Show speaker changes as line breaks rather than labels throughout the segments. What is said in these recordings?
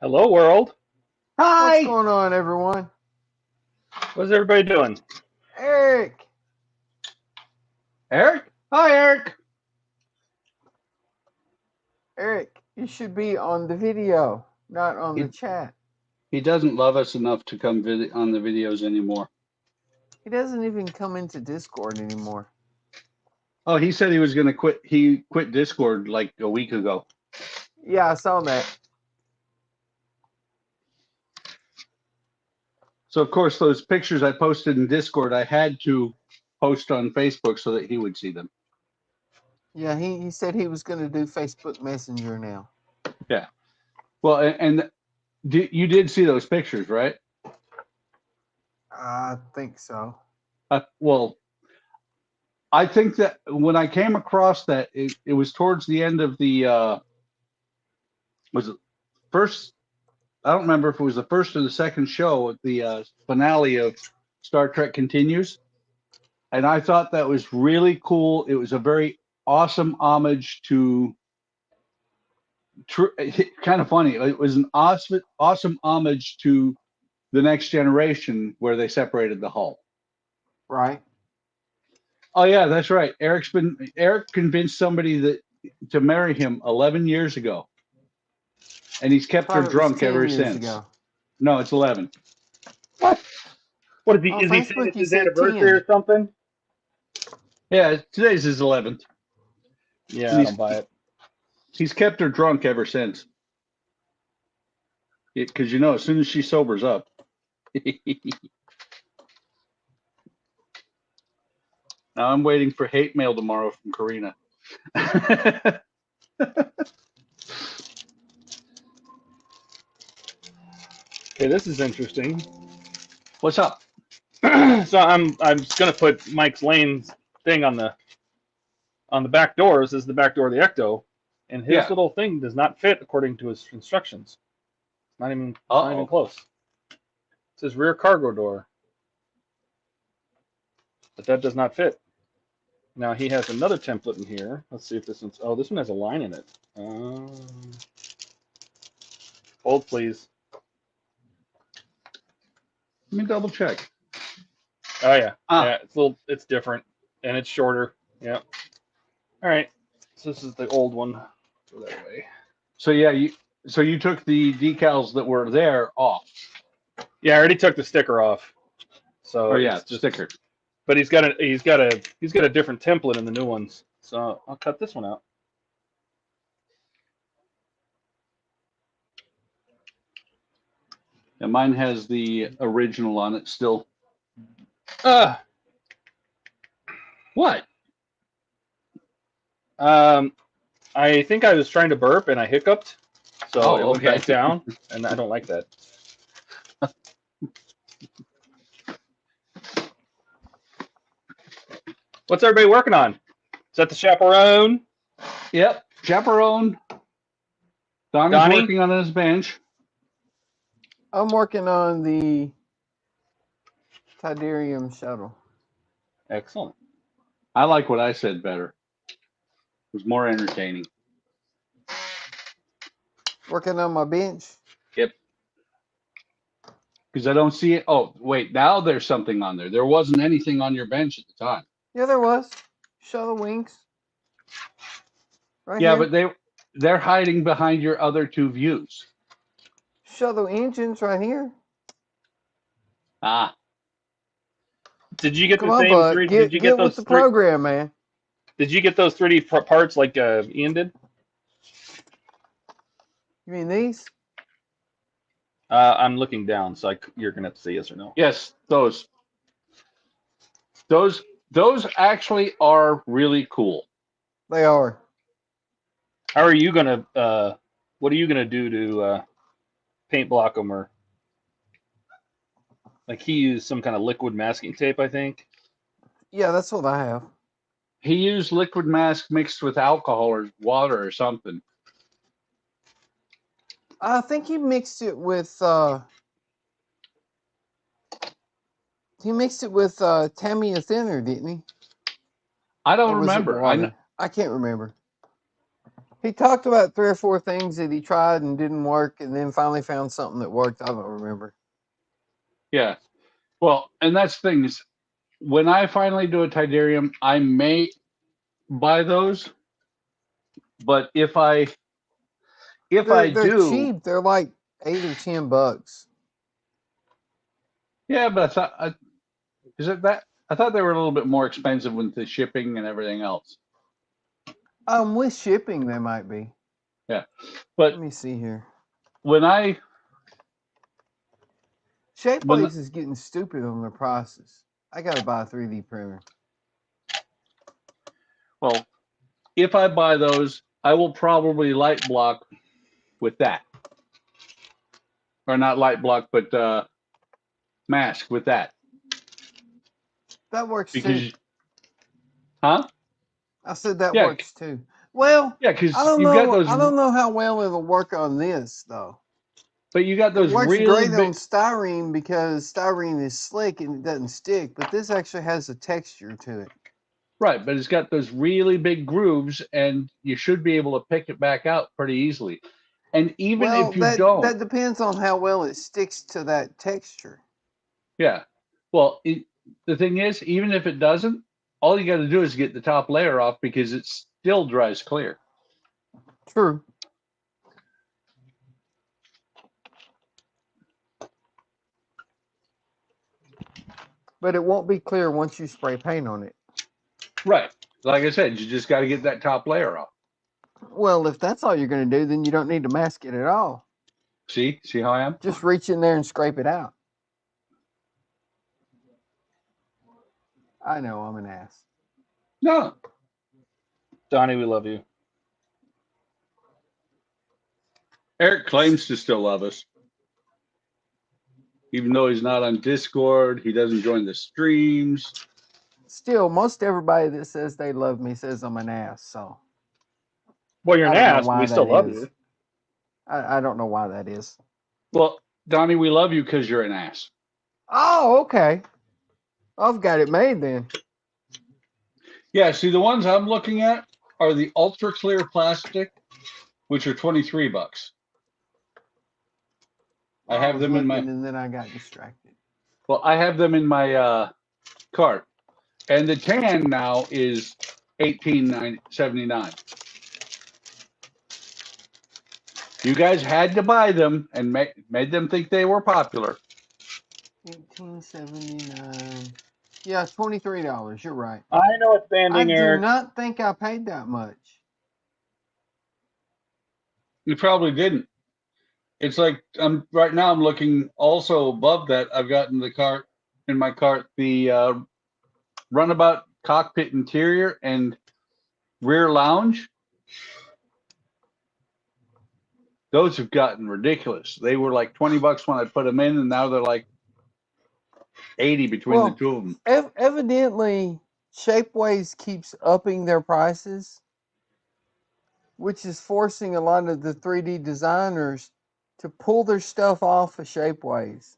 Hello, world.
Hi.
What's going on, everyone?
What's everybody doing?
Eric.
Eric? Hi, Eric.
Eric, you should be on the video, not on the chat.
He doesn't love us enough to come on the videos anymore.
He doesn't even come into Discord anymore.
Oh, he said he was going to quit. He quit Discord like a week ago.
Yeah, I saw that.
So, of course, those pictures I posted in Discord, I had to post on Facebook so that he would see them.
Yeah, he said he was going to do Facebook Messenger now.
Yeah. Well, and you did see those pictures, right?
I think so.
Well, I think that when I came across that, it was towards the end of the, was it first? I don't remember if it was the first or the second show at the finale of Star Trek Continues. And I thought that was really cool. It was a very awesome homage to, kind of funny. It was an awesome homage to The Next Generation where they separated the hull.
Right.
Oh yeah, that's right. Eric convinced somebody to marry him 11 years ago. And he's kept her drunk ever since. Ago. No, it's 11.
What? What is he? Is he saying it's his anniversary 10. Or something?
Yeah, today's his 11th.
Yeah, I don't buy it.
He's kept her drunk ever since. Because as soon as she sobers up. Now I'm waiting for hate mail tomorrow from Karina.
Okay, this is interesting.
What's up?
So I'm gonna put Mike's Lane's thing on the back door. This is the back door of the Ecto, and his little thing does not fit according to his instructions. It's not even close. It says rear cargo door, but that does not fit. Now he has another template in here. Let's see if this one's. Oh, this one has a line in it. Hold, please.
Let me double check.
Oh yeah, yeah. It's different, and it's shorter. Yeah. All right. So this is the old one. Go that way.
So yeah, you took the decals that were there off.
Yeah, I already took the sticker off. So
it's just sticker.
But he's got a different template in the new ones. So I'll cut this one out.
Yeah, mine has the original on it still. What?
I think I was trying to burp and I hiccuped, so it went back down, and I don't like that. What's everybody working on? Is that the chaperone?
Yep, chaperone. Donnie's working on his bench.
I'm working on the Tydirium shuttle.
Excellent.
I like what I said better. It was more entertaining.
Working on my bench?
Yep. Because I don't see it. Oh, wait. Now there's something on there. There wasn't anything on your bench at the time.
Yeah, there was. Shuttle wings.
Right here. But they're hiding behind your other two views.
Shuttle engines right here.
Ah.
Did you get the same 3D? Did you get those
with the program, man?
Did you get those 3D parts like Ian did?
You mean these?
I'm looking down, so you're gonna have to say yes or no.
Yes, those actually are really cool.
They are.
How are you gonna? What are you gonna do to paint block them, or like he used some kind of liquid masking tape, I think?
Yeah, that's what I have.
He used liquid mask mixed with alcohol or water or something.
I think he mixed it with Tamiya thinner, didn't he?
I don't remember.
I can't remember. He talked about 3 or 4 things that he tried and didn't work, and then finally found something that worked. I don't remember.
Yeah. Well, and that's the thing is, when I finally do a Tidarium, I may buy those. But if I
They're
do,
cheap. They're like $8 or $10.
yeah. But I thought, is it that? I thought they were a little bit more expensive with the shipping and everything else.
With shipping, they might be.
Yeah, but
Let me see here.
when I
Shapeways is getting stupid on their prices. I gotta buy a 3D printer.
well, if I buy those, I will probably light block with that, or not light block, but mask with that.
That works
Because,
too.
huh?
I said that
Yeah.
works too. Well,
Yeah, because
I don't
you've
know.
got those,
I don't know how well it'll work on this though.
but you got
It
those
works
really
great
big.
on styrene because styrene is slick and it doesn't stick. But this actually has a texture to it.
Right, but it's got those really big grooves, and you should be able to pick it back out pretty easily. And even
Well,
if you don't,
that depends on how well it sticks to that texture.
yeah. Well, the thing is, even if it doesn't, all you got to do is get the top layer off because it still dries clear.
True. But it won't be clear once you spray paint on it.
Right. Like I said, you just got to get that top layer off.
Well, if that's all you're going to do, then you don't need to mask it at all.
See how I am?
Just reach in there and scrape it out. I know, I'm an ass.
No.
Donnie, we love you.
Eric claims to still love us. Even though he's not on Discord, he doesn't join the streams.
Still, most everybody that says they love me says I'm an ass, so.
Well, you're an
I don't know
ass, but
why
we still
that
love
is.
you.
I don't know why that is.
Well, Donnie, we love you because you're an ass.
Oh, okay. I've got it made then.
Yeah, see, the ones I'm looking at are the ultra clear plastic, which are $23. I have them in my.
And then I got distracted.
Well, I have them in my cart, and the tan now is $18.79. You guys had to buy them and made them think they were popular.
$18.79. Yeah, $23. You're right.
I know it's banding,
I
Eric.
do not think I paid that much.
You probably didn't. It's like right now. I'm looking also above that. I've got in my cart the runabout cockpit interior and rear lounge. Those have gotten ridiculous. They were like $20 when I put them in, and now they're like 80 between the two of them.
Evidently, Shapeways keeps upping their prices, which is forcing a lot of the 3D designers to pull their stuff off of Shapeways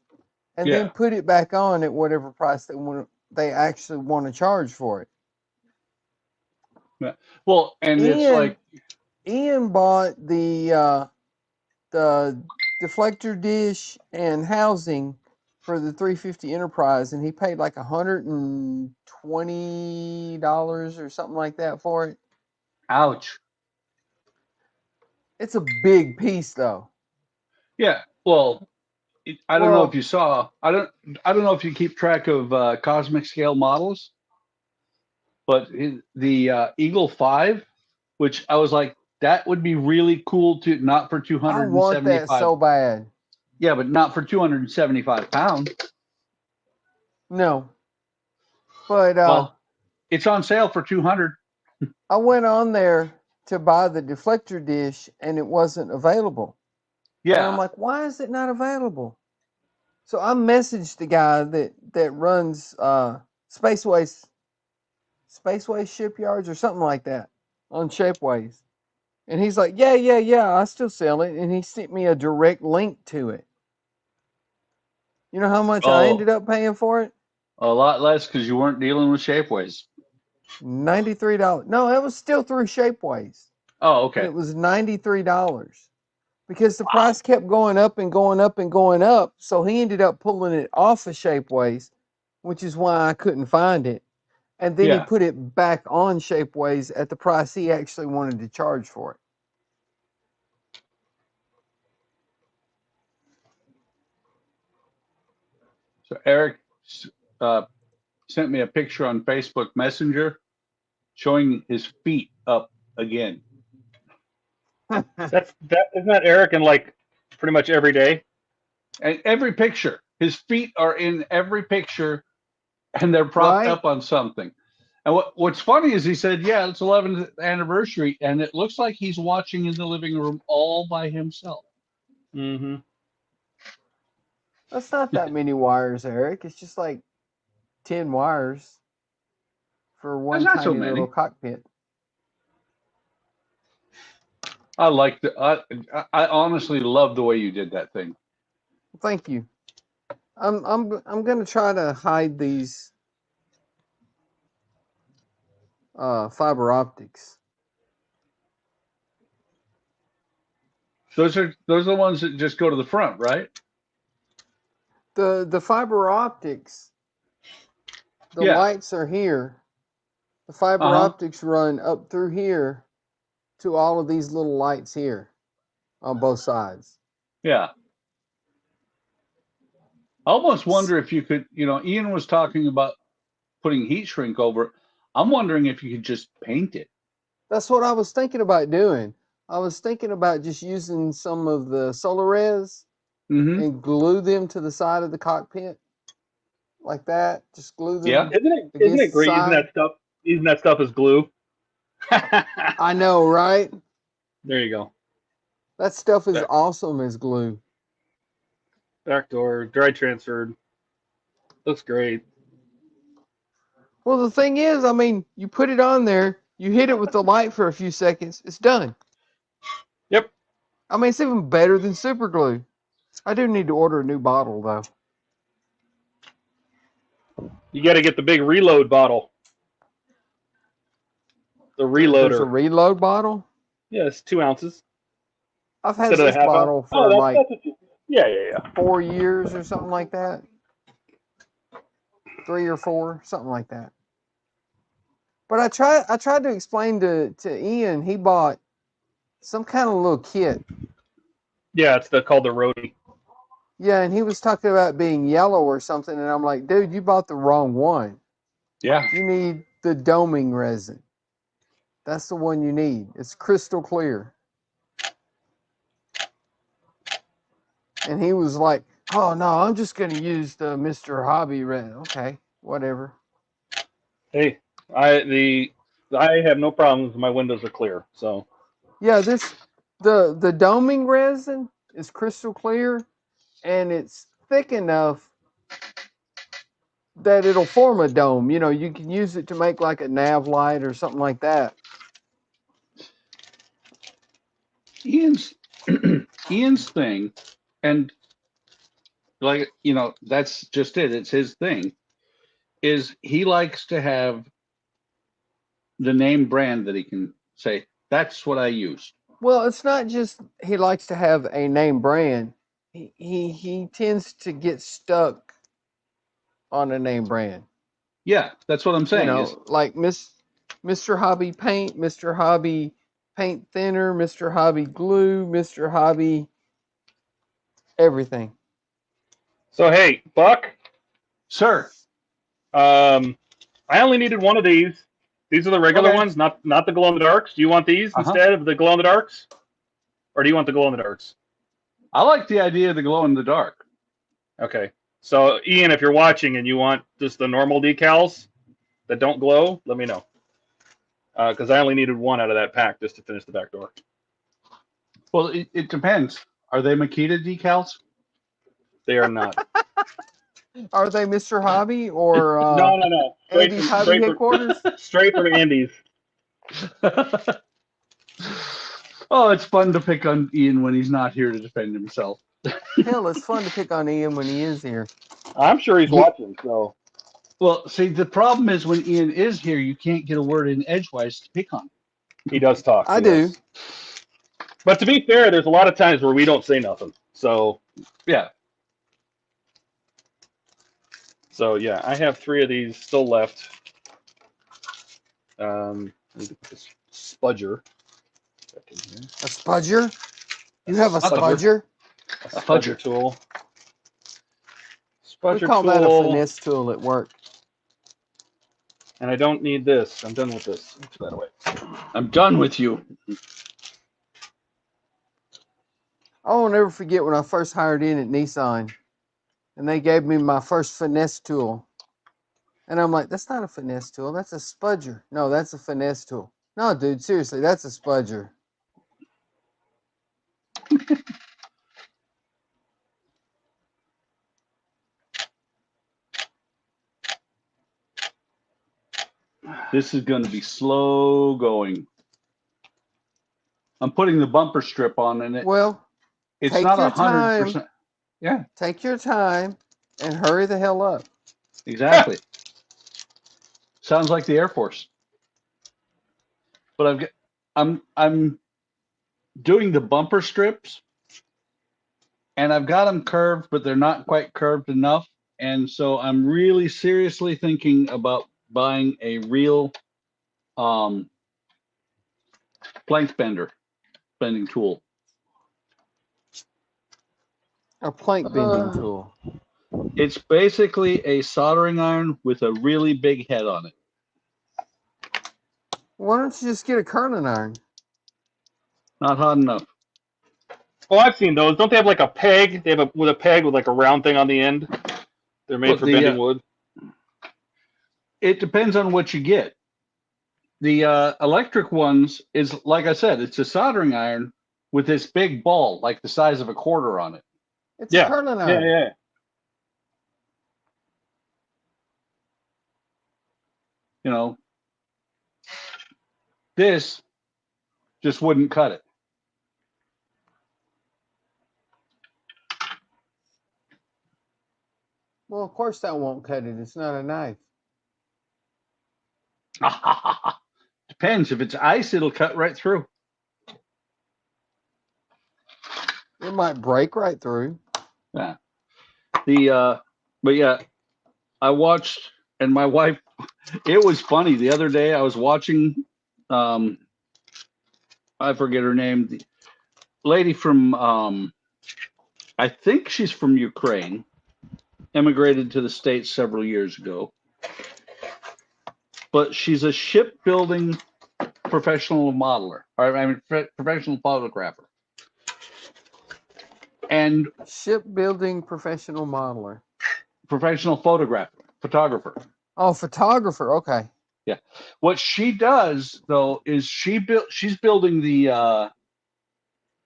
and then put it back on at whatever price they actually want to charge for it.
Yeah. Well, and it's like
Ian bought the deflector dish and housing for the 350 Enterprise, and he paid like $120 or something like that for it.
Ouch.
It's a big piece, though.
Yeah. Well, I don't know if you saw. I don't know if you keep track of cosmic scale models, but the Eagle 5, which I was like, that would be really cool to not for 275.
I want that so bad.
Yeah, but not for 275 pounds.
No. But
well, it's on sale for 200.
I went on there to buy the deflector dish and it wasn't available.
Yeah.
And I'm like, why is it not available? So I messaged the guy that runs Spaceways shipyards or something like that on Shapeways. And he's like, yeah, I still sell it. And he sent me a direct link to it. You know how much I ended up paying for it?
A lot less because you weren't dealing with Shapeways.
$93. No, it was still through Shapeways.
Oh,
and
okay.
it was $93 because the price kept going up and going up and going up. So he ended up pulling it off of Shapeways, which is why I couldn't find it. And then he
Yeah.
put it back on Shapeways at the price he actually wanted to charge for it.
So Eric sent me a picture on Facebook Messenger showing his feet up again.
Isn't that Eric in like pretty much every day?
And every picture, his feet are in every picture, and they're propped
Right?
up on something. And what's funny is he said, "Yeah, it's 11th anniversary," and it looks like he's watching in the living room all by himself.
Mm-hmm.
That's not that many wires, Eric. It's just like 10 wires for one
That's not so
tiny
many.
little cockpit.
I like I honestly love the way you did that thing.
Thank you. I'm going to try to hide these fiber optics.
Those are the ones that just go to the front, right?
The fiber optics, the
Yeah.
lights are here. The fiber optics run up through here to all of these little lights here on both sides.
Yeah. I almost wonder if you could, Ian was talking about putting heat shrink over it. I'm wondering if you could just paint it.
That's what I was thinking about doing. I was thinking about just using some of the Solares and glue them to the side of the cockpit like that. Just glue them.
Yeah.
Isn't it great using that stuff as glue?
I know, right?
There you go.
That stuff is awesome as glue.
Back door, dry transferred. Looks great.
Well, the thing is, I mean, you put it on there, you hit it with the light for a few seconds, it's done.
Yep.
I mean, it's even better than super glue. I do need to order a new bottle, though.
You got to get the big reload bottle. The reloader.
There's a reload bottle?
Yeah, it's 2 ounces.
I've had this bottle for
yeah.
4 years or something like that. 3 or 4, something like that. But I tried to explain to Ian, he bought some kind of little kit.
Yeah, it's called the roadie.
Yeah, and he was talking about being yellow or something, and I'm like, dude, you bought the wrong one.
Yeah.
You need the doming resin. That's the one you need. It's crystal clear. And he was like, oh, no, I'm just going to use the Mr. Hobby resin. Okay, whatever.
Hey, I have no problems. My windows are clear, so.
Yeah, the doming resin is crystal clear, and it's thick enough that it'll form a dome. You know, you can use it to make like a nav light or something like that.
Ian's thing, and like, that's just it. It's his thing, is he likes to have the name brand that he can say, that's what I use.
Well, it's not just he likes to have a name brand. He tends to get stuck on a name brand.
Yeah, that's what I'm saying.
Like Mr. Hobby Paint, Mr. Hobby Paint Thinner, Mr. Hobby Glue, Mr. Hobby everything.
So, hey, Buck.
Sir.
I only needed one of these. These are the regular ones, not the glow-in-the-darks. Do you want these instead of the glow-in-the-darks? Or do you want the glow-in-the-darks?
I like the idea of the glow-in-the-dark.
Okay. So, Ian, if you're watching and you want just the normal decals that don't glow, let me know. Because I only needed one out of that pack just to finish the back door.
Well, it depends. Are they Makita decals?
They are not.
Are they Mr. Hobby or
no.
Andy's Hobby headquarters?
Straight from Andy's.
Oh, it's fun to pick on Ian when he's not here to defend himself.
Hell, it's fun to pick on Ian when he is here.
I'm sure he's watching, so.
Well, see, the problem is when Ian is here, you can't get a word in edgewise to pick on.
He does talk.
I
yes.
do.
But to be fair, there's a lot of times where we don't say nothing. So
Yeah.
yeah, I have 3 of these still left. I need to put this spudger back in here.
A spudger? You have a
Not the
spudger?
A
A
spudger
fudger.
tool.
We
Spudger
call that a
tool.
finesse tool at work.
And I don't need this. I'm done with this. By the way.
I'm done with you.
I won't ever forget when I first hired in at Nissan, and they gave me my first finesse tool. And I'm like, that's not a finesse tool. That's a spudger. No, that's a finesse tool. No, dude, seriously, that's a spudger.
This is going to be slow going. I'm putting the bumper strip on, and
Well,
it's
take
not
your
100%. Yeah,
take your time and hurry the hell up.
exactly. Sounds like the Air Force. But I'm doing the bumper strips, and I've got them curved, but they're not quite curved enough. And so I'm really seriously thinking about buying a real plank bending tool.
A plank bending tool.
It's basically a soldering iron with a really big head on it.
Why don't you just get a curling iron?
Not hot enough.
Oh, I've seen those. Don't they have like a peg? They have a peg with like a round thing on the end. They're made
Well,
for bending wood.
It depends on what you get. The electric ones is, like I said, it's a soldering iron with this big ball, like the size of a quarter on it.
It's a curling iron.
Yeah.
You know, this just wouldn't cut it.
Well, of course that won't cut it. It's not a knife.
Depends. If it's ice, it'll cut right through.
It might break right through.
Yeah. But yeah, I watched, and my wife, it was funny. The other day I was watching, I forget her name, the lady from, I think she's from Ukraine, immigrated to the States several years ago. But she's a shipbuilding professional modeler, or I mean, professional photographer. And
shipbuilding professional modeler.
Professional photographer.
Oh, photographer. Okay.
Yeah. What she does though is she's building the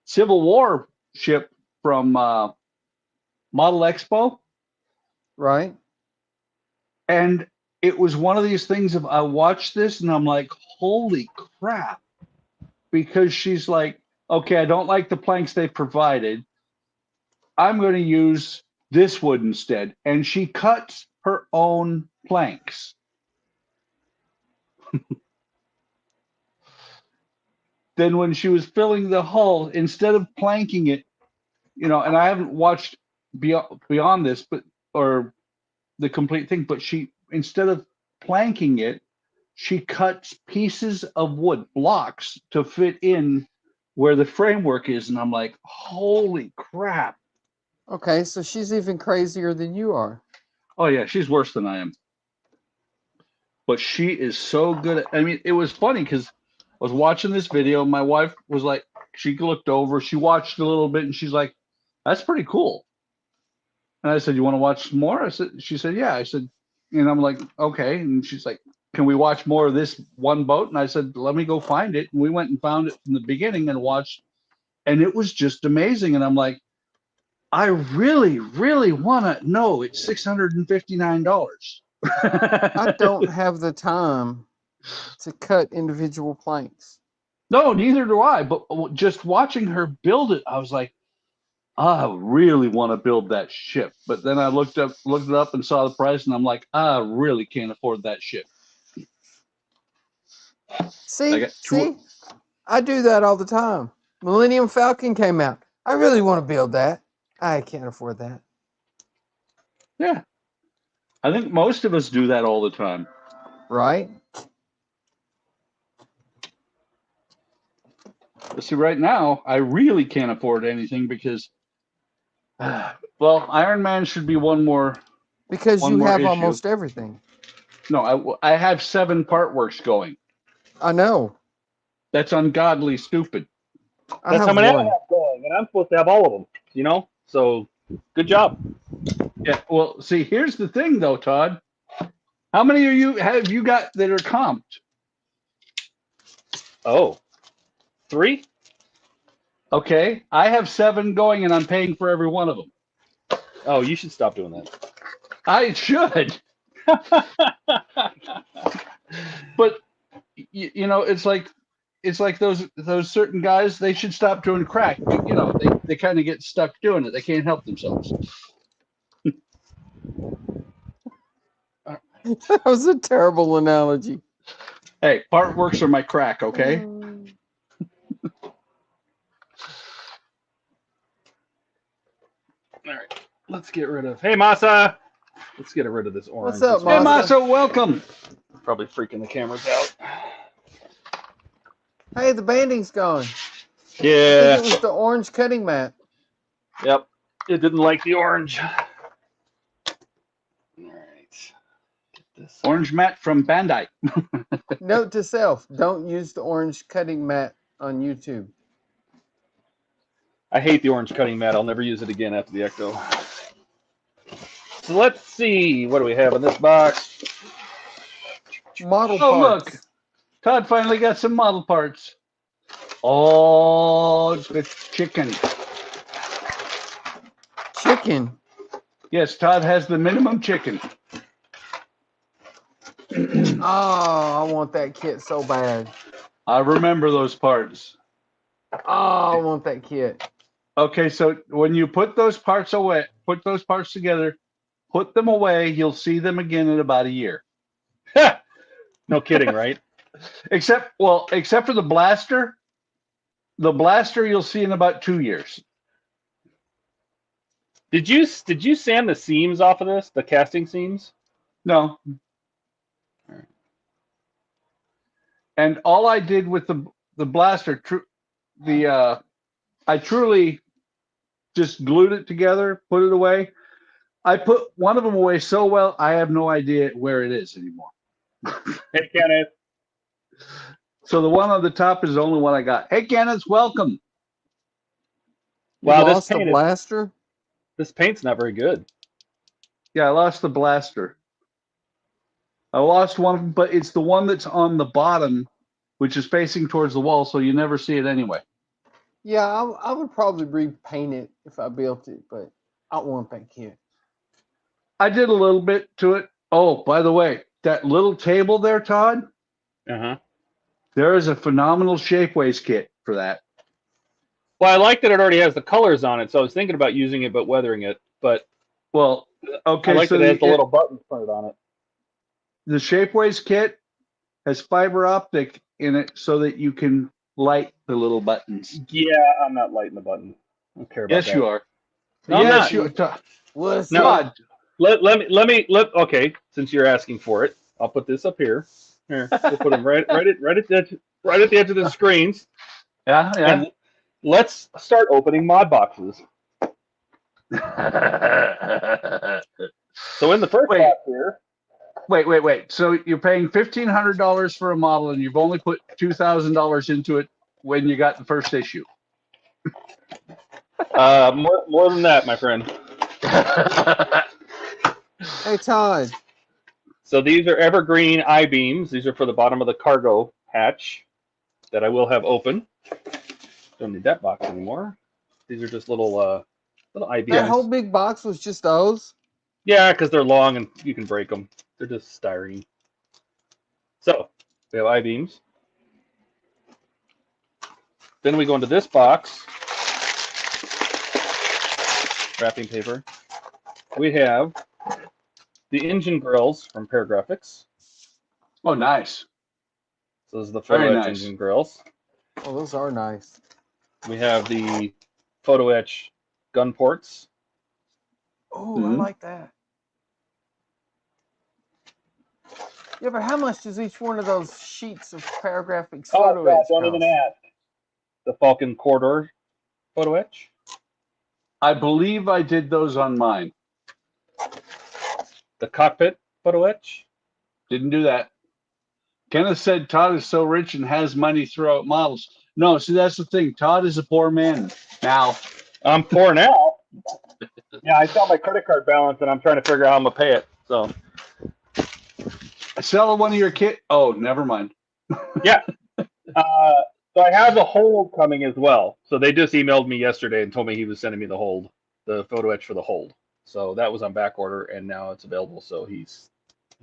Civil War ship from Model Expo.
Right.
And it was one of these things of I watched this and I'm like, holy crap. Because she's like, okay, I don't like the planks they provided. I'm going to use this wood instead. And she cuts her own planks. Then when she was filling the hull, instead of planking it, you know, and I haven't watched beyond this, but, or the complete thing, but she, instead of planking it, she cuts pieces of wood, blocks, to fit in where the framework is. And I'm like, holy crap.
Okay, so she's even crazier than you are.
Oh yeah, she's worse than I am. But she is so good at, I mean, it was funny because I was watching this video. My wife was like, she looked over, she watched a little bit, and she's like, that's pretty cool. And I said, you want to watch more? She said, yeah. I said, and I'm like, okay. And she's like, can we watch more of this one boat? And I said, let me go find it. And we went and found it from the beginning and watched, and it was just amazing. And I'm like, I really, really want to know it's $659.
I don't have the time to cut individual planks.
No, neither do I. But just watching her build it, I was like, I really want to build that ship. But then I looked it up and saw the price, and I'm like, I really can't afford that ship.
See, I do that all the time. Millennium Falcon came out. I really want to build that. I can't afford that.
Yeah. I think most of us do that all the time.
Right?
But see, right now, I really can't afford anything because, well, Iron Man should be one more
Because you
more
have
issue.
almost everything.
No, I have 7 part works going.
I know.
That's ungodly stupid.
I
That's
have
how many I
one.
have going, and I'm supposed to have all of them. You know, so good job.
Yeah. Well, see, here's the thing, though, Todd. How many have you got that are comped?
Oh, 3?
Okay, I have 7 going, and I'm paying for every one of them.
Oh, you should stop doing that.
I should, but you know, it's like those certain guys. They should stop doing crack. But, you know, they kind of get stuck doing it. They can't help themselves.
That was a terrible analogy.
Hey, part works are my crack. Okay.
All right, let's get rid of. Hey, Masa. Let's get rid of this orange.
What's up,
This
Hey,
one's
Masa?
Masa, welcome.
Probably freaking the cameras out.
Hey, the banding's gone. I
Yeah.
think it was the orange cutting mat.
Yep. It didn't like the orange. All right. Get this.
Orange Matt from Bandai.
Note to self: don't use the orange cutting mat on YouTube.
I hate the orange cutting mat. I'll never use it again after the Ecto. So let's see. What do we have in this box?
Model
Oh,
parts.
look. Todd finally got some model parts. Oh, the chicken.
Chicken.
Yes, Todd has the minimum chicken.
Oh, I want that kit so bad.
I remember those parts.
Oh, I want that kit.
Okay, so when you put those parts away, put those parts together, put them away, you'll see them again in about a year.
No kidding, right?
Except for the blaster. The blaster you'll see in about 2 years.
Did you sand the seams off of this? The casting seams?
No. And all I did with the blaster, I truly just glued it together, put it away. I put one of them away so well, I have no idea where it is anymore.
Hey, Kenneth.
So the one on the top is the only one I got. Hey, Kenneth, welcome.
You
Wow, this
lost the
paint is,
blaster?
this paint's not very good.
Yeah, I lost the blaster. I lost one, but it's the one that's on the bottom, which is facing towards the wall, so you never see it anyway.
Yeah, I would probably repaint it if I built it, but I want that kit.
I did a little bit to it. Oh, by the way, that little table there, Todd,
Uh-huh.
there is a phenomenal Shapeways kit for that.
Well, I like that it already has the colors on it, so I was thinking about using it but weathering it. But
Well, okay,
I like
so
that it has the little buttons printed on it.
the Shapeways kit has fiber optic in it so that you can light the little buttons.
Yeah, I'm not lighting the button. I don't care about
Yes,
that.
you are.
No, I'm
Yes,
not.
you are.
What's
No.
up?
Todd,
Okay, since you're asking for it, I'll put this up here. Here, we'll put them right at the edge of the screens.
yeah.
And let's start opening mod boxes. So in the first
Wait.
box here,
Wait. So you're paying $1,500 for a model, and you've only put $2,000 into it when you got the first issue.
more than that, my friend.
Hey, Todd.
So these are evergreen I-beams. These are for the bottom of the cargo hatch that I will have open. Don't need that box anymore. These are just little I-beams.
That whole big box was just those?
Yeah, because they're long and you can break them. They're just styrene. So we have I-beams. Then we go into this box. Wrapping paper. We have the engine grills from Paragraphics.
Oh, nice.
So those are the
Very
photo etch
nice.
engine grills.
Oh, those are nice.
We have the photo etch gun ports.
Oh, I
Mhm.
like that. Yeah, but how much does each one of those sheets of Paragraphics
Oh
photo
God,
etch
don't
cost?
even ask. The Falcon corridor photo etch.
I believe I did those on mine.
The cockpit photo etch.
Didn't do that. Kenneth said Todd is so rich and has money to throw out models. No, see, that's the thing. Todd is a poor man now.
I'm poor now. Yeah, I saw my credit card balance and I'm trying to figure out how I'm gonna pay it. So
Sell one of your kit. Oh, never mind.
yeah. So I have the hold coming as well. So they just emailed me yesterday and told me he was sending me the hold, the photo etch for the hold. So that was on back order and now it's available. So he's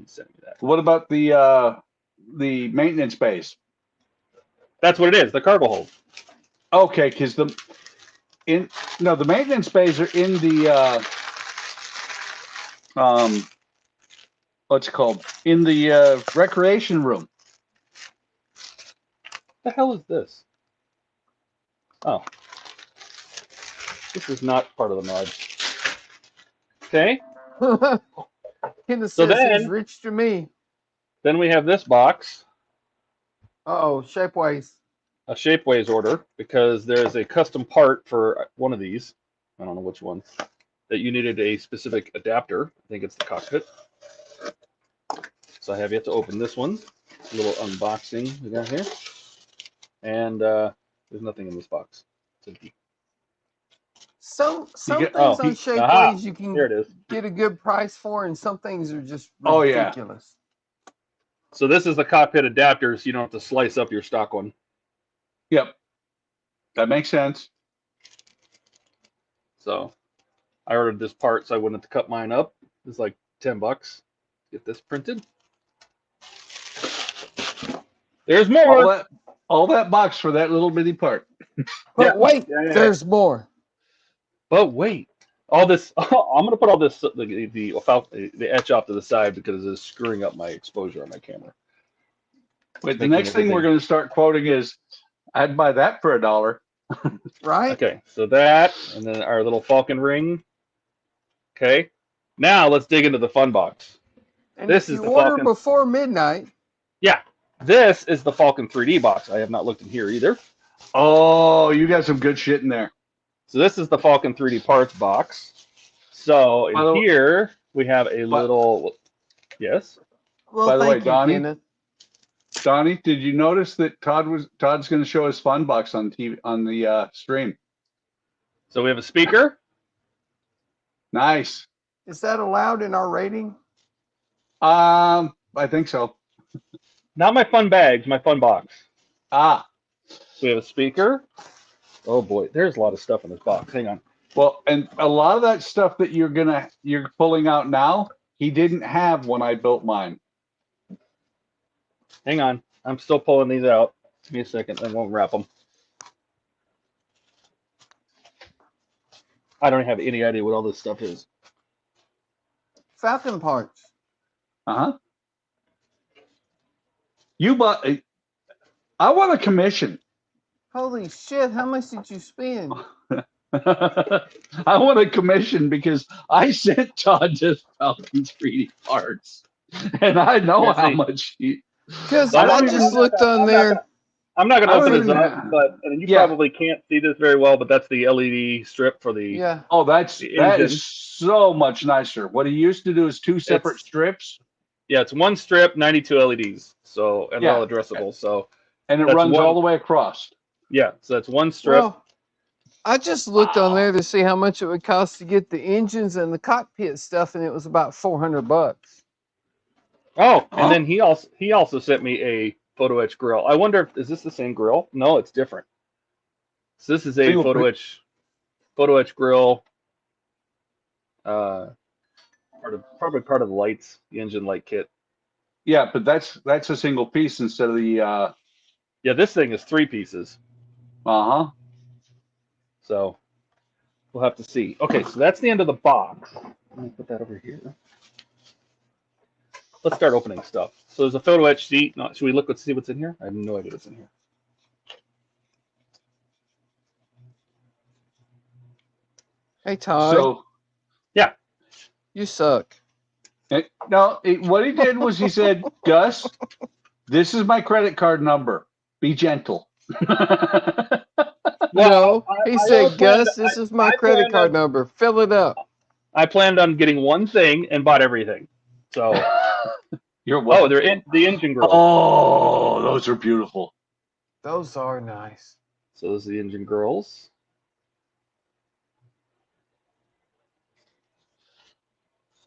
sending me that.
What about the maintenance base?
That's what it is, the cargo hold.
Okay, because the maintenance bays are in the what's it called, in the recreation room.
What the hell is this? Oh. This is not part of the mod. Okay.
Kenneth
So
says he's
then-
rich to me.
Then we have this box,
Uh-oh, Shapeways.
a Shapeways order, because there's a custom part for one of these. I don't know which one. That you needed a specific adapter. I think it's the cockpit. So I have yet to open this one. A little unboxing we got here. And there's nothing in this box. It's empty.
Some
get-
things
oh,
on Shapeways
aha,
you can
Here it is.
get a good price for, and some things are just
Oh, yeah.
ridiculous.
So this is the cockpit adapter, so you don't have to slice up your stock one.
Yep, that makes sense.
So I ordered this part so I wouldn't have to cut mine up. It's like $10. Get this printed. There's more.
All that box for that little bitty part.
But
Yeah,
wait,
yeah.
there's more.
But wait, all this. I'm gonna put all this the etch off to the side because it's screwing up my exposure on my camera.
Wait, the
Making
next thing we're going to start quoting is, I'd buy that for $1.
Right?
Okay, so that, and then our little Falcon ring. Okay, now let's dig into the fun box.
And
This
if
is
you
the
order
Falcon.
before midnight,
Yeah, this is the Falcon 3D box. I have not looked in here either.
Oh, you got some good shit in there.
So this is the Falcon 3D parts box. So
By the-
in here we have a little. Yes.
well,
By the way,
thank you,
Donnie?
Kenneth.
Donnie, did you notice that Todd's going to show his fun box on TV on the stream?
So we have a speaker.
Nice.
Is that allowed in our rating?
I think so.
Not my fun bags, my fun box.
Ah,
So we have a speaker. Oh boy, there's a lot of stuff in this box. Hang on.
well, and a lot of that stuff that you're pulling out now, he didn't have when I built mine.
Hang on. I'm still pulling these out. Give me a second. I won't wrap them. I don't have any idea what all this stuff is.
Falcon parts.
Uh-huh. You bought. I want a commission.
Holy shit, how much did you spend?
I want a commission because I sent Todd just Falcon 3D parts, and I know
Yeah,
how
see.
much he.
Because
I
I
don't
just
even-
looked on there.
I'm not going to
I don't
open this
even
up,
have-
but and you
Yeah.
probably can't see this very well, but that's the LED strip for the.
Yeah.
Oh, that
engine.
is so much nicer. What he used to do is two separate
It's-
strips,
Yeah, it's one strip, 92 LEDs. So and they're all
Yeah.
addressable. So
and it
That's
runs
one-
all the way across.
yeah, so that's one strip.
Well, I just looked on there to see how much it would cost to get the engines and the cockpit stuff, and it was about $400.
Oh,
Huh?
and then he also sent me a photo etch grill. I wonder if is this the same grill? No, it's different. So this is a
Single
photo etch grill. Probably part of the lights, the engine light kit.
Yeah, but that's a single piece instead of the.
Yeah, this thing is 3 pieces.
Uh-huh.
So we'll have to see. Okay, so that's the end of the box. Let me put that over here. Let's start opening stuff. So there's a photo etch sheet. No, should we look? Let's see what's in here. I have no idea what's in here.
Hey, Todd,
So
you suck.
no, what he did was he said, Gus, this is my credit card number. Be gentle.
No,
I
he
always
said,
planned-
Gus, this is my
I
credit
planned
card
on-
number. Fill it up.
I planned on getting one thing and bought everything. So,
You're what?
oh, they're in the engine girls.
Oh, those are beautiful.
Those are nice.
So those are the engine girls.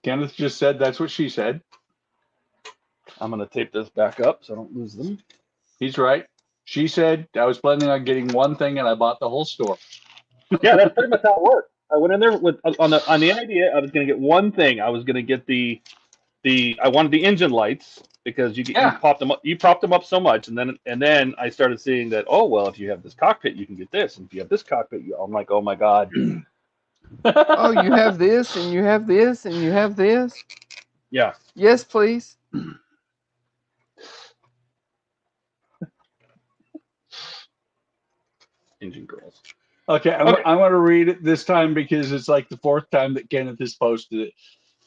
Kenneth just said that's what she said.
I'm gonna tape this back up so I don't lose them.
He's right. She said I was planning on getting one thing and I bought the whole store.
Yeah, that's pretty much how it worked. I went in there with on the idea I was gonna get one thing. I was gonna get the I wanted the engine lights because you popped them up. You propped them up so much, and then I started seeing that. Oh well, if you have this cockpit, you can get this, and if you have this cockpit, I'm like, oh my god.
Oh, you have this, and you have this, and you have this?
Yeah.
Yes, please.
Engine girls.
Okay, I'm going to read it this time because it's like the fourth time that Kenneth has posted it.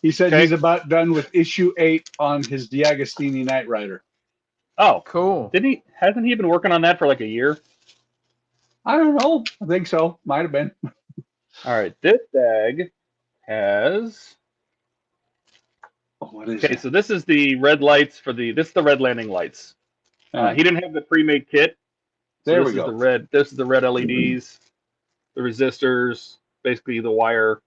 He said he's about done with issue 8 on his D'Agostini Knight Rider.
Oh,
cool.
Hasn't he been working on that for like a year?
I don't know. I think so. Might have been.
All right, this bag has.
What is
Okay,
it?
so this is the red lights for this is the red landing lights. He didn't have the pre-made kit. So
There
this
we
is
go.
the red. This is the red LEDs, the resistors, basically the wire,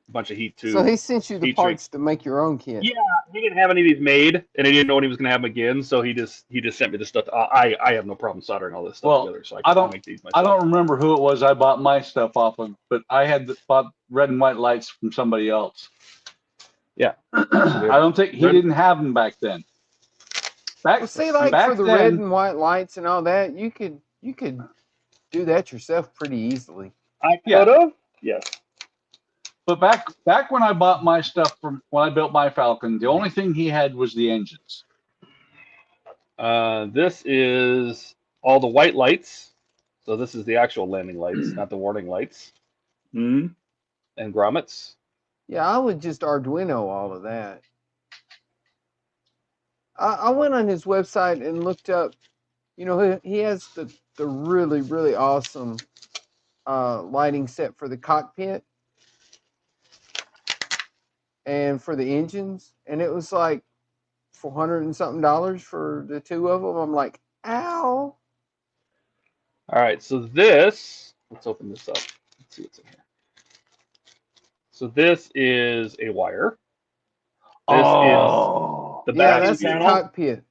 a bunch of heat tubes.
So he sent you the
heat
parts to make your own kit.
Yeah, he didn't have any of these made, and he didn't know when he was going to have them again. So he just sent me the stuff. I have no problem soldering all this stuff together, so I can make these myself.
I don't remember who it was I bought my stuff off of, but I had bought red and white lights from somebody else.
Yeah.
I don't think he didn't have them back then.
Well, see, like
back
for the
then,
red and white lights and all that, you could do that yourself pretty easily.
I could have. Yes.
But back when I bought my stuff from when I built my Falcon, the only thing he had was the engines.
This is all the white lights. So this is the actual landing lights, not the warning lights.
Mm-hmm.
And grommets.
Yeah, I would just Arduino all of that. I went on his website and looked up. You know, he has the really, really awesome lighting set for the cockpit and for the engines, and it was like $400 and something for the two of them. I'm like, ow.
All right, so this, let's open this up. Let's see what's in here. So this is a wire. This is the
that's
channel.
the cockpit.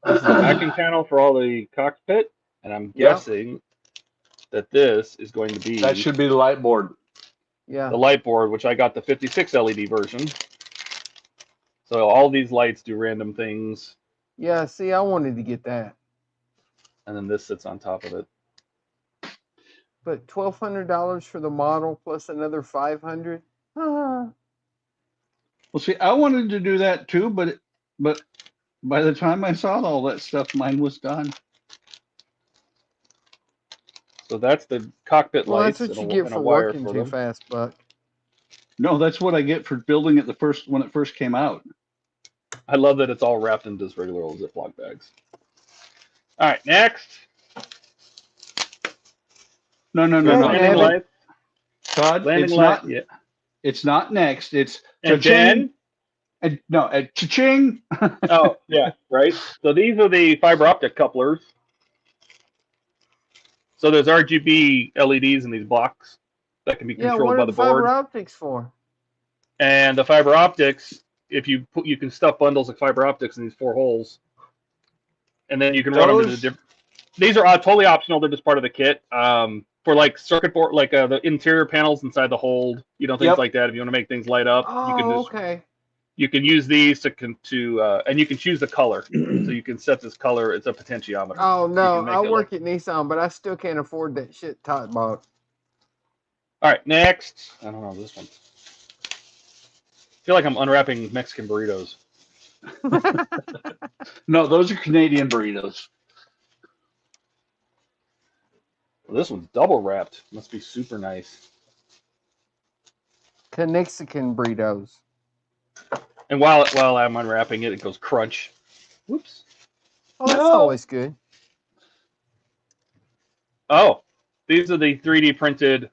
This is the backing channel for all the cockpit, and I'm guessing that this is going to be.
That should be the light board.
Yeah.
The light board, which I got the 56 LED version. So all these lights do random things.
Yeah, see, I wanted to get that.
And then this sits on top of it.
But $1,200 for the model plus another $500.
Well, see, I wanted to do that too, but by the time I saw all that stuff, mine was done.
So that's the cockpit lights.
That's what you get for working too fast, Buck.
No, that's what I get for building it when it first came out.
I love that it's all wrapped into just regular old Ziploc bags. All right, next.
No.
Landing lights.
Todd,
Landing light. Yeah.
It's not next. It's
and
cha-ching. Cha-ching.
Oh, yeah, right. So these are the fiber optic couplers. So there's RGB LEDs in these blocks that can be controlled by the board.
What are fiber optics for?
And the fiber optics, if you can stuff bundles of fiber optics in these 4 holes, and then you can run them into different. These are totally optional. They're just part of the kit. For like circuit board, like the interior panels inside the hold, things like that. If you want to make things light up, you can just you can use these and you can choose the color. So you can set this color. It's a potentiometer.
Oh no, I work at Nissan, but I still can't afford that shit Todd bought.
All right, next. I don't know this one. I feel like I'm unwrapping Mexican burritos.
No, those are Canadian burritos.
Well, this one's double wrapped. Must be super nice.
Mexican burritos.
And while I'm unwrapping it, it goes crunch. Whoops.
Oh, that's
No.
always good.
Oh, these are the 3D printed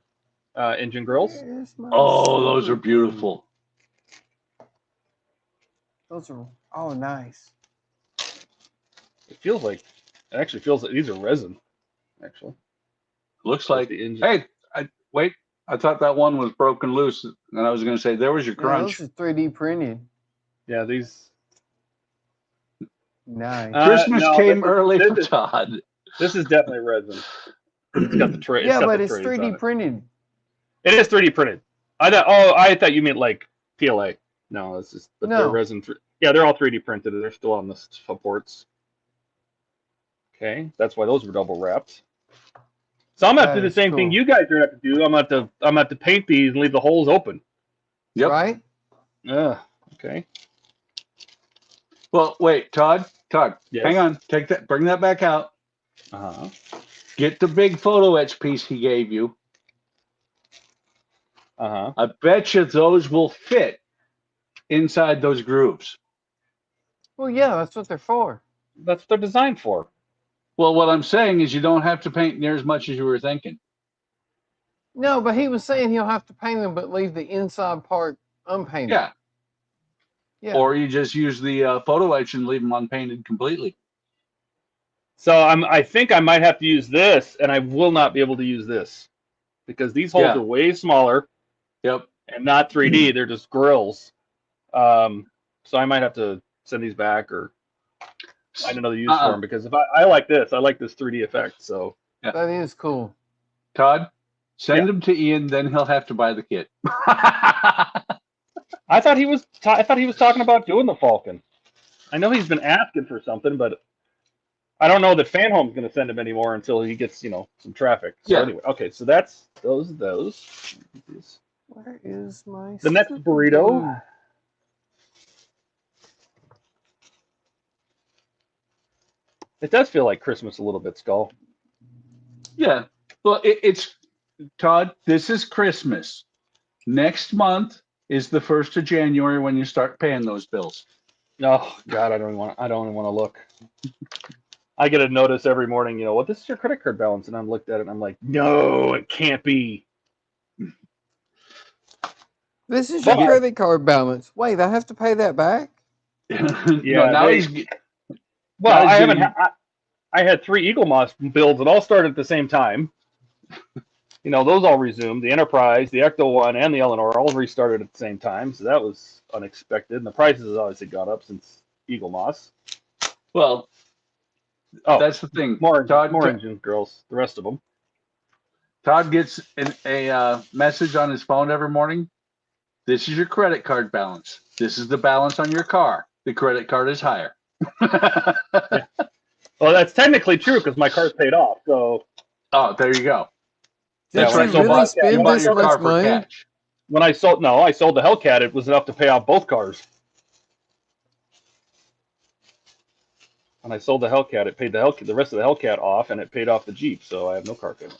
engine grills.
Where's my
Oh, those are
spoon?
beautiful.
Those are nice.
It actually feels like these are resin. Actually,
Looks like.
the engine.
Hey, wait. I thought that one was broken loose, and I was going to say there was your
Yeah,
crunch.
those are 3D printed.
Yeah, these.
Nice.
Christmas
no,
came
this is-
early
this
for
is-
Todd.
This is definitely resin. It's got the tray.
Yeah,
got
but
the
it's
trays
3D
on it.
printed.
It is 3D printed. I thought you meant like PLA. No, it's just they're
No.
resin. Yeah, they're all 3D printed. They're still on the supports. Okay, that's why those were double wrapped. So I'm gonna have to do the
That is
same thing
cool.
you guys are gonna have to do. I'm gonna have to paint these and leave the holes open.
Yep.
Right?
Okay.
Well, wait, Todd.
Yes.
Hang on. Bring that back out.
Uh-huh.
Get the big photo etch piece he gave you.
Uh-huh.
I bet you those will fit inside those grooves.
Well, yeah, that's what they're for.
That's what they're designed for.
Well, what I'm saying is you don't have to paint near as much as you were thinking.
No, but he was saying he'll have to paint them, but leave the inside part unpainted.
Yeah.
Yeah.
Or you just use the photo etch and leave them unpainted completely.
So I think I might have to use this, and I will not be able to use this because these holes
Yeah.
are way smaller
Yep.
and not 3D. They're just grills. So I might have to send these back or find another use for them because if I like this, I like this 3D effect. So
That is cool.
Todd, send them to Ian, then he'll have to buy the kit.
I thought he was talking about doing the Falcon. I know he's been asking for something, but I don't know that Fanhome's going to send him anymore until he gets some traffic. So
Yeah.
anyway, okay, so that's those.
Where is my
The next
stupid
burrito.
spoon?
It does feel like Christmas a little bit, Skull.
Yeah. Well, it's Todd, this is Christmas. Next month is the 1st of January when you start paying those bills.
Oh God, I don't even want to look. I get a notice every morning. What? This is your credit card balance, and I'm looked at it, and I'm like, no, it can't be.
This is your
But-
credit card balance. Wait, I have to pay that back?
No, now
they-
he's
Well,
Now
I
he's
haven't.
getting-
I had 3 Eagle Moss builds that all started at the same time. Those all resumed. The Enterprise, the Ecto one, and the Eleanor all restarted at the same time. So that was unexpected. And the prices have obviously gone up since Eagle Moss.
well.
Oh,
That's the thing.
more
Todd,
engine girls. The rest of them.
Todd gets a message on his phone every morning. This is your credit card balance. This is the balance on your car. The credit card is higher.
Well, that's technically true because my car's paid off. So
Oh, there you go.
Did
That's
you
right.
So
really
you
spend
bought
this
your
much money?
cash.
when I sold the Hellcat, it was enough to pay off both cars. When I sold the Hellcat, it paid the rest of the Hellcat off, and it paid off the Jeep. So I have no car payment.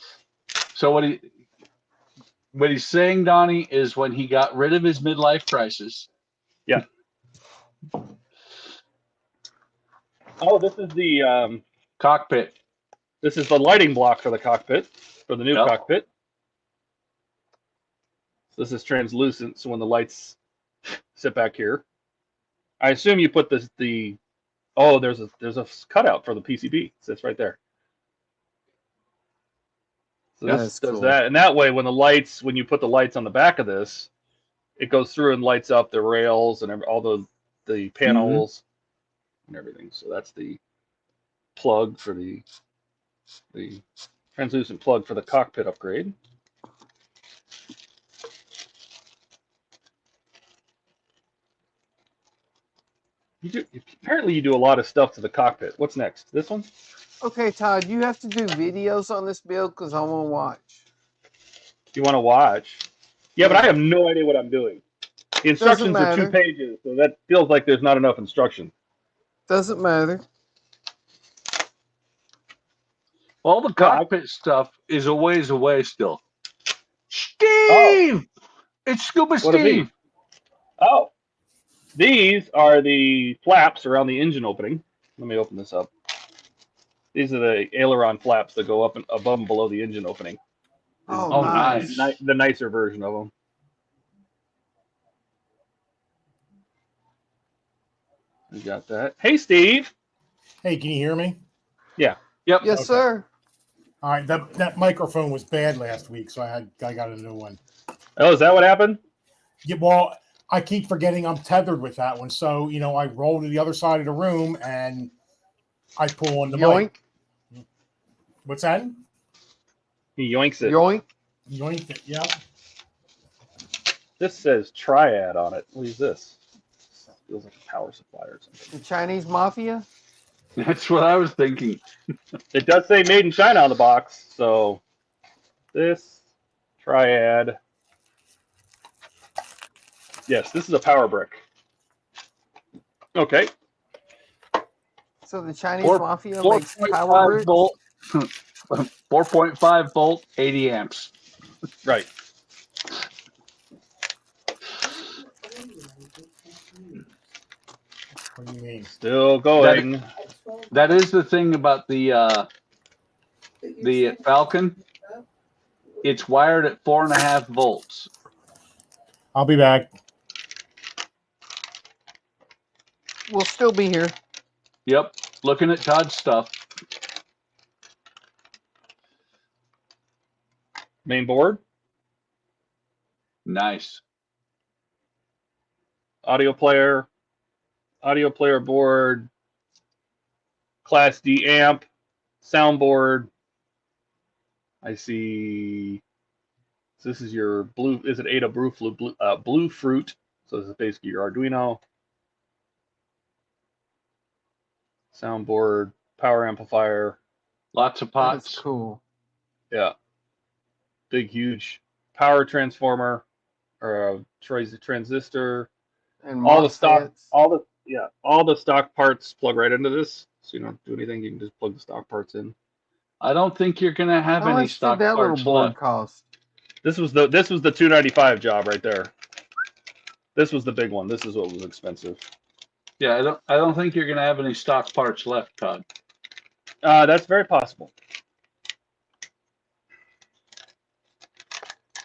So what he's saying, Donnie, is when he got rid of his midlife crisis.
Yeah. Oh, this is the
Cockpit.
This is the lighting block for the cockpit, for the new
Yep.
cockpit. So this is translucent, so when the lights sit back here, I assume you put there's a cutout for the PCB. It sits right there. So this
That's
does
cool.
that, and that way, when you put the lights on the back of this, it goes through and lights up the rails and all the panels and everything. So that's the plug for the translucent plug for the cockpit upgrade. Apparently you do a lot of stuff to the cockpit. What's next? This one?
Okay, Todd, you have to do videos on this build because I want to watch.
You want to watch? Yeah, but I have no idea what I'm doing. The instructions are 2
matter.
pages, so that feels like there's not enough instruction.
Doesn't matter.
All the cockpit stuff is a ways away still. Steve! It's Scuba
What are these?
Steve.
Oh, these are the flaps around the engine opening. Let me open this up. These are the aileron flaps that go up and above and below the engine opening.
Oh,
Oh,
nice.
nice.
The nicer version of them. We got that. Hey, Steve.
Hey, can you hear me?
Yeah.
Yep.
Yes,
Okay.
sir.
All right, that microphone was bad last week, so I got a new one.
Oh, is that what happened?
Yeah, well, I keep forgetting I'm tethered with that one, so I roll to the other side of the room and I pull on the
Yoink.
mic. What's that?
He yoinks it.
Yoink.
Yoink it. Yeah.
This says Triad on it. What is this? Feels like a power supply or something.
The Chinese mafia.
That's what I was thinking.
It does say made in China on the box, so this Triad. Yes, this is a power brick. Okay.
So the Chinese mafia makes
4.5
power bricks.
volt, 4.5 volt, 80 amps.
Right.
What do you mean?
Still going.
That is the thing about the Falcon. It's wired at 4.5 volts.
I'll be back.
We'll still be here.
Yep. Looking at Todd's stuff.
Main board.
Nice.
Audio player board, Class D amp, soundboard. I see. So this is your blue. Is it Ada Blue Fruit? So this is basically your Arduino. Soundboard, power amplifier.
Lots of
That's
pots.
cool.
Yeah. Big, huge power transformer or a transistor.
And
All the stock,
MOSFETs.
all the stock parts plug right into this. So you don't do anything. You can just plug the stock parts in.
I don't think you're going to have
How
any
much
stock
did that little
parts
board
left.
cost?
This was the $295 job right there. This was the big one. This is what was expensive.
Yeah, I don't think you're going to have any stock parts left, Todd.
That's very possible.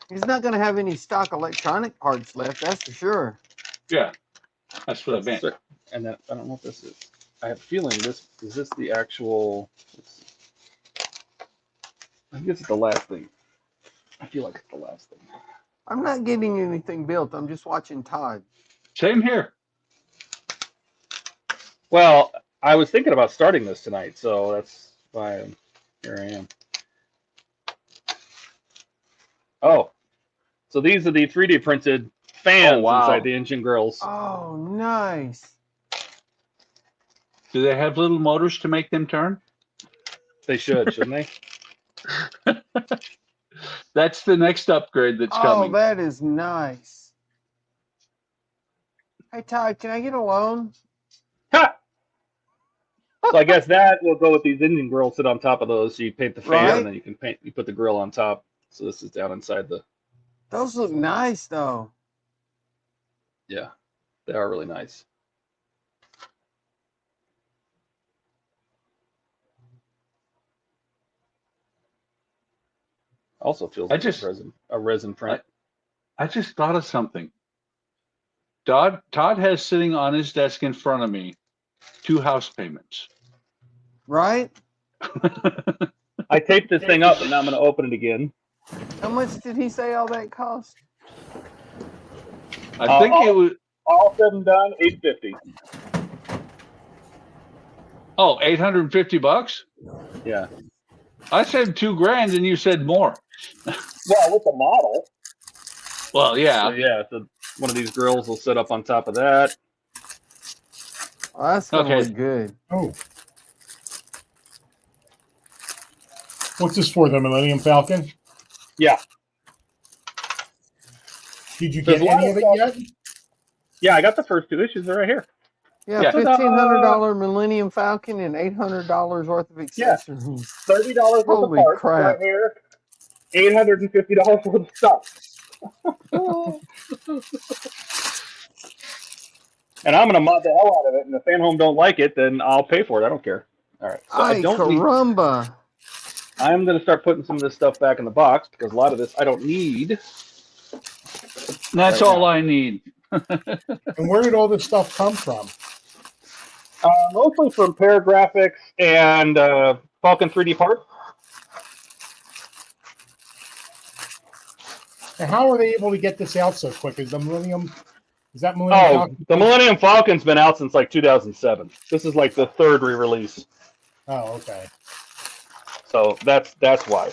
He's not going to have any stock electronic parts left, that's for sure.
Yeah, that's what I meant.
And that, I don't know what this is. I have a feeling is this the actual? Let's see. I think this is the last thing. I feel like it's the last thing.
I'm not getting anything built. I'm just watching Todd.
Same here.
Well, I was thinking about starting this tonight, so that's why here I am. Oh, so these are the 3D printed fans inside the engine grills.
Oh, nice.
Do they have little motors to make them turn?
They should, shouldn't they?
That's the next upgrade that's coming.
Oh, that is nice. Hey, Todd, can I get a loan?
Ha! So I guess that will go with these engine grills. Sit on top of those. So you paint the fan,
Right.
and then you put the grill on top. So this is down inside the.
Those look nice, though.
Yeah, they are really nice. Also feels like a resin print.
I just thought of something. Todd has sitting on his desk in front of me 2 house payments.
Right?
I taped this thing up, and now I'm going to open it again.
How much did he say all that cost?
I think it was.
All said and done, $850.
Oh, $850?
Yeah.
I said $2,000 and you said more.
Well, with the model.
Well, yeah.
So, yeah, so one of these grills will sit up on top of that.
Oh, that's going to
Okay.
look good.
Oh. What's this for, the Millennium Falcon?
Yeah.
Did you
There's
get
a lot
any
of
of it yet?
Yeah, I got the first 2 issues. They're right here.
Yeah,
Yeah.
$1,500 Millennium Falcon and $800 worth of accessories.
$30 worth
Holy
of parts
crap.
right here. $850 worth of stuff. And I'm gonna mod the hell out of it. And if fan home don't like it, then I'll pay for it. I don't care. All right. So I
Ay,
don't need.
caramba.
I'm gonna start putting some of this stuff back in the box because a lot of this I don't need.
That's
Right
all
now.
I need.
And where did all this stuff come from?
Mostly from Paragraphics and Falcon 3D Parts.
And how are they able to get this out so quick? Is that Millennium
Oh,
Falcon?
the Millennium Falcon's been out since like 2007. This is like the third re-release.
Oh, okay.
So that's why.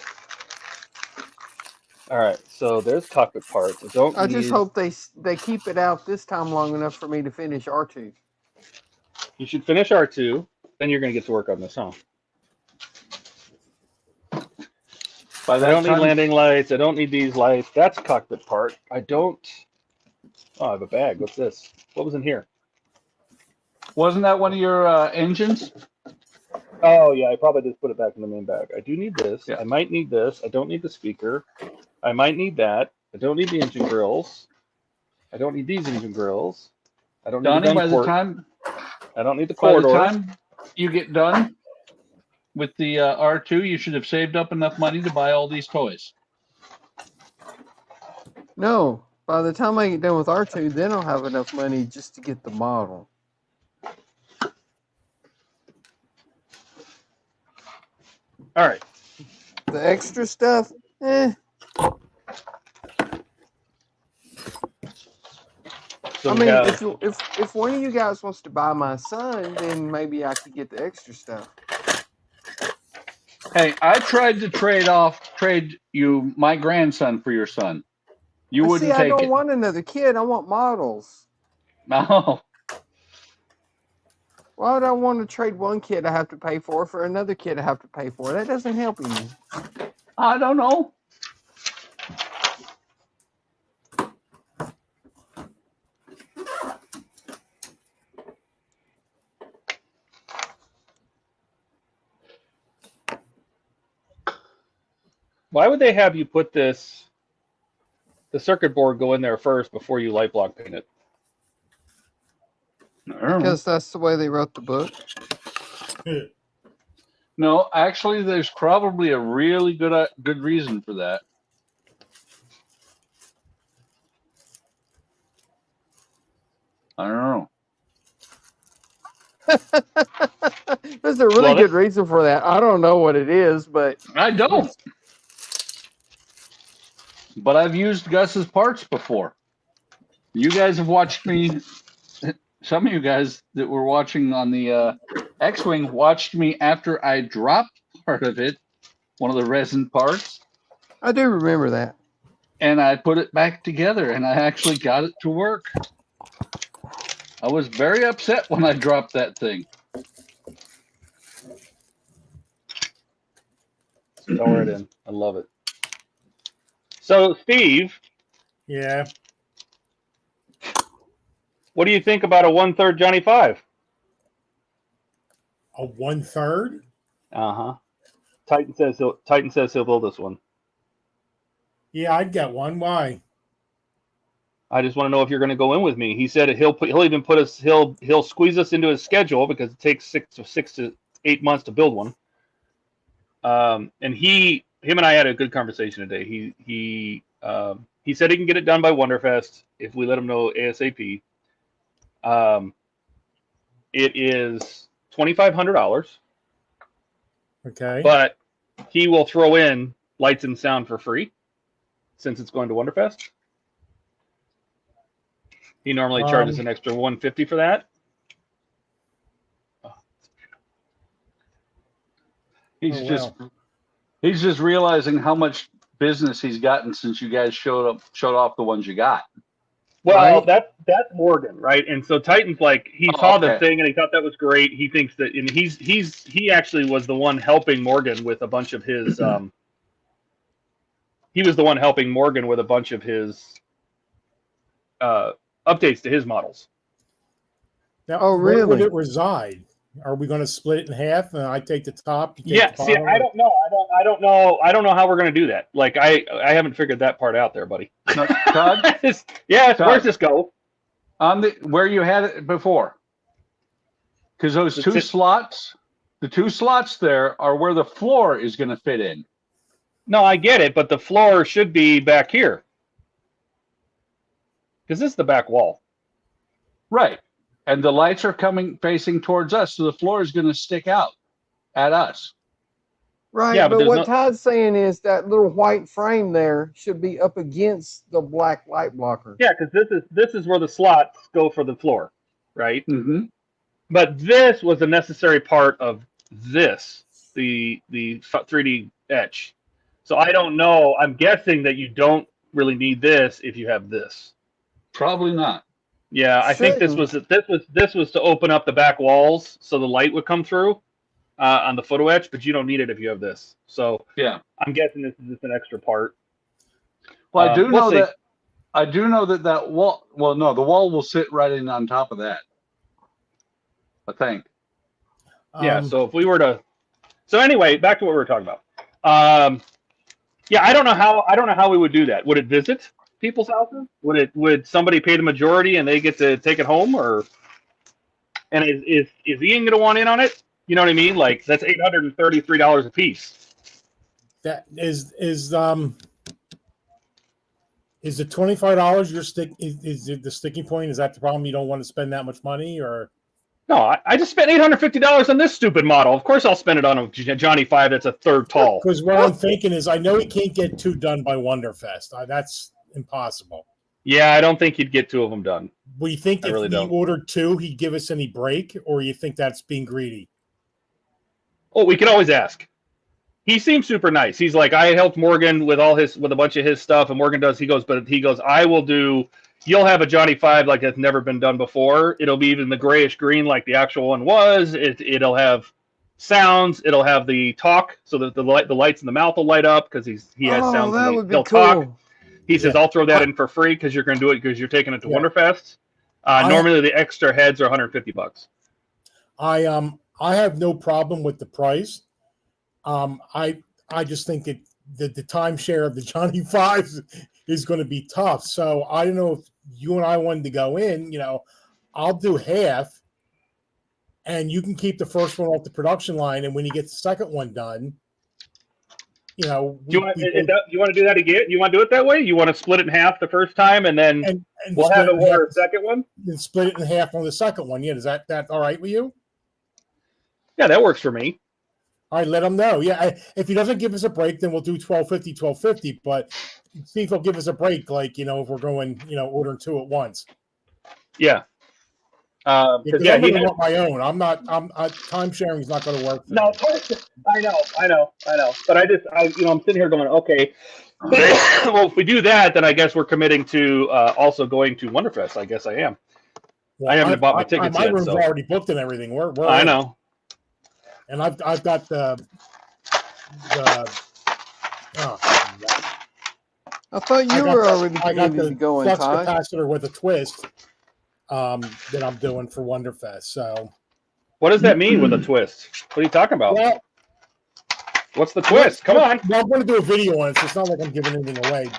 All right, so there's cockpit parts.
I just hope they keep it out this time long enough for me to finish R2.
You should finish R2, then you're going to get to work on this, huh?
By
I
that
don't need
time,
landing lights. I don't need these lights. That's a cockpit part. I don't. Oh, I have a bag. What's this? What was in here?
wasn't that one of your engines?
Oh, yeah, I probably just put it back in the main bag. I do need this.
Yeah.
I might need this. I don't need the speaker. I might need that. I don't need the engine grills. I don't need these engine grills. I don't need
Donnie,
the gun
by the
port.
time
I don't need the
by the
corridor.
time you get done with the R2, you should have saved up enough money to buy all these toys.
No, by the time I get done with R2, then I'll have enough money just to get the model.
All right.
The extra stuff,
So
I
we
mean,
have,
if one of you guys wants to buy my son, then maybe I could get the extra stuff.
Hey, I tried to trade you my grandson for your son. You
But
wouldn't
see, I
take
don't
it.
want another kid. I want models.
No.
Why would I want to trade one kid I have to pay for another kid I have to pay for? That doesn't help me.
I don't know.
why would they have you put the circuit board go in there first before you light block paint it?
Because that's the way they wrote the book.
No, actually, there's probably a really good reason for that. I don't know.
There's a really
Well,
good reason for that. I don't know what it is, but
I don't. But I've used Gus's parts before. You guys have watched me. Some of you guys that were watching on the X-Wing watched me after I dropped part of it, one of the resin parts,
I do remember that.
and I put it back together, and I actually got it to work. I was very upset when I dropped that thing.
Throw it in. I love it. So, Steve,
Yeah.
what do you think about a 1/3 Johnny 5?
A 1/3?
Uh-huh. Titan says he'll build this one.
Yeah, I'd get one. Why?
I just want to know if you're going to go in with me. He said he'll squeeze us into his schedule because it takes 6 to 8 months to build one. And him and I had a good conversation today. He said he can get it done by Wonderfest if we let him know ASAP. It is $2,500,
Okay.
but he will throw in lights and sound for free since it's going to Wonderfest. He normally charges an extra $150 for that.
He's just realizing how much business he's gotten since you guys showed off the ones you got.
Well,
Right.
that's Morgan, right? And so Titan's like he
Oh,
saw the
okay.
thing and he thought that was great. He thinks that, and he actually was the one helping Morgan with a bunch of his. He was the one helping Morgan with a bunch of his updates to his models.
Now,
Oh,
where would
really?
it reside? Are we going to split it in half? And I take the top. You take
Yeah.
the
See,
bottom,
I don't know. I don't know how we're gonna do that. Like, I haven't figured that part out there, buddy.
No, Todd,
Yeah.
Todd.
Where's this go?
on the where you had it before, because those two slots, the two slots there are where the floor is going to fit in.
No, I get it, but the floor should be back here because this is the back wall.
Right. And the lights are coming facing towards us, so the floor is going to stick out at us.
Right,
Yeah, but
but
there's
what
no-
Todd's saying is that little white frame there should be up against the black light blocker.
Yeah, because this is where the slots go for the floor, right?
Mm-hmm.
But this was a necessary part of this, the 3D etch. So I don't know. I'm guessing that you don't really need this if you have this.
Probably not.
Yeah, I think this was to open up the back walls so the light would come through on the photo etch, but you don't need it if you have this. So
Yeah.
I'm guessing this is just an extra part.
Well, I do
we'll
know
see.
that. I do know that wall. Well, no, the wall will sit right in on top of that. I think.
Yeah. So if we were to, so anyway, back to what we were talking about. Yeah, I don't know how we would do that. Would it visit people's houses? Would somebody pay the majority and they get to take it home, or? And is Ian gonna want in on it? You know what I mean? Like, that's $833 a piece.
That is the $25 your stick is it the sticking point? Is that the problem? You don't want to spend that much money, or?
No, I just spent $850 on this stupid model. Of course, I'll spend it on a Johnny 5 that's a third tall.
Because what I'm thinking is, I know he can't get 2 done by Wonderfest. That's impossible.
Yeah, I don't think you'd get 2 of them done.
Well, you think
I
if
really
he
don't.
ordered 2, he'd give us any break, or you think that's being greedy?
Oh, we could always ask. He seems super nice. He's like, I helped Morgan with a bunch of his stuff, and Morgan does. He goes, I will do. You'll have a Johnny 5 like that's never been done before. It'll be even the grayish green like the actual one was. It'll have sounds. It'll have the talk, so that the lights in the mouth will light up because he has sounds.
That
and
would be
he'll
cool.
talk. He says, I'll throw that in for free because you're going to do it because you're taking it to Wonderfest. Normally, the extra heads are $150.
I have no problem with the price. I just think that the timeshare of the Johnny 5s is going to be tough. So I don't know if you and I wanted to go in. I'll do half, and you can keep the first one off the production line. And when you get the second one done,
do you want to do that again? You want to do it that way? You want to split it in half the first time, and then
and
we'll have it order a second one?
And split it in half on the second one. Yeah, is that all right with you? Yeah,
that works for me.
All right, let him know. Yeah, if he doesn't give us a break, then we'll do $12.50. But see if he'll give us a break, like if we're going, ordering 2 at once.
Yeah.
I'm going to want my own. Time sharing is not going to work.
No, I know. But I'm sitting here going, okay. Well, if we do that, then I guess we're committing to also going to Wonderfest. I guess I am.
Well,
I haven't bought my tickets
my
yet.
room's
So.
already booked and everything. We're
I know.
And I've got the
I thought you were already committed to going,
flux
Todd.
capacitor with a twist that I'm doing for Wonderfest. So,
what does that mean with a twist? What are you talking about?
Well,
what's the twist? Come on.
Well, I'm going to do a video on it, so it's not like I'm giving anything away.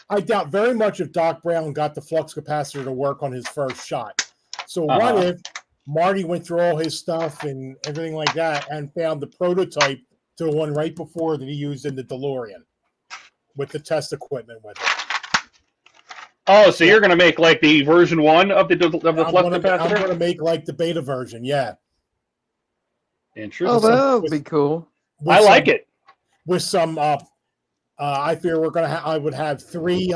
I doubt very much if Doc Brown got the flux capacitor to work on his first shot. So what if Marty went through all his stuff and everything like that and found the prototype to the one right before that he used in the DeLorean with the test equipment with it?
Oh, so you're going to make like the version 1 of the flux capacitor?
I'm going to make like the beta version, yeah.
Interesting.
Oh, that would be cool.
I like it.
With some, I fear we're going to I would have 3,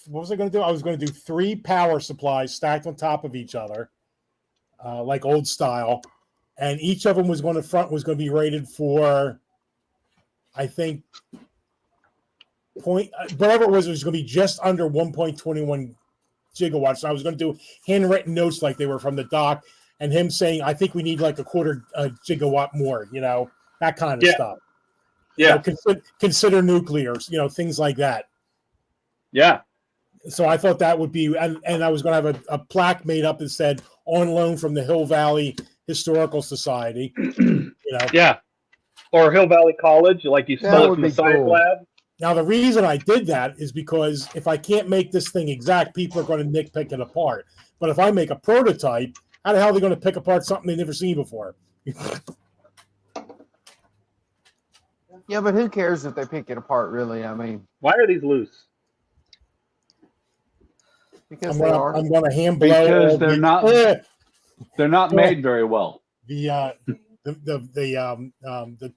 what was I going to do? I was going to do 3 power supplies stacked on top of each other, like old style. And each of them was going to be rated for, I think, whatever it was going to be just under 1.21 gigawatts. So I was going to do handwritten notes like they were from the doc, and him saying, I think we need like a quarter gigawatt more, that kind of stuff.
Yeah.
Consider nuclears, things like that.
Yeah.
So I thought that would be, and I was going to have a plaque made up that said on loan from the Hill Valley Historical Society. You know.
Yeah. Or Hill Valley College, like you
That
stole it
would
from the
be
science
cool.
lab.
Now the reason I did that is because if I can't make this thing exact, people are going to nitpick it apart. But if I make a prototype, how the hell are they going to pick apart something they've never seen before?
Yeah, but who cares if they pick it apart, really? I mean,
Why are these loose?
because they are.
I'm going to hand blow
Because
all
they're
the-
not they're not
Oh.
made very well.
the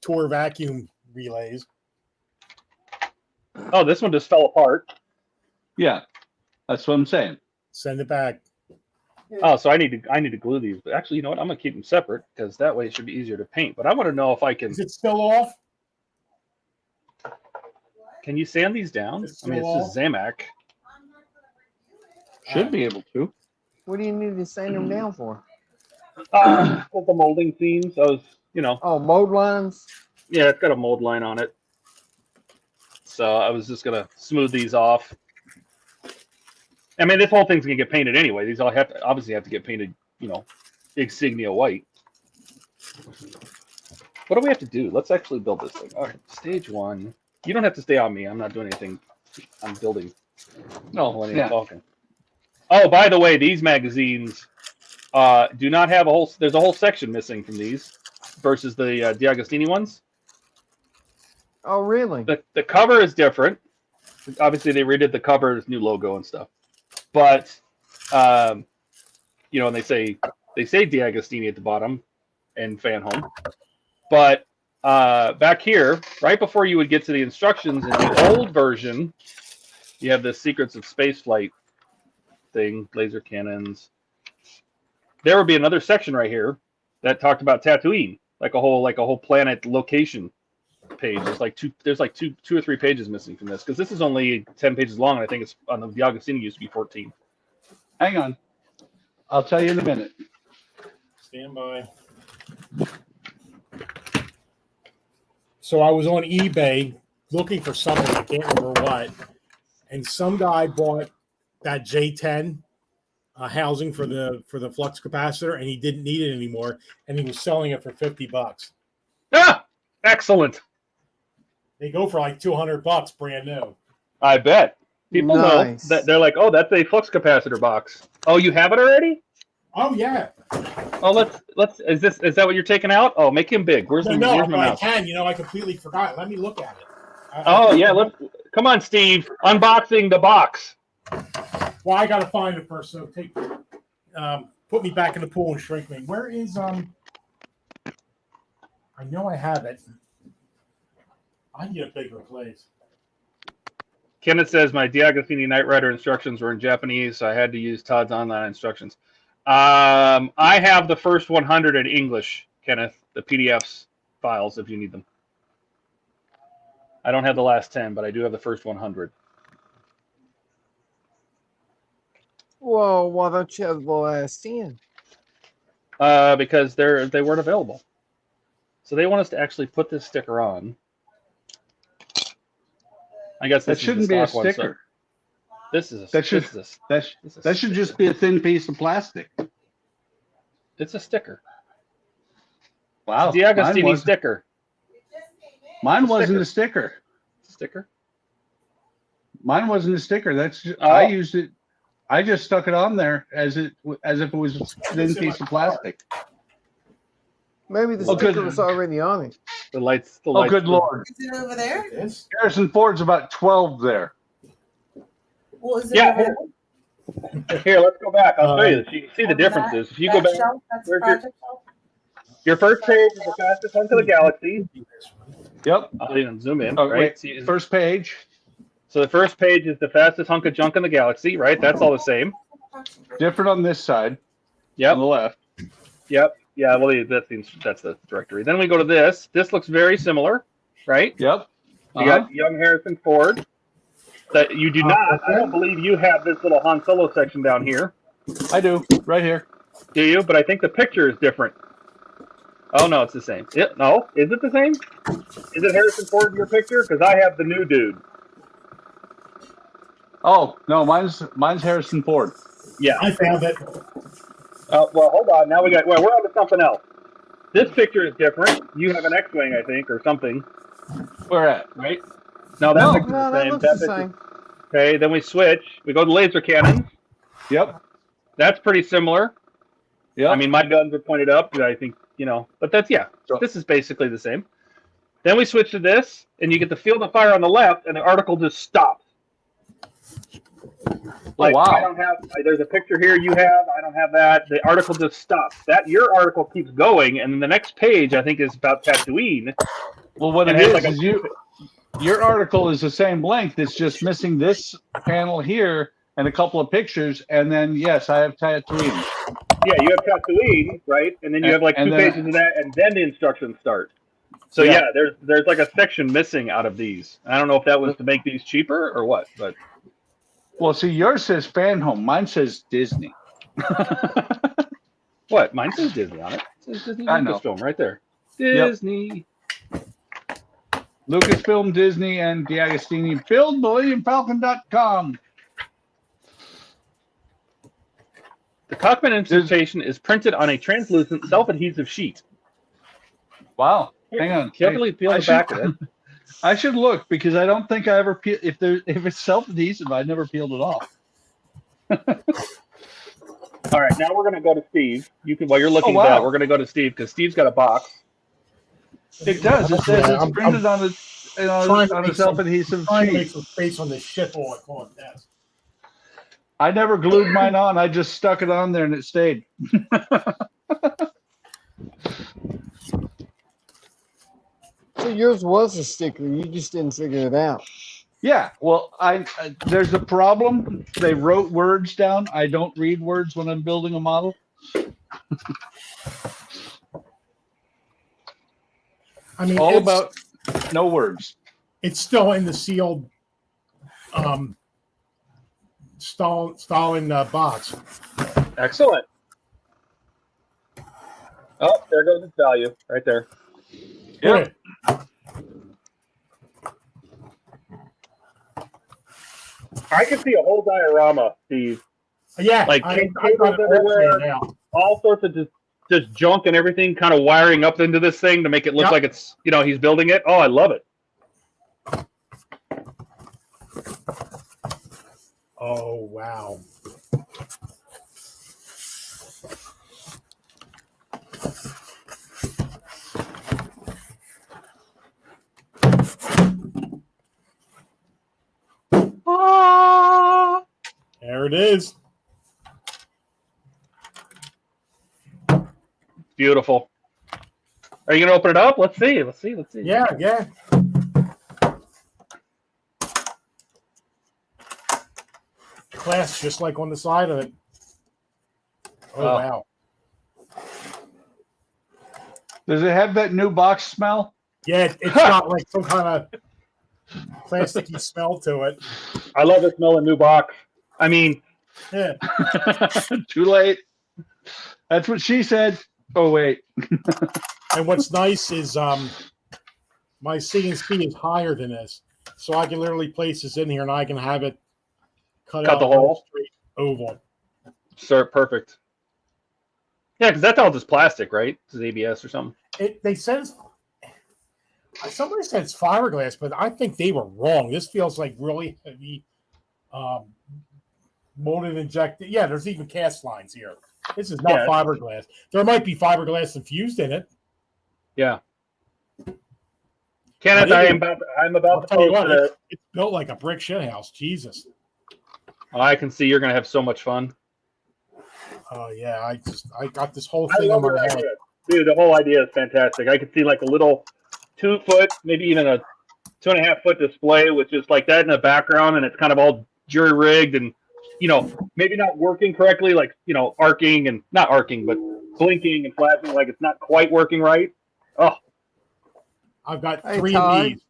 tour vacuum relays.
Oh, this one just fell apart.
Yeah, that's what I'm saying.
Send it back.
Oh, so I need to glue these. But actually, you know what? I'm gonna keep them separate because that way it should be easier to paint. But I want to know if I can.
Is it still off?
Can you sand these down?
It's
I mean, it's
still
just Zamac.
Should be able to.
What do you need to sand them down for?
With the molding seams, I was, you know,
Oh, mold lines.
yeah, it's got a mold line on it. So I was just gonna smooth these off. I mean, this whole thing's gonna get painted anyway. These all obviously have to get painted, you know, insignia white. What do we have to do? Let's actually build this thing. All right, stage 1. You don't have to stay on me. I'm not doing anything. I'm building.
No,
Millennium
yeah.
Falcon. Oh, by the way, these magazines do not have a whole. There's a whole section missing from these versus the DeAgostini ones.
Oh, really?
The cover is different. Obviously, they redid the cover, new logo and stuff. But you know, and they say DeAgostini at the bottom and fan home. But back here, right before you would get to the instructions in the old version, you have the Secrets of Spaceflight thing, laser cannons. There would be another section right here that talked about Tatooine, like a whole planet location page. There's like two or three pages missing from this because this is only 10 pages long, and I think it's on the DeAgostini used to be 14.
Hang on. I'll tell you in a minute.
Stand by. So I was on eBay looking for something, I can't remember what, and some guy bought that J10 housing for the flux capacitor, and he didn't need it anymore, and he was selling it for $50.
Ah, excellent.
They go for like $200 brand new.
I bet people
Nice.
know that they're like, oh, that's a flux capacitor box. Oh, you have it already?
Oh yeah.
Oh, let's. Is that what you're taking out? Oh, make him big. Where's
No,
my
but I
mouse?
can. You know, I completely forgot. Let me look at it.
Oh yeah, come on, Steve. Unboxing the box.
Well, I gotta find it first. So put me back in the pool and shrink me. Where is I know I have it. I need a bigger place.
Kenneth says my DeAgostini Knight Rider instructions were in Japanese, so I had to use Todd's online instructions. I have the first 100 in English, Kenneth. The PDFs files if you need them. I don't have the last 10, but I do have the first 100.
Well, why don't you have the last 10?
Because they weren't available. So they want us to actually put this sticker on. I guess
That
this
shouldn't
is
be
the
a
stock one, so
sticker.
this is
That should that should just be a thin piece of plastic.
It's a sticker.
Wow.
DeAgostini sticker.
Mine
It's a
wasn't a sticker.
Sticker.
Mine wasn't a sticker. That's
Oh.
I used it. I just stuck it on there as if it was a thin piece of plastic.
Maybe the
Oh, good.
sticker was already on it.
The lights.
Oh, good Lord.
Is it over there?
This?
Harrison Ford's about 12 there.
Well, is it
Yeah.
over there?
Here, let's go back. I'll show you this. You can see the
On
differences. If you
that
go back,
shelf, that's
where's
project shelf?
your first page is the fastest hunk of the galaxy.
Yep.
I'll even zoom in.
Oh,
right.
wait.
See,
First page.
so the first page is the fastest hunk of junk in the galaxy. Right. That's all the same.
Different on this side.
Yep.
On the left.
Yep. Yeah. Well, that's the directory. Then we go to this. This looks very similar. Right.
Yep.
You got young Harrison Ford. That you do not. I don't believe you have this little Han Solo section down here.
I do. Right here.
Do you? But I think the picture is different. Oh no, it's the same. No, is it the same? Is it Harrison Ford in your picture? Because I have the new dude.
Oh no, mine's Harrison Ford.
Yeah.
I found it.
Well, hold on. Now we're on to something else. This picture is different. You have an X-wing, I think, or something.
Where at?
Right? No, that
No.
picture's
No,
the
that
same.
looks
That
the
picture-
same.
Okay, then we switch. We go to laser cannons.
Yep.
That's pretty similar.
Yep.
I mean, my guns are pointed up, I think, but that's, this is basically the same. Then we switch to this, and you get the field of fire on the left, and the article just stops. Like,
wow.
I don't have, there's a picture here you have, I don't have that. The article just stops. Your article keeps going, and then the next page, I think, is about Tatooine.
Well, what
And
it
it
is
has like
is your article is the same length. It's just missing this panel here and a couple of pictures, and then yes, I have Tatooine.
Yeah, you have Tatooine, right? And then you have like
And
two
then-
pages of that, and then the instructions start. So
Yeah.
there's like a section missing out of these. I don't know if that was to make these cheaper or what, but
Well, see, yours says fan home. Mine says Disney.
what? Mine says Disney on it. It says Disney
I know.
Lucasfilm right there.
Yep.
Disney.
Lucasfilm, Disney, and D'Agostini. Build MillenniumFalcon.com.
The Cockman instrumentation is printed on a translucent, self-adhesive sheet.
Wow. Hang on.
Carefully peel
I
the back of it.
I should look because I don't think I ever peel. If it's self-adhesive, I never peeled it off.
All right, now we're going to go to Steve. You can, while you're looking
wow.
at that, we're going to go to Steve because Steve's got a box.
It does. It says
Yeah,
it's
I'm
printed on
trying to
a
make
self-adhesive
Trying to make
sheet.
some space on this shithole I call it desk.
I never glued mine on. I just stuck it on there and it stayed.
So yours was a sticker. You just didn't figure it out.
Yeah. Well, there's a problem. They wrote words down. I don't read words when I'm building a model.
I mean,
All
it's,
about no words.
it's still in the sealed Stalin box.
Excellent. Oh, there goes its value right there.
Yeah.
I can see a whole diorama, Steve.
Yeah,
Like
I
cables
got it all
everywhere.
figured out.
All sorts of just junk and everything kind of wiring up into this thing to make it look
Yep.
like it's, he's building it. Oh, I love it.
Oh wow. There it is.
Beautiful. Are you going to open it up? Let's see.
Yeah, yeah. Class just like on the side of it. Oh
Wow.
wow.
Does it have that new box smell?
Yeah, it's got like some kind of plasticky smell to it.
I love the smell of new box. I mean,
Yeah.
Too late. That's what she said. Oh wait.
And what's nice is my CNC is higher than this. So I can literally place this in here and I can have it cut out
the hole?
straight oval.
sir, perfect. Yeah, because that's all just plastic, right? It's ABS or something.
They said somebody said it's fiberglass, but I think they were wrong. This feels like really heavy molded injected. Yeah, there's even cast lines here. This is not fiberglass. There might be fiberglass infused in it.
Yeah. Kenneth, I'm about to
Tell you
post
what,
it.
it's built like a brick shit house. Jesus.
I can see you're going to have so much fun.
Oh yeah, I got this whole
I
thing
love
on
your
my head.
idea. Dude, the whole idea is fantastic. I could see like a little 2 foot, maybe even a 2.5 foot display with just like that in the background, and it's kind of all jury rigged and, you know, maybe not working correctly, like, you know, arcing and not arcing, but blinking and flashing like it's not quite working right. Oh,
I've got
Hey,
3
Todd.
of these.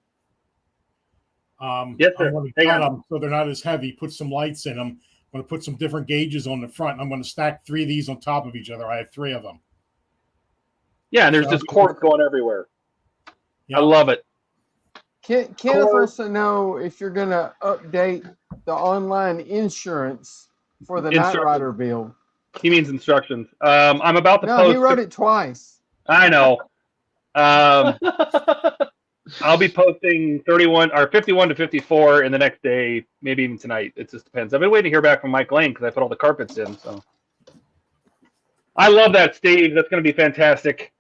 Yes, sir.
I'm going to
Hang
cut
on.
them so they're not as heavy. Put some lights in them. I'm going to put some different gauges on the front. I'm going to stack 3 of these on top of each other. I have 3 of them.
yeah, and there's just cords going everywhere.
Yeah.
I love it.
Kenneth wants to know if you're going to update the online insurance for the Knight Rider build.
He means instructions. I'm about to
No,
post.
he wrote it twice.
I know. I'll be posting 31 or 51 to 54 in the next day, maybe even tonight. It just depends. I've been waiting to hear back from Mike Lane because I put all the carpets in. So I love that, Steve. That's going to be fantastic.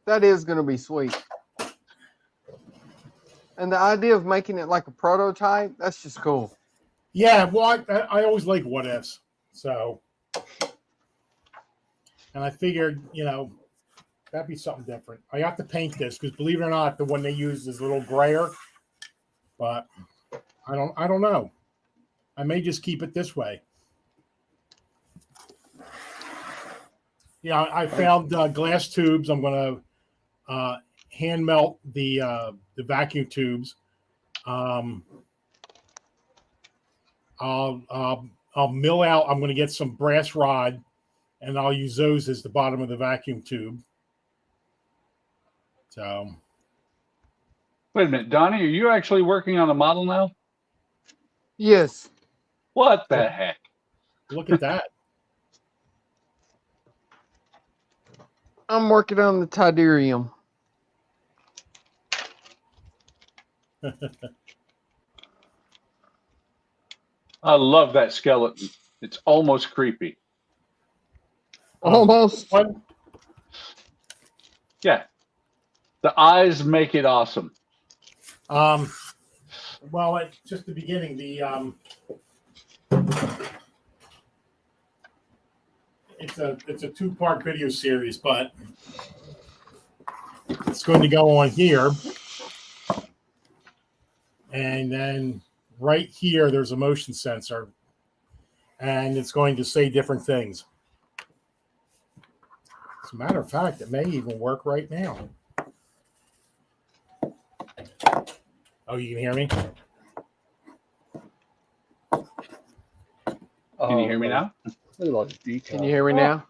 That is going to be sweet. And the idea of making it like a prototype, that's just cool.
Yeah, well, I always like what ifs. So, and I figured, that'd be something different. I have to paint this because, believe it or not, the one they use is a little grayer. But I don't know. I may just keep it this way. Yeah, I found glass tubes. I'm going to hand melt the vacuum tubes. I'll mill out. I'm going to get some brass rod, and I'll use those as the bottom of the vacuum tube. So,
Wait a minute, Donnie, are you actually working on a model now?
Yes.
What the heck?
look at that.
I'm working on the Tydirium.
I love that skeleton. It's almost creepy.
Almost.
One,
Yeah. The eyes make it awesome.
well, it's just the beginning. It's a 2-part video series, but it's going to go on here, and then right here there's a motion sensor, and it's going to say different things. As a matter of fact, it may even work right now. Oh, you can hear me?
Can you hear me now?
Can you hear me now?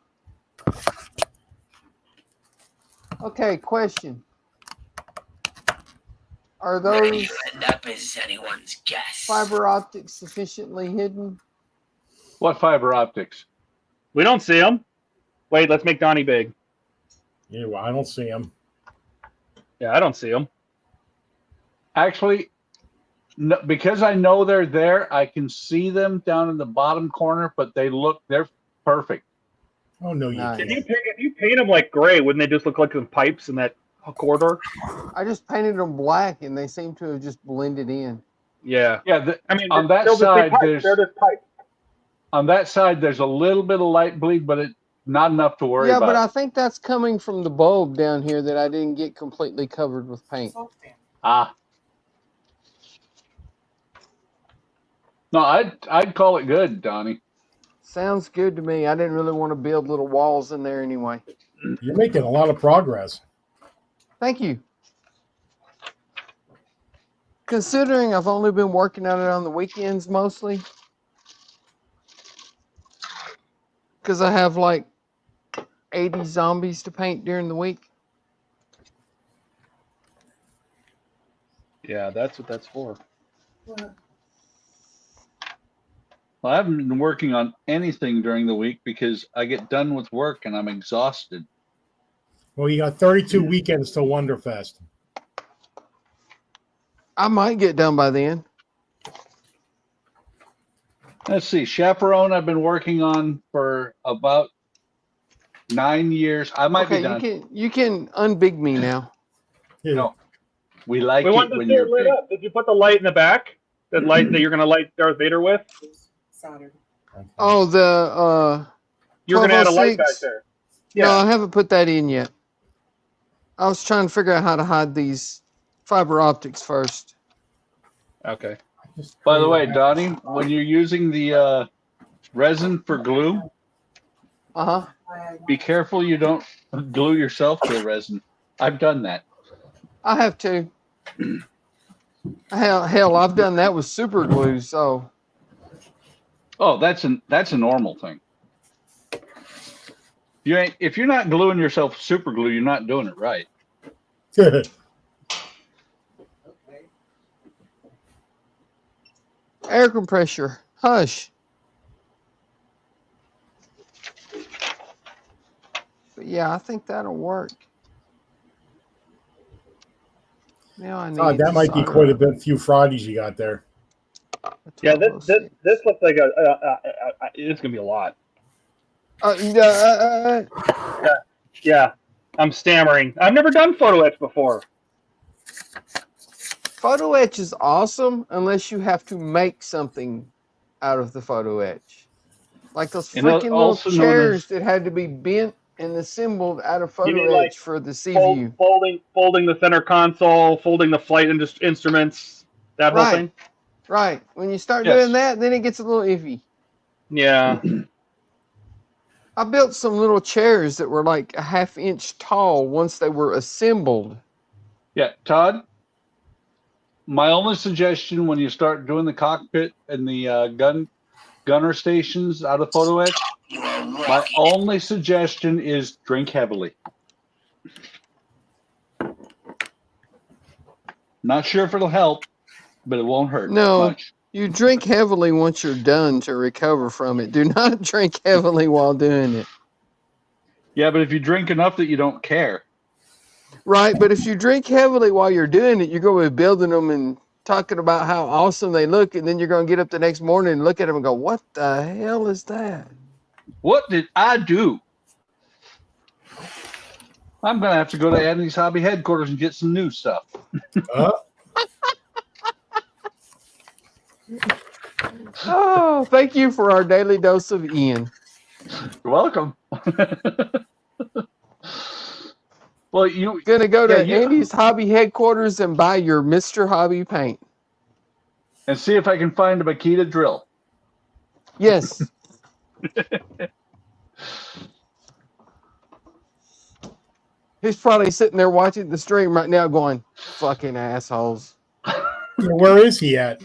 Okay, question. Are
Where
those
you end up is anyone's guess.
fiber optics sufficiently hidden?
What fiber optics?
We don't see them. Wait, let's make Donnie big.
Yeah, well, I don't see them.
Yeah, I don't see them.
Actually, no, because I know they're there, I can see them down in the bottom corner, but they're perfect.
Oh no, you
Nice.
can't.
If you paint them like gray, wouldn't they just look like some pipes in that corridor?
I just painted them black and they seem to have just blended in.
Yeah.
Yeah,
I mean,
on
they're
that
still just big
side,
pipes. They're just pipes.
on that side, there's a little bit of light bleed, but it's not enough to worry
Yeah,
about.
but I think that's coming from the bulb down here that I didn't get completely covered with paint.
No, I'd call it good, Donnie.
Sounds good to me. I didn't really want to build little walls in there anyway.
You're making a lot of progress.
Thank you. Considering I've only been working on it on the weekends mostly, because I have like 80 zombies to paint during the week.
Yeah, that's what that's for.
Well, I haven't been working on anything during the week because I get done with work and I'm exhausted.
Well, you got 32 weekends till Wonderfest.
I might get done by then.
Let's see, Chaperone I've been working on for about 9 years. I might be done.
You can unbig me now.
No, we like
We
it
want to
when
see it
you're
lit
big.
up. Did you put the light in the back? That light that you're going to light Darth Vader with?
Soldered.
Oh, the
You're going to add a light back
1206?
there.
No, I haven't put that in yet. I was trying to figure out how to hide these fiber optics first.
Okay.
By the way, Donnie, when you're using the resin for glue,
Uh-huh.
be careful you don't glue yourself to the resin. I've done that.
I have to. Hell, I've done that with super glue, so
Oh, that's a normal thing. If you're not gluing yourself with super glue, you're not doing it right.
Air compressor. Hush. But yeah, I think that'll work. Now I need
That might be quite a bit. Few Fridays you got there.
Yeah, this looks like it's gonna be a lot. Yeah, I'm stammering. I've never done photo etch before.
Photo etch is awesome unless you have to make something out of the photo etch. Like those
And
freaking little
also known
chairs
as-
that had to be bent and assembled out of
You
photo
mean
etch
like
for the C-view.
folding the center console, folding the flight instruments, that whole
Right.
thing?
Right. When you start
Yes.
doing that, then it gets a little iffy.
Yeah.
I built some little chairs that were like a half-inch tall once they were assembled.
Yeah, Todd. My only suggestion when you start doing the cockpit and the gunner stations out of photo etch,
You are
my
lucky.
only suggestion is drink heavily. Not sure if it'll help, but it won't hurt
No.
much.
You drink heavily once you're done to recover from it. Do not drink heavily while doing it.
Yeah, but if you drink enough that you don't care.
Right, but if you drink heavily while you're doing it, you're going to be building them and talking about how awesome they look, and then you're going to get up the next morning and look at them and go, what the hell is that?
What did I do? I'm going to have to go to Andy's Hobby headquarters and get some new stuff.
Oh, thank you for our daily dose of Ian.
You're welcome. Well, you
Gonna go to
Yeah,
Andy's Hobby headquarters and buy your Mr. Hobby paint.
and see if I can find a Makita drill.
Yes. He's probably sitting there watching the stream right now going, fucking assholes.
Where is he at?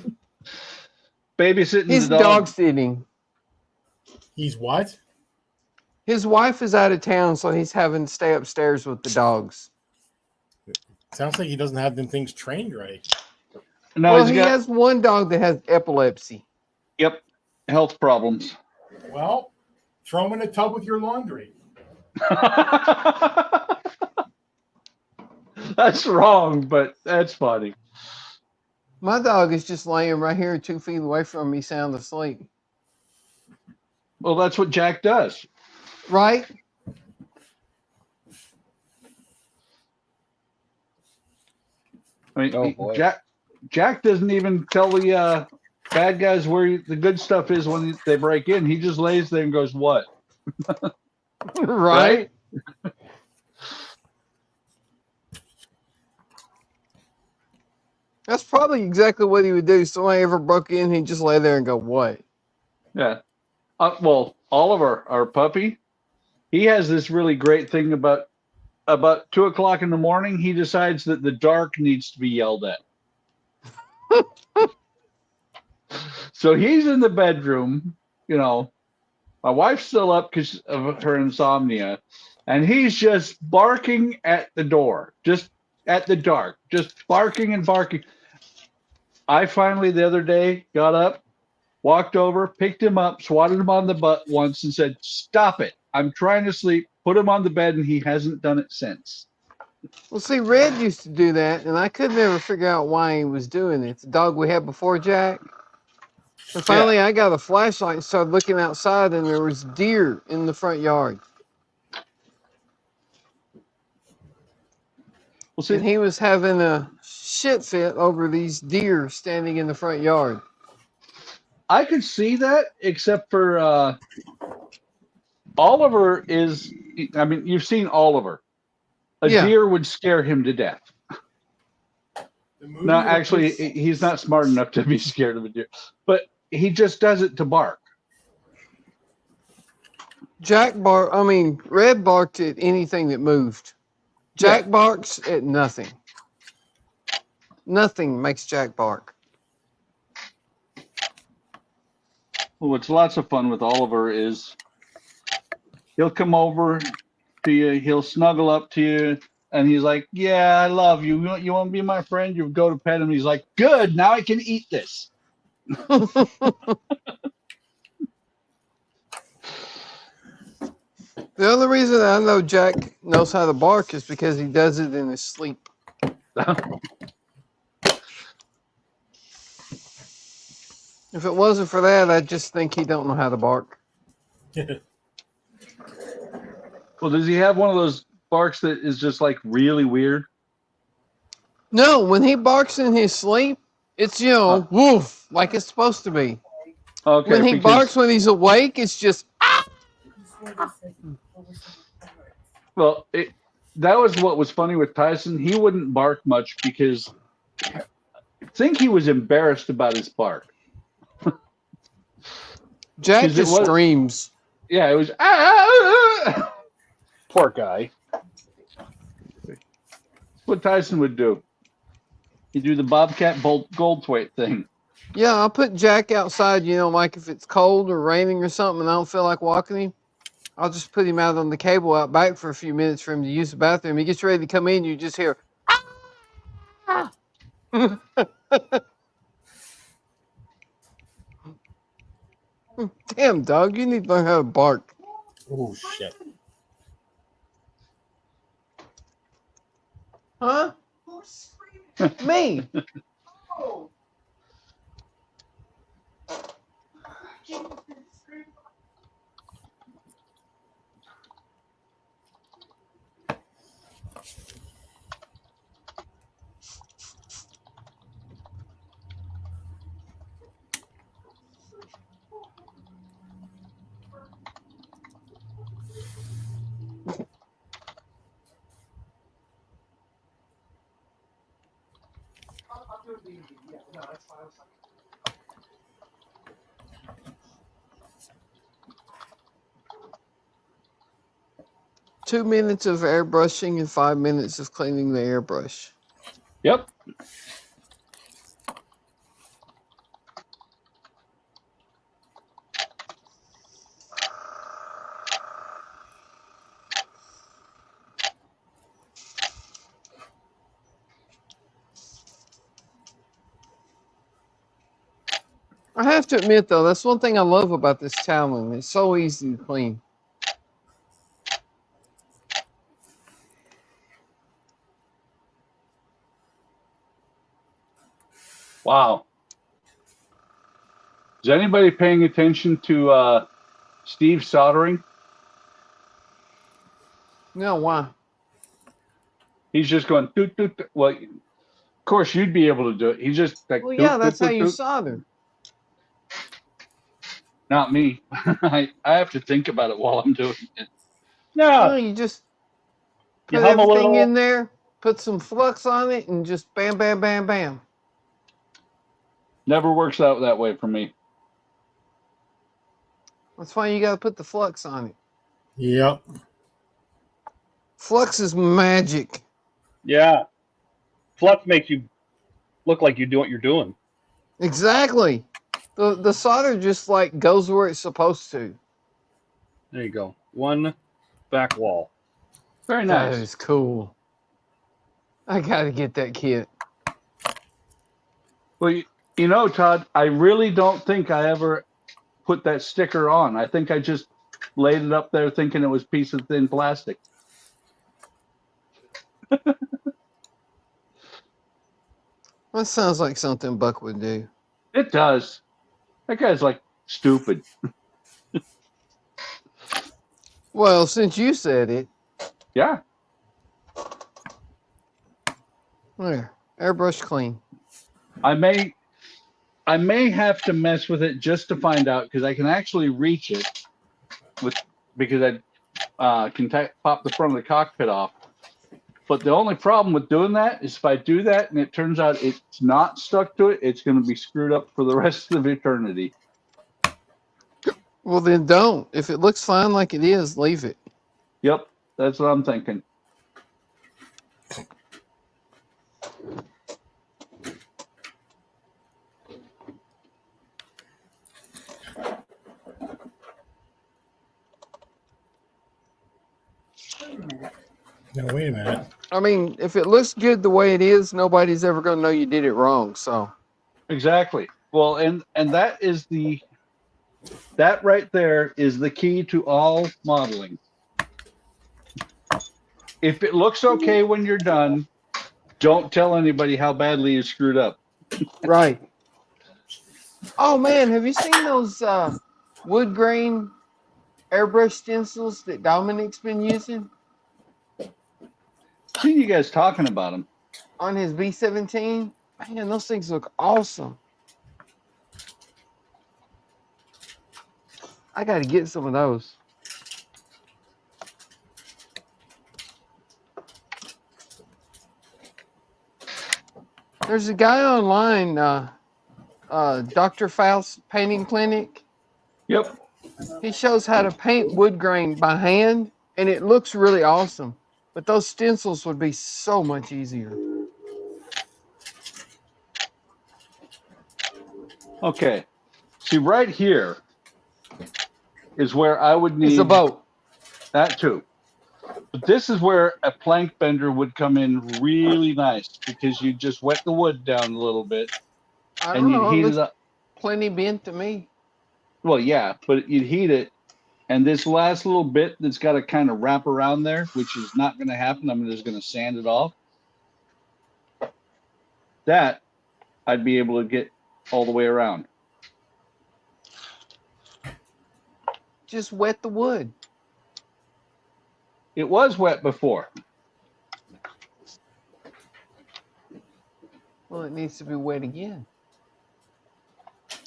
Babysitting
He's
the
dog
dog.
sitting.
He's what?
His wife is out of town, so he's having to stay upstairs with the dogs.
Sounds like he doesn't have them things trained right.
No,
Well,
he's
he
got
has one dog that has epilepsy.
health problems.
Well, throw him in a tub with your laundry.
That's wrong, but that's funny.
My dog is just laying right here 2 feet away from me, sound asleep.
Well, that's what Jack does.
Right?
I mean,
Oh, boy.
Jack doesn't even tell the bad guys where the good stuff is when they break in. He just lays there and goes, "What?"
Right? That's probably exactly what he would do. If somebody ever broke in, he'd just lay there and go, what?
Yeah. Well, Oliver, our puppy, he has this really great thing about 2:00 in the morning. He decides that the dark needs to be yelled at. So he's in the bedroom, you know. My wife's still up because of her insomnia, and he's just barking at the door, just at the dark, just barking and barking. I finally, the other day, got up, walked over, picked him up, swatted him on the butt once, and said, "Stop it. I'm trying to sleep." Put him on the bed, and he hasn't done it since.
Well, see, Red used to do that, and I could never figure out why he was doing it. The dog we had before Jack. And finally, I got a flashlight and started looking outside, and there was deer in the front yard.
Well, see,
And he was having a shit fit over these deer standing in the front yard.
I could see that, except for Oliver is. I mean, you've seen Oliver. A
Yeah.
deer would scare him to death. No, actually, he's not smart enough to be scared of a deer, but he just does it to bark.
Red barked at anything that moved. Jack barks at nothing. Nothing makes Jack bark.
Well, what's lots of fun with Oliver is he'll come over to you, he'll snuggle up to you, and he's like, "Yeah, I love you. You want to be my friend?" You go to pet him. He's like, "Good. Now I can eat this."
The only reason I know Jack knows how to bark is because he does it in his sleep. If it wasn't for that, I just think he don't know how to bark.
Well, does he have one of those barks that is just like really weird?
No, when he barks in his sleep, it's, you know, woof, like it's supposed to be.
Okay.
When he
because-
barks when he's awake, it's just,
Well, that was what was funny with Tyson. He wouldn't bark much because I think he was embarrassed about his bark.
Jack
'Cause it
just
was-
screams.
Yeah, it was.
Poor guy.
What Tyson would do. He'd do the Bobcat Goldthwait thing.
Yeah, I'll put Jack outside, you know, like if it's cold or raining or something and I don't feel like walking him, I'll just put him out on the cable out back for a few minutes for him to use the bathroom. He gets ready to come in, you just hear, ah! Damn, dog, you need to learn how to bark.
Oh shit!
Huh? Me. Two minutes of airbrushing and 5 minutes of cleaning the airbrush.
Yep.
I have to admit, though, that's one thing I love about this toweling. It's so easy to clean.
Wow. Is anybody paying attention to Steve soldering?
No, why?
He's just going doot, doot, doot. Well, of course you'd be able to do it. He's just like
Well,
doot,
yeah,
doot,
that's how
doot,
you
doot.
solder.
Not me. I have to think about it while I'm doing it.
No,
No, you just
you
put
hum a
everything
little.
in there, put some flux on it, and just bam, bam, bam, bam.
Never works out that way for me.
That's why you got to put the flux on it.
Yep.
Flux is magic.
Yeah. Flux makes you look like you do what you're doing.
Exactly. The solder just like goes where it's supposed to.
There you go. One back wall.
Very
That
nice.
is cool. I got to get that kit.
Well, you know, Todd, I really don't think I ever put that sticker on. I think I just laid it up there thinking it was a piece of thin plastic.
That sounds like something Buck would do.
It does. That guy's like stupid.
Well, since you said it,
Yeah.
there, airbrush clean.
I may have to mess with it just to find out because I can actually reach it because I can pop the front of the cockpit off. But the only problem with doing that is if I do that and it turns out it's not stuck to it, it's going to be screwed up for the rest of eternity.
Well, then don't. If it looks fine like it is, leave it.
Yep, that's what I'm thinking.
No, wait a minute.
I mean, if it looks good the way it is, nobody's ever going to know you did it wrong. So,
Exactly. Well, and that is that right there is the key to all modeling. If it looks okay when you're done, don't tell anybody how badly you screwed up.
Right. Oh man, have you seen those wood grain airbrush stencils that Dominic's been using
I've seen you guys talking about them.
on his B17? Man, those things look awesome. I got to get some of those. There's a guy online, Dr. Faust Painting Clinic.
Yep.
He shows how to paint wood grain by hand, and it looks really awesome. But those stencils would be so much easier.
Okay. See, right here is where I would need
It's a boat.
that too. But this is where a plank bender would come in really nice because you just wet the wood down a little bit
I
and
don't
you'd
know. It
heat
looks
it up.
plenty bent to me.
Well, yeah, but you'd heat it. And this last little bit that's got to kind of wrap around there, which is not going to happen. I'm just going to sand it off. That I'd be able to get all the way around.
Just wet the wood.
It was wet before.
Well, it needs to be wet again.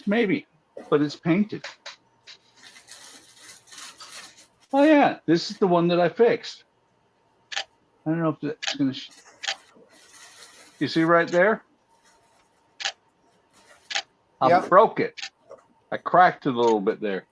Maybe, but it's painted. Oh yeah, this is the one that I fixed. I don't know if that's going to... You see right there? I
Yep.
broke it. I cracked it a little bit there.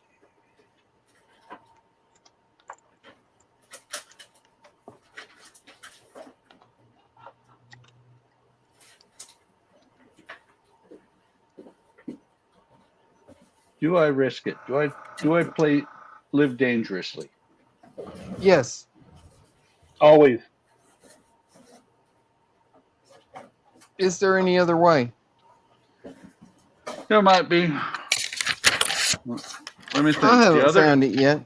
Do I risk it? Do I live dangerously?
Yes.
Always.
Is there any other way?
There might be. Let me think.
I haven't found it yet.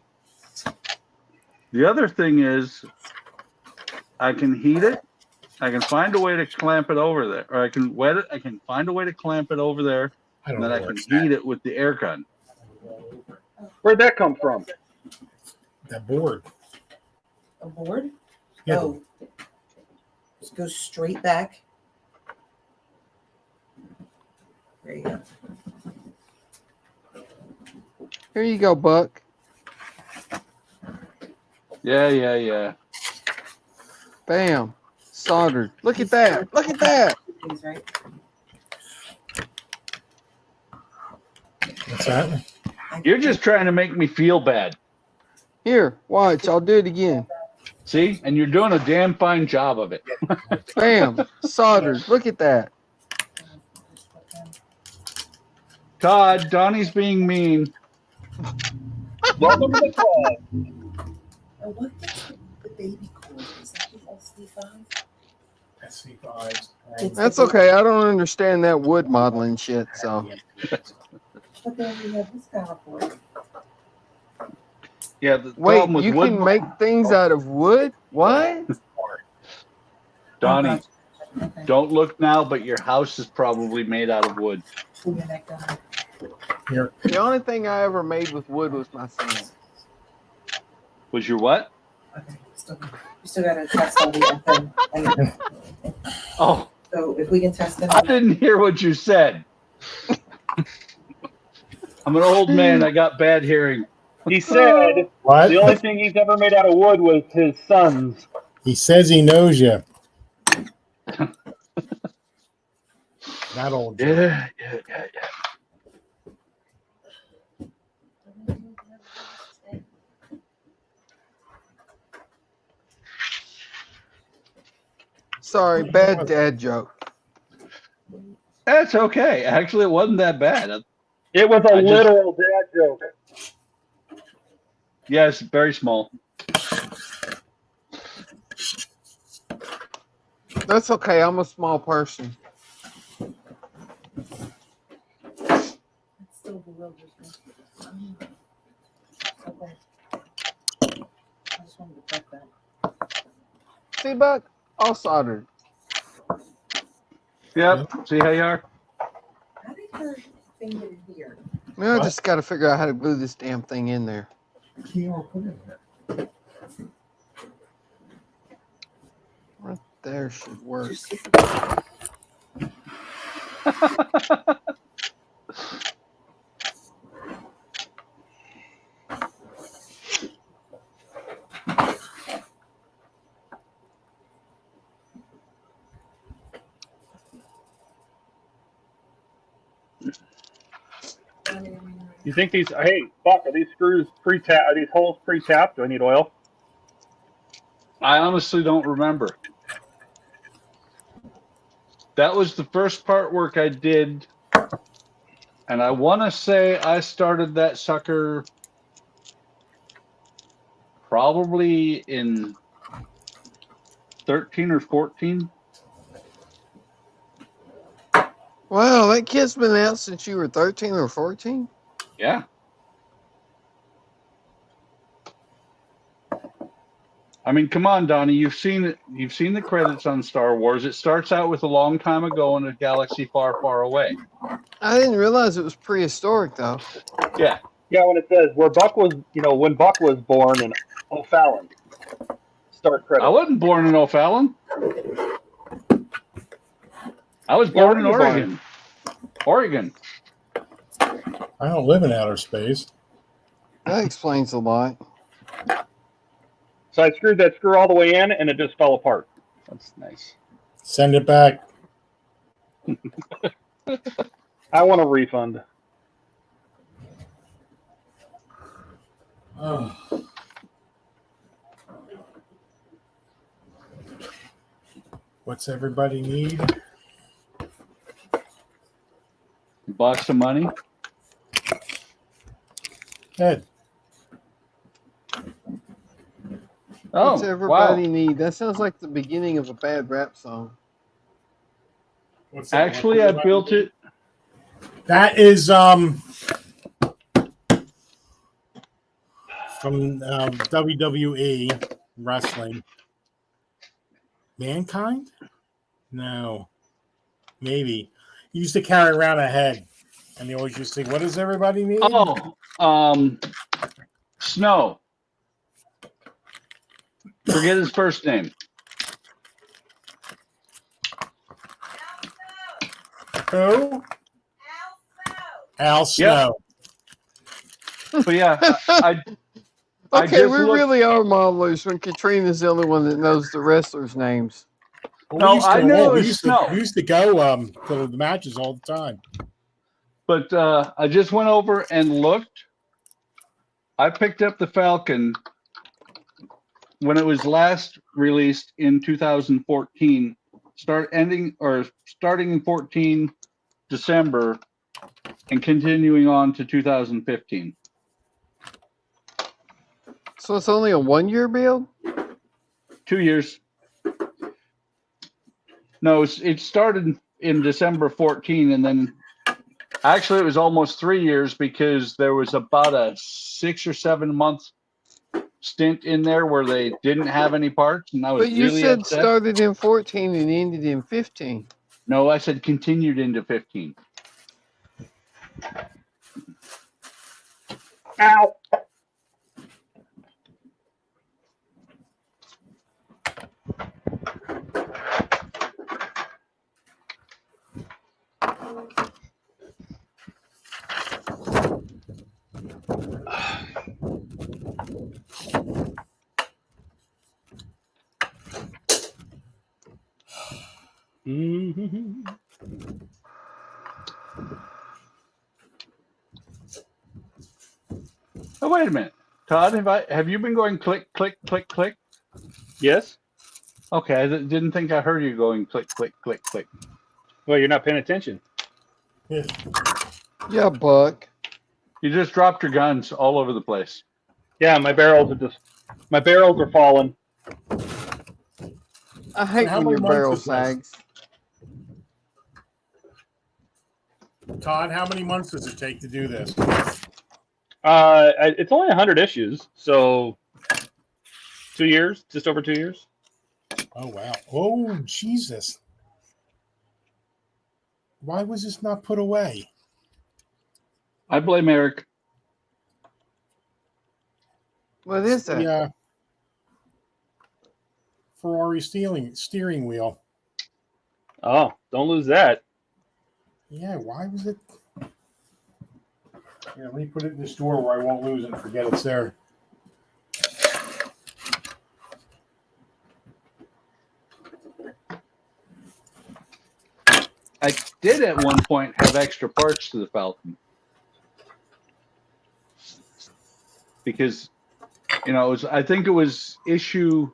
The other thing is I can heat it. I can find a way to clamp it over there. Or I can wet it. I can find a way to clamp it over there.
I don't
And then
know
I
where
can
it's
heat
at.
it with the air gun.
Where'd that come from?
That board.
A board?
Yeah.
Oh. Just go straight back. There you go.
Here you go, Buck.
Yeah.
Bam. Soldered. Look at that. Look at that.
Things right.
What's that?
You're just trying to make me feel bad.
Here, watch. I'll do it again.
See? And you're doing a damn fine job of it.
Bam. Soldered. Look at that.
Todd, Donnie's being mean.
Welcome to the club.
Oh, what gets the baby cord? Is that the SD5?
SV5s.
It's
That's
the
okay. I don't understand that wood modeling shit, so.
But then we have this power cord.
Yeah, the
Wait,
problem with
you
wood,
can make things out of wood? What?
Donnie,
Okay.
don't look now, but your house is probably made out of wood.
Pull your neck down.
Here.
The only thing I ever made with wood was my sand.
Was your what?
Okay. You still gotta test all the FM.
Oh,
So if we can test them.
I didn't hear what you said. I'm an old man. I got bad hearing.
He said
What?
the only thing he's ever made out of wood was his sons.
He says he knows you. That old.
Yeah.
Sorry, bad dad joke.
That's okay. Actually, it wasn't that bad.
It was a
I just-
literal dad joke.
Yes, very small.
That's okay. I'm a small person.
Okay. I just wanted to check that.
See, Buck? All soldered.
Yep. See how you are?
How did her thing get in here?
Now I
What?
just got to figure out how to glue this damn thing in there.
Can't put it there.
Right there should work.
Just
You think these? Hey, Buck, are these screws pre-tap? Are these holes pre-tapped? Do I need oil?
I honestly don't remember. That was the first part work I did, and I want to say I started that sucker probably in 13 or 14.
Wow, that kid's been out since you were 13 or 14?
Yeah. I mean, come on, Donnie. You've seen it. You've seen the credits on Star Wars. It starts out with a long time ago in a galaxy far, far away.
I didn't realize it was prehistoric, though.
Yeah.
Yeah, when it says where Buck was, when Buck was born in O'Fallon. Start credit.
I wasn't born in O'Fallon. I was born in Oregon. Oregon.
I don't live in outer space.
That explains a lot.
So I screwed that screw all the way in, and it just fell apart. That's nice.
Send it back.
I want a refund.
Oh. What's everybody need?
Box of money.
Ed.
Oh,
What's everybody
wow.
need? That sounds like the beginning of a bad rap song.
What's that?
Actually, I built it.
That is from WWE wrestling. Mankind? No. Maybe. He used to carry around a head. And he always used to say, what does everybody need?
Oh, Snow. Forget his first name.
Who? Al Snow.
But yeah, I
Okay,
just
we
looked-
really are modelers when Katrina's the only one that knows the wrestlers' names.
Well,
No, I knew it was Snow.
We used to go to the matches all the time.
But I just went over and looked. I picked up the Falcon when it was last released in 2014. Starting in 14 December and continuing on to 2015.
So it's only a 1-year build?
2 years. No, it started in December 14, and then actually it was almost 3 years because there was about a 6 or 7 month stint in there where they didn't have any parts, and I was
But you
really
said
upset.
started in 14 and ended in 15.
No, I said continued into 15.
Ow!
Oh, wait a minute. Todd, have you been going click, click, click, click?
Yes?
Okay, I didn't think I heard you going click, click, click, click.
Well, you're not paying attention.
Yeah.
Yeah, Buck.
You just dropped your guns all over the place.
Yeah, my barrels are falling.
I hate
How
when
many
your barrel
months is this?
sags.
Todd, how many months does it take to do this?
It's only 100 issues, so 2 years, just over 2 years.
Oh wow. Oh Jesus. Why was this not put away?
I blame Eric.
What is that?
Yeah. Ferrari steering wheel.
Oh, don't lose that.
Yeah, why was it? Yeah, let me put it in this drawer where I won't lose it and forget it's there.
I did at one point have extra parts to the Falcon because, you know, I think it was issue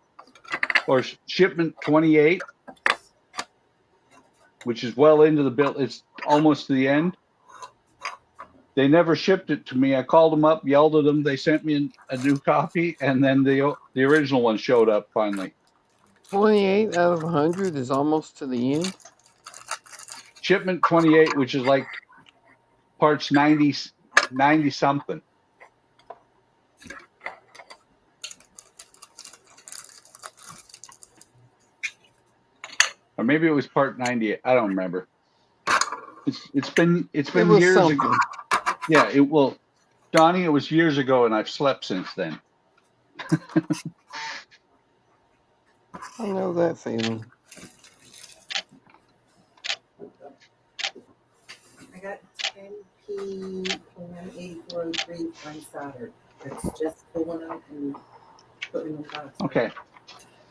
or shipment 28, which is well into the build. It's almost to the end. They never shipped it to me. I called them up, yelled at them. They sent me a new copy, and then the original one showed up finally.
28 out of 100 is almost to the end.
Shipment 28, which is like parts 90 something. Or maybe it was part 98. I don't remember. It's been
It was
years
something.
ago. Yeah, Donnie, it was years ago, and I've slept since then.
I know that feeling.
I got 10P8403 unsoldered. It's just pulling out and putting them out.
Okay.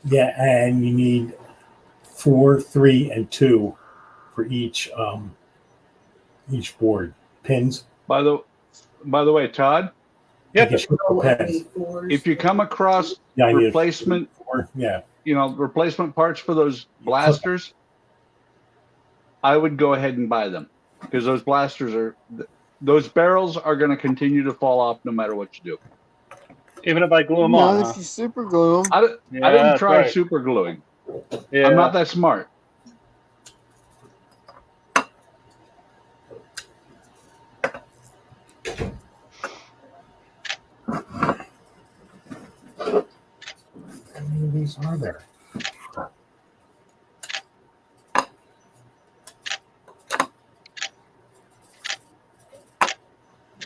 Yeah, and you need 4, 3, and 2 for each board pins.
By the way, Todd,
Yep.
Pins.
if you come across
Yeah, I need
replacement,
4. Yeah.
replacement parts for those blasters, I would go ahead and buy them because those barrels are going to continue to fall off no matter what you do.
Even if I glue them
Not
on,
if
huh?
you super glue them.
I didn't
that's
try
right.
super gluing.
Yeah.
I'm not that smart.
How many of these are there?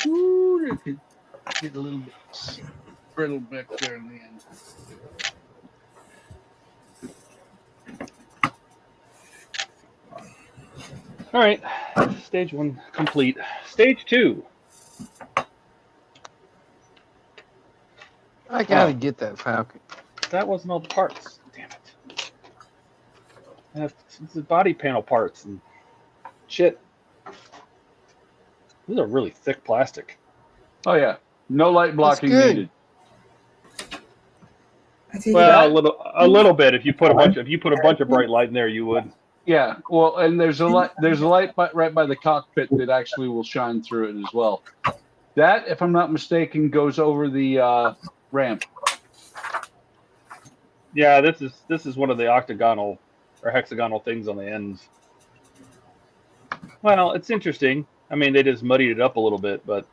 Ooh, it could get a little bit brittle back there in the end.
All right. Stage 1 complete. Stage 2.
I gotta get that Falcon.
That wasn't all the parts. Damn it. It's the body panel parts and shit. These are really thick plastic.
Oh yeah, no light blocking
good.
needed.
I tell you
Well,
what,
a little bit. If you put a bunch of bright light in there, you would.
Yeah, well, and there's a light right by the cockpit that actually will shine through it as well. That, if I'm not mistaken, goes over the ramp.
Yeah, this is one of the octagonal or hexagonal things on the ends. Well, it's interesting. I mean, they just muddied it up a little bit, but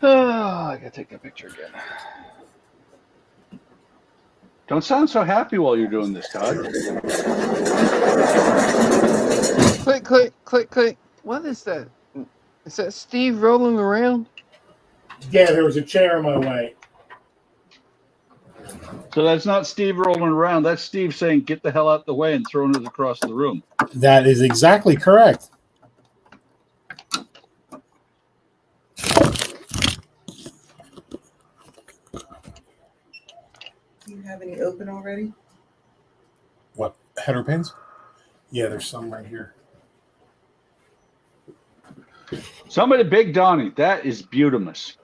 I gotta take that picture again.
Don't sound so happy while you're doing this, Todd.
Click, click, click, click. What is that? Is that Steve rolling around?
Yeah, there was a chair in my way.
So that's not Steve rolling around. That's Steve saying, "Get the hell out the way," and throwing it across the room.
That is exactly correct.
do you have any open already?
What, header pins? Yeah, there's some right here.
Somebody big Donnie. That is beautimous.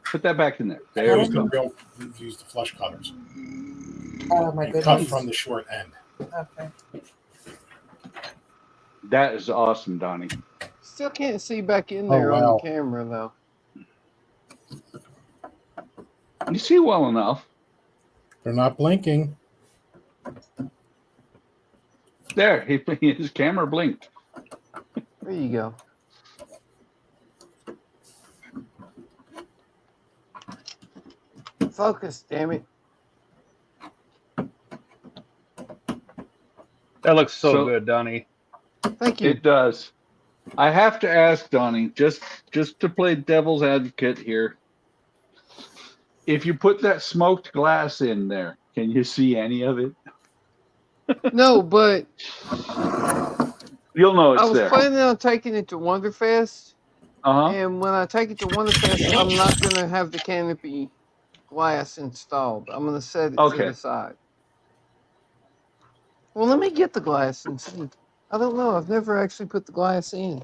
Put that back in there. There we go.
Use the flush cutters.
Oh my
You
goodness.
cut from the short end.
Okay.
That is awesome, Donnie.
Still can't see back in there on
wow.
the camera though.
You see well enough.
They're not blinking.
There, his camera blinked.
There you go. Focus, damn it.
That looks so
So-
good, Donnie.
Thank you.
It does. I have to ask Donnie, just to play devil's advocate here. If you put that smoked glass in there, can you see any of it?
No, but
You'll know
I
it's
was
there.
planning on taking it to Wonderfest,
Uh-huh.
and when I take it to Wonderfest, I'm not going to have the canopy glass installed. I'm going to set it to
Okay.
the side. Well, let me get the glass and see. I don't know. I've never actually put the glass in.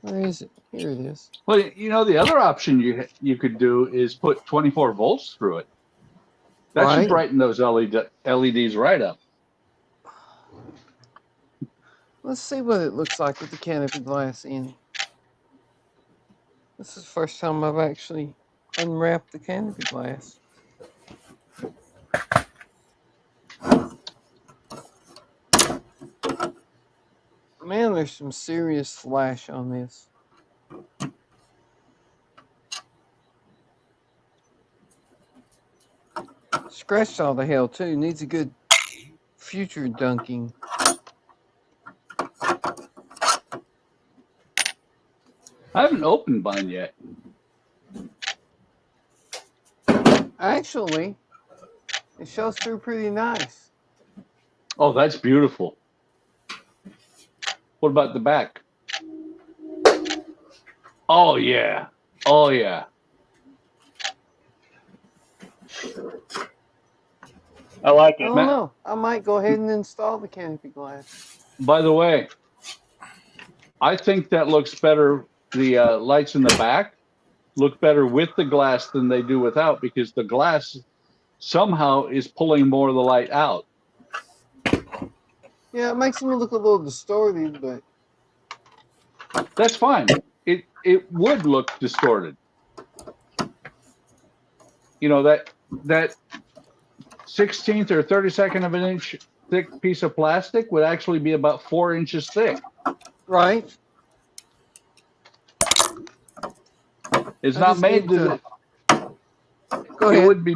Where is it? Here it is.
Well, you know, the other option you could do is put 24 volts through it. That
Right.
should brighten those LEDs right up.
Let's see what it looks like with the canopy glass in. This is the first time I've actually unwrapped the canopy glass. Man, there's some serious flash on this. Scratched all the hell too. Needs a good future dunking.
I haven't opened mine yet.
Actually, it shows through pretty nice.
Oh, that's beautiful. What about the back? Oh, yeah. Oh, yeah.
I like
I
it.
don't know. I might go ahead and install the canopy glass.
By the way, I think that looks better. The lights in the back look better with the glass than they do without, because the glass somehow is pulling more of the light out.
Yeah, it makes them look a little distorted, but
That's fine. It would look distorted. You know, that 16th or 32nd of an inch thick piece of plastic would actually be about 4 inches thick.
right.
It's
I
not
just
made
need
to.
Go
It
ahead.
wouldn't be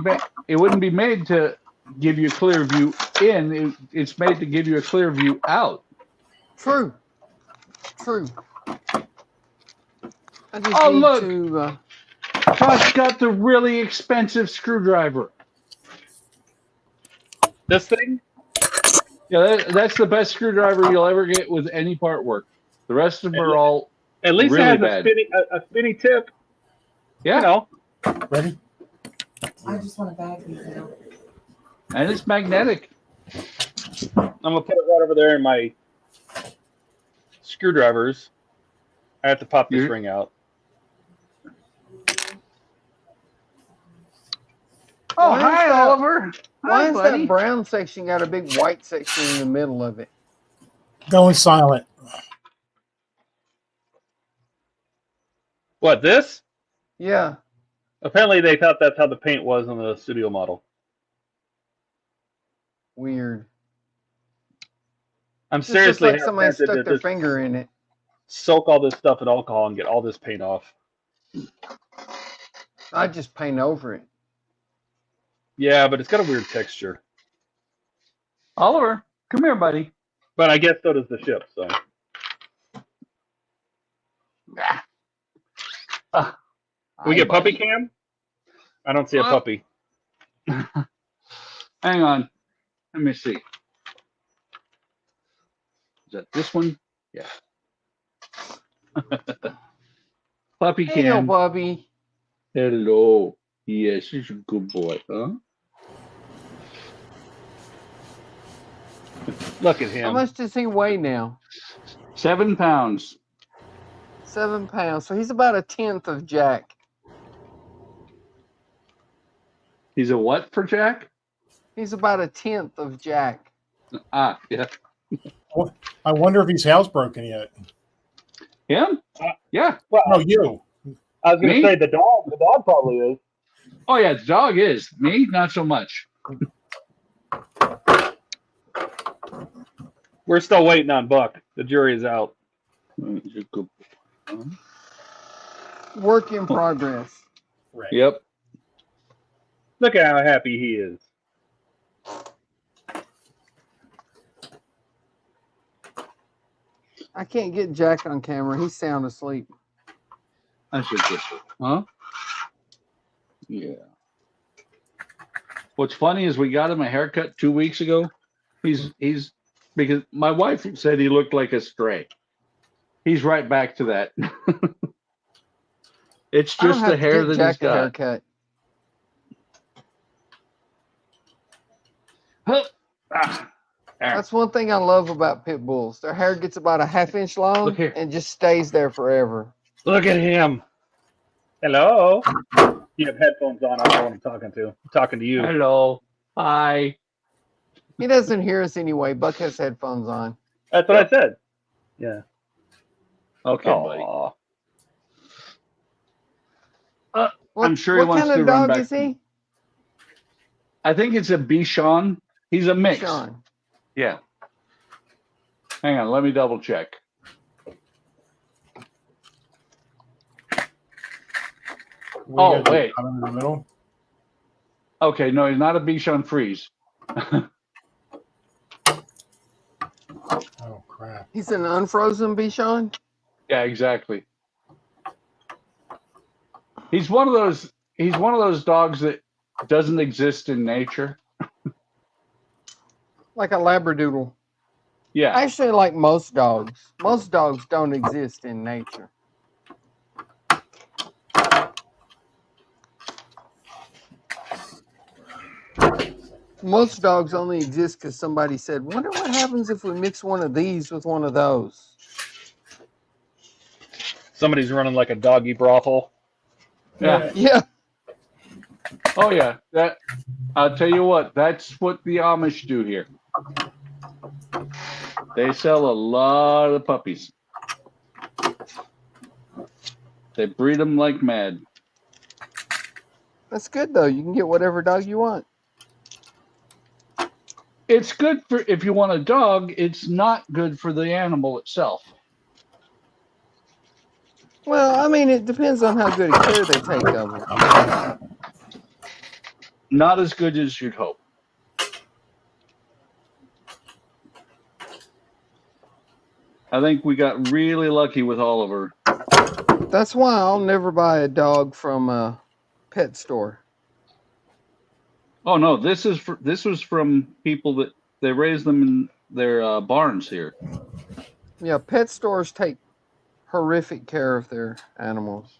it wouldn't be made to give you a clear view in. It's made to give you a clear view out.
True. True. I just
Oh,
need
look.
to.
Josh got the really expensive screwdriver.
This thing?
Yeah, that's the best screwdriver you'll ever get with any part work. The rest of them are all
At least
really
it has
bad.
a spinny tip.
Yeah,
You know,
Ready?
I just want to bag these now.
and it's magnetic.
I'm gonna put it right over there in my screwdrivers. I have to pop this ring out.
Oh,
Why is
hi,
that-
Oliver.
Why
Hi,
has
buddy.
that brown section got a big white section in the middle of it?
Going silent.
What, this?
Yeah.
Apparently they thought that's how the paint was on the studio model.
Weird.
I'm
Just looks
seriously
like somebody
tempted
stuck
to
their
just
finger in it.
soak all this stuff in alcohol and get all this paint off.
I just paint over it.
Yeah, but it's got a weird texture.
Oliver, come here, buddy.
But I guess so does the ship, so. We get puppy cam? I don't see a puppy.
Hang on. Let me see. Is that this one? Yeah. Puppy
Hey, no
cam.
puppy.
Hello. Yes, he's a good boy, huh?
Look at
How
him.
much does he weigh now?
7 pounds.
7 pounds. So he's about a tenth of Jack.
He's a what for Jack?
He's about a tenth of Jack.
Ah, yeah.
I wonder if he's housebroken yet.
Him? Yeah.
Well,
No, you.
I was going
Me?
to say the dog probably is.
Oh yeah, the dog is. Me, not so much.
We're still waiting on Buck. The jury is out.
Work in progress.
Right.
Yep.
Look at how happy he is.
I can't get Jack on camera. He's sound asleep.
I should get it. Huh? Yeah. What's funny is we got him a haircut 2 weeks ago. He's because my wife said he looked like a stray. He's right back to that. It's
I don't
just
have
the
to
hair
get
that
Jack
he's
a
got.
haircut.
Huh. Ah.
That's one thing I love about pit bulls. Their hair gets about a ½ inch long
Look here.
and just stays there forever.
Look at him. Hello. You have headphones on. I don't know what I'm talking to. I'm talking to you.
Hello. Hi.
He doesn't hear us anyway. Buck has headphones on.
That's what I said. Yeah.
Okay, buddy.
Aw.
What,
I'm sure he
what
wants
kind
to
of
run
dog
back.
is he?
I think it's a Bichon. He's a mix.
Sean.
Yeah. Hang on, let me double check. Oh, wait.
In the middle.
Okay, no, he's not a Bichon Frise.
Oh crap.
He's an unfrozen Bichon?
Yeah, exactly. He's one of those dogs that doesn't exist in nature.
Like a Labradoodle.
Yeah.
Actually, like most dogs. Most dogs don't exist in nature. Most dogs only exist because somebody said, wonder what happens if we mix one of these with one of those.
Somebody's running like a doggy brothel.
Yeah.
Yeah.
Oh yeah. That I'll tell you what, that's what the Amish do here. They sell a lot of puppies. They breed them like mad.
That's good, though. You can get whatever dog you want.
It's good for if you want a dog. It's not good for the animal itself.
Well, I mean, it depends on how good a care they take of them.
Not as good as you'd hope. I think we got really lucky with Oliver.
That's why I'll never buy a dog from a pet store.
Oh no, this was from people that they raise them in their barns here.
Yeah, pet stores take horrific care of their animals.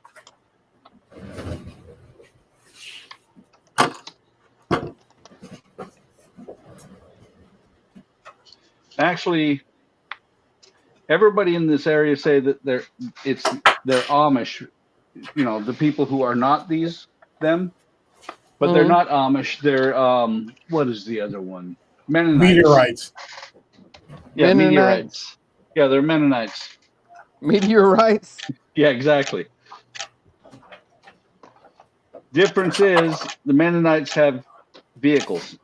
Actually, everybody in this area say that they're Amish. You know, the people who are not them, but they're not Amish. They're what is the other one? Mennonites.
Meteorites.
Yeah,
Mennonites.
meteorites. Yeah, they're Mennonites.
Meteorites?
Yeah, exactly. Difference is the Mennonites have vehicles.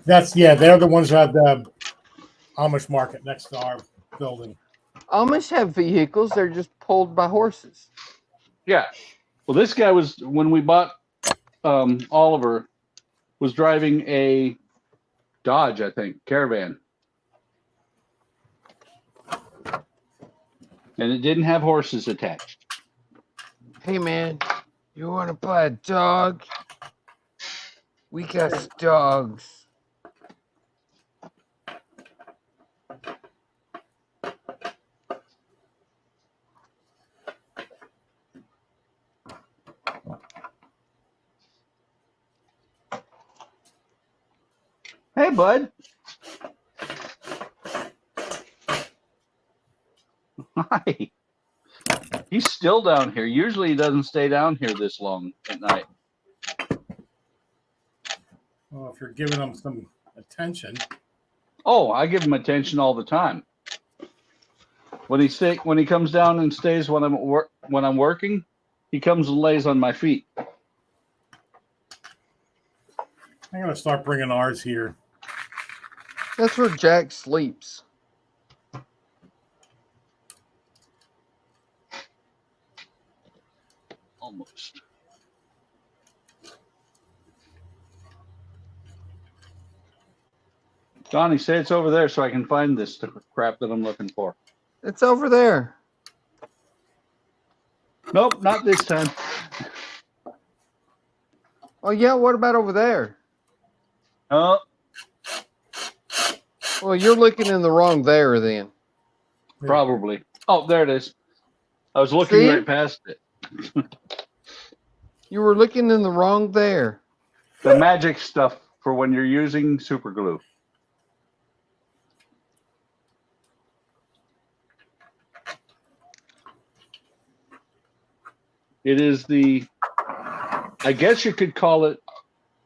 They're the ones who have the Amish market next to our building.
Amish have vehicles. They're just pulled by horses.
Yeah. Well, this guy was, when we bought Oliver, was driving a Dodge, I think, Caravan. And it didn't have horses attached.
Hey, man, you want to buy a dog? We got dogs.
Hey, bud. Hi. He's still down here. Usually he doesn't stay down here this long at night.
Well, if you're giving them some attention.
Oh, I give him attention all the time. When he comes down and stays when I'm working, He comes and lays on my feet.
I'm gonna start bringing ours here.
That's where Jack sleeps.
Almost. Donnie, say it's over there so I can find this crap that I'm looking for.
It's over there.
Nope, not this time.
Oh yeah, what about over there?
Oh,
Well, you're looking in the wrong there then.
probably. Oh, there it is. I was looking
See?
right past it.
You were looking in the wrong there.
The magic stuff for when you're using super glue. It is the, I guess you could call it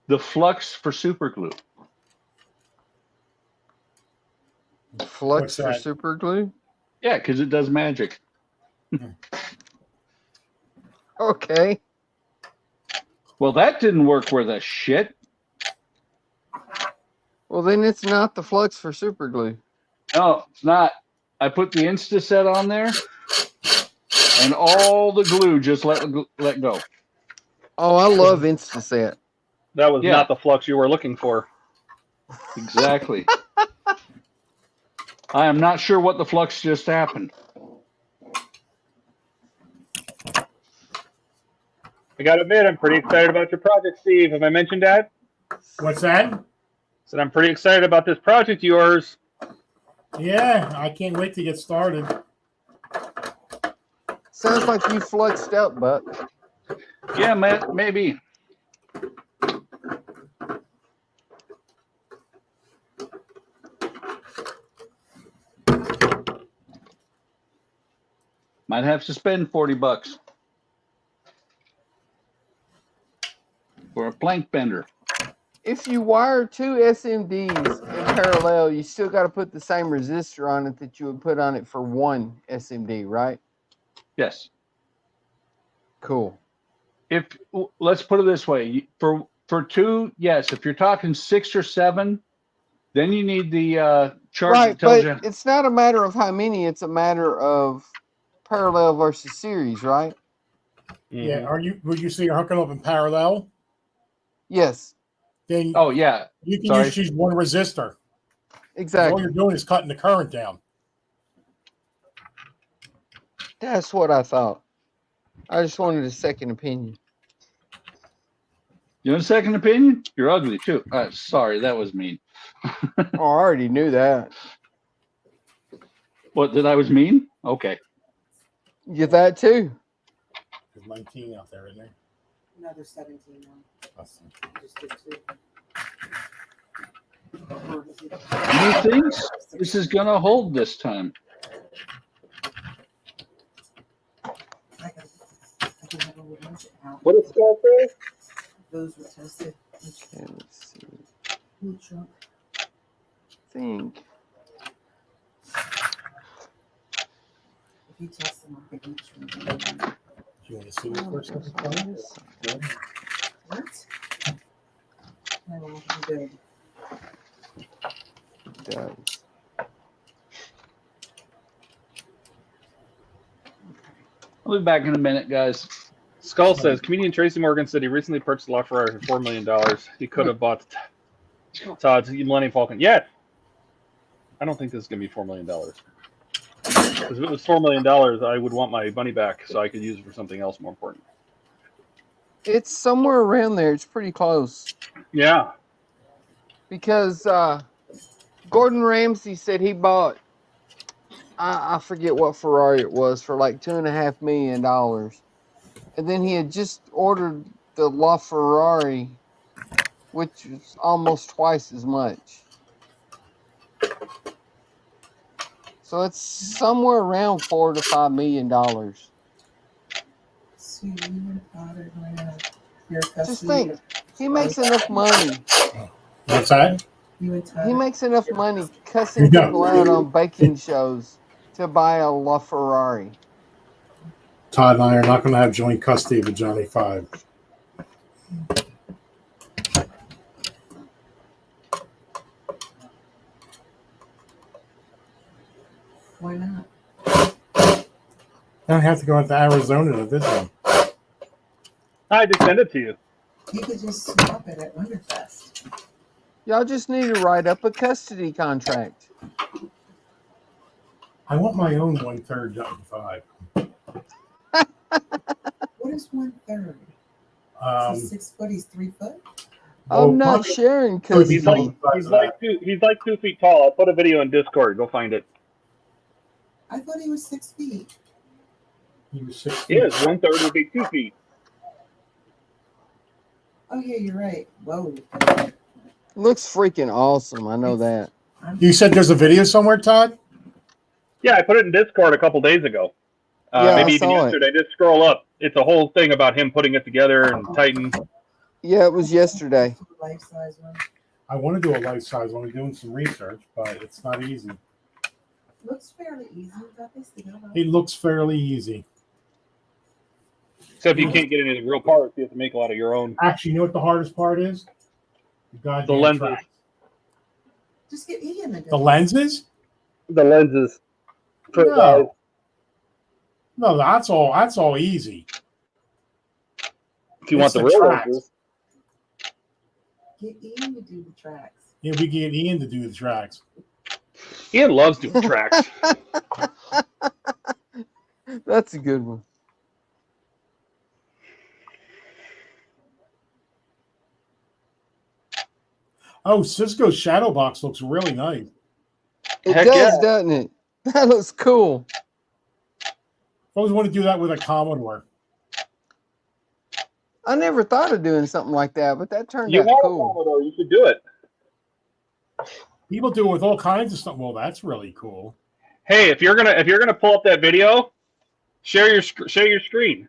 the flux for super glue.
Flux
What's
for
that?
super glue?
Yeah, because it does magic.
Okay.
Well, that didn't work worth a shit.
Well, then it's not the flux for super glue.
No, it's not. I put the Insta set on there, and all the glue just let go.
Oh, I love Instaset.
That was
Yeah.
not the flux you were looking for.
Exactly. I am not sure what the flux just happened.
I gotta admit, I'm pretty excited about your project, Steve. Have I mentioned that?
What's that?
Said I'm pretty excited about this project of yours.
Yeah, I can't wait to get started.
Sounds like you fluxed up, Buck.
Yeah, maybe. Might have to spend $40 for a plank bender.
If you wire two SMDs in parallel, you still got to put the same resistor on it that you would put on it for one SMD, right?
Yes.
Cool.
If let's put it this way, for two, yes. If you're talking 6 or 7, then you need the chart
Right,
that tells
but
you.
it's not a matter of how many, it's a matter of parallel versus series, right?
Yeah, would you say you're hooking up in parallel?
Yes,
Then
Oh yeah,
you can
sorry.
just use one resistor. All
exactly.
you're doing is cutting the current down.
That's what I thought. I just wanted a second opinion.
You want a second opinion? You're ugly too. Sorry, that was mean.
Oh, I already knew that.
What, that I was mean? Okay.
You get that too.
There's 19 out there, isn't there?
Another 17 now.
Awesome.
Just did 2.
He thinks this is gonna hold this time.
I can have a little bunch out.
What is Skull say?
Those were tested.
Okay, let's see.
Neutral.
Think.
If you test them, I'll get each one.
Do you want to see the first one?
What? No, I'm good.
Does.
I'll be back in a minute, guys.
Skull says comedian Tracy Morgan said he recently purchased a LaFerrari for $4 million. He could have bought Todd's Millennium Falcon. Yeah, I don't think this is gonna be $4 million. Because if it was $4 million, I would want my money back so I could use it for something else more important.
It's somewhere around there. It's pretty close.
Yeah.
Because Gordon Ramsay said he bought, I forget what Ferrari it was, for like $2.5 million. And then he had just ordered the LaFerrari, which was almost twice as much. So it's somewhere around $4 to $5 million.
So you would have bought it when your custody.
Just think, he makes enough money.
What's that?
You would
He makes enough money cussing people out on baking shows to buy a LaFerrari.
Todd and I are not going to have joint custody of the Johnny 5.
Why not?
I don't have to go out to Arizona to visit him.
I just send it to you.
You could just swap it at Winterfest.
Y'all just need to write up a custody contract.
I want my own 1/3 Johnny 5.
What is 1/3? He's 6 foot. He's 3 foot.
I'm not
probably-
sharing
He's
custody.
like 2 feet tall. I'll put a video in Discord. Go find it.
I thought he was 6 feet.
He was 6
He is 1/3 would be 2 feet.
Oh yeah, you're right. Whoa.
Looks freaking awesome. I know that.
You said there's a video somewhere, Todd?
Yeah, I put it in Discord a couple days ago.
Yeah,
Maybe
I
even
saw it.
yesterday. Just scroll up. It's a whole thing about him putting it together and tighten.
Yeah, it was yesterday.
Life size one.
I want to do a life size one. I'm doing some research, but it's not easy.
Looks fairly easy. Got this together.
It looks fairly easy.
Except you can't get any of the real parts. You have to make a lot of your own.
Actually, you know what the hardest part is? The goddamn
The lenses.
track.
Just get Ian to do
The
it.
lenses?
The lenses.
No. No, that's all easy.
If you want
It's
the
the
real
tracks.
lenses.
Get Ian to do the tracks.
Yeah, we get Ian to do the tracks.
Ian loves doing tracks.
That's a good one.
Oh, Cisco's shadow box looks really nice.
It
Heck
does,
yeah.
doesn't it? That looks cool.
I always want to do that with a Commodore.
I never thought of doing something like that, but that turned
You
out
have a
cool.
Commodore. You should do it.
People do it with all kinds of stuff. Well, that's really cool.
Hey, if you're gonna pull up that video, share your screen.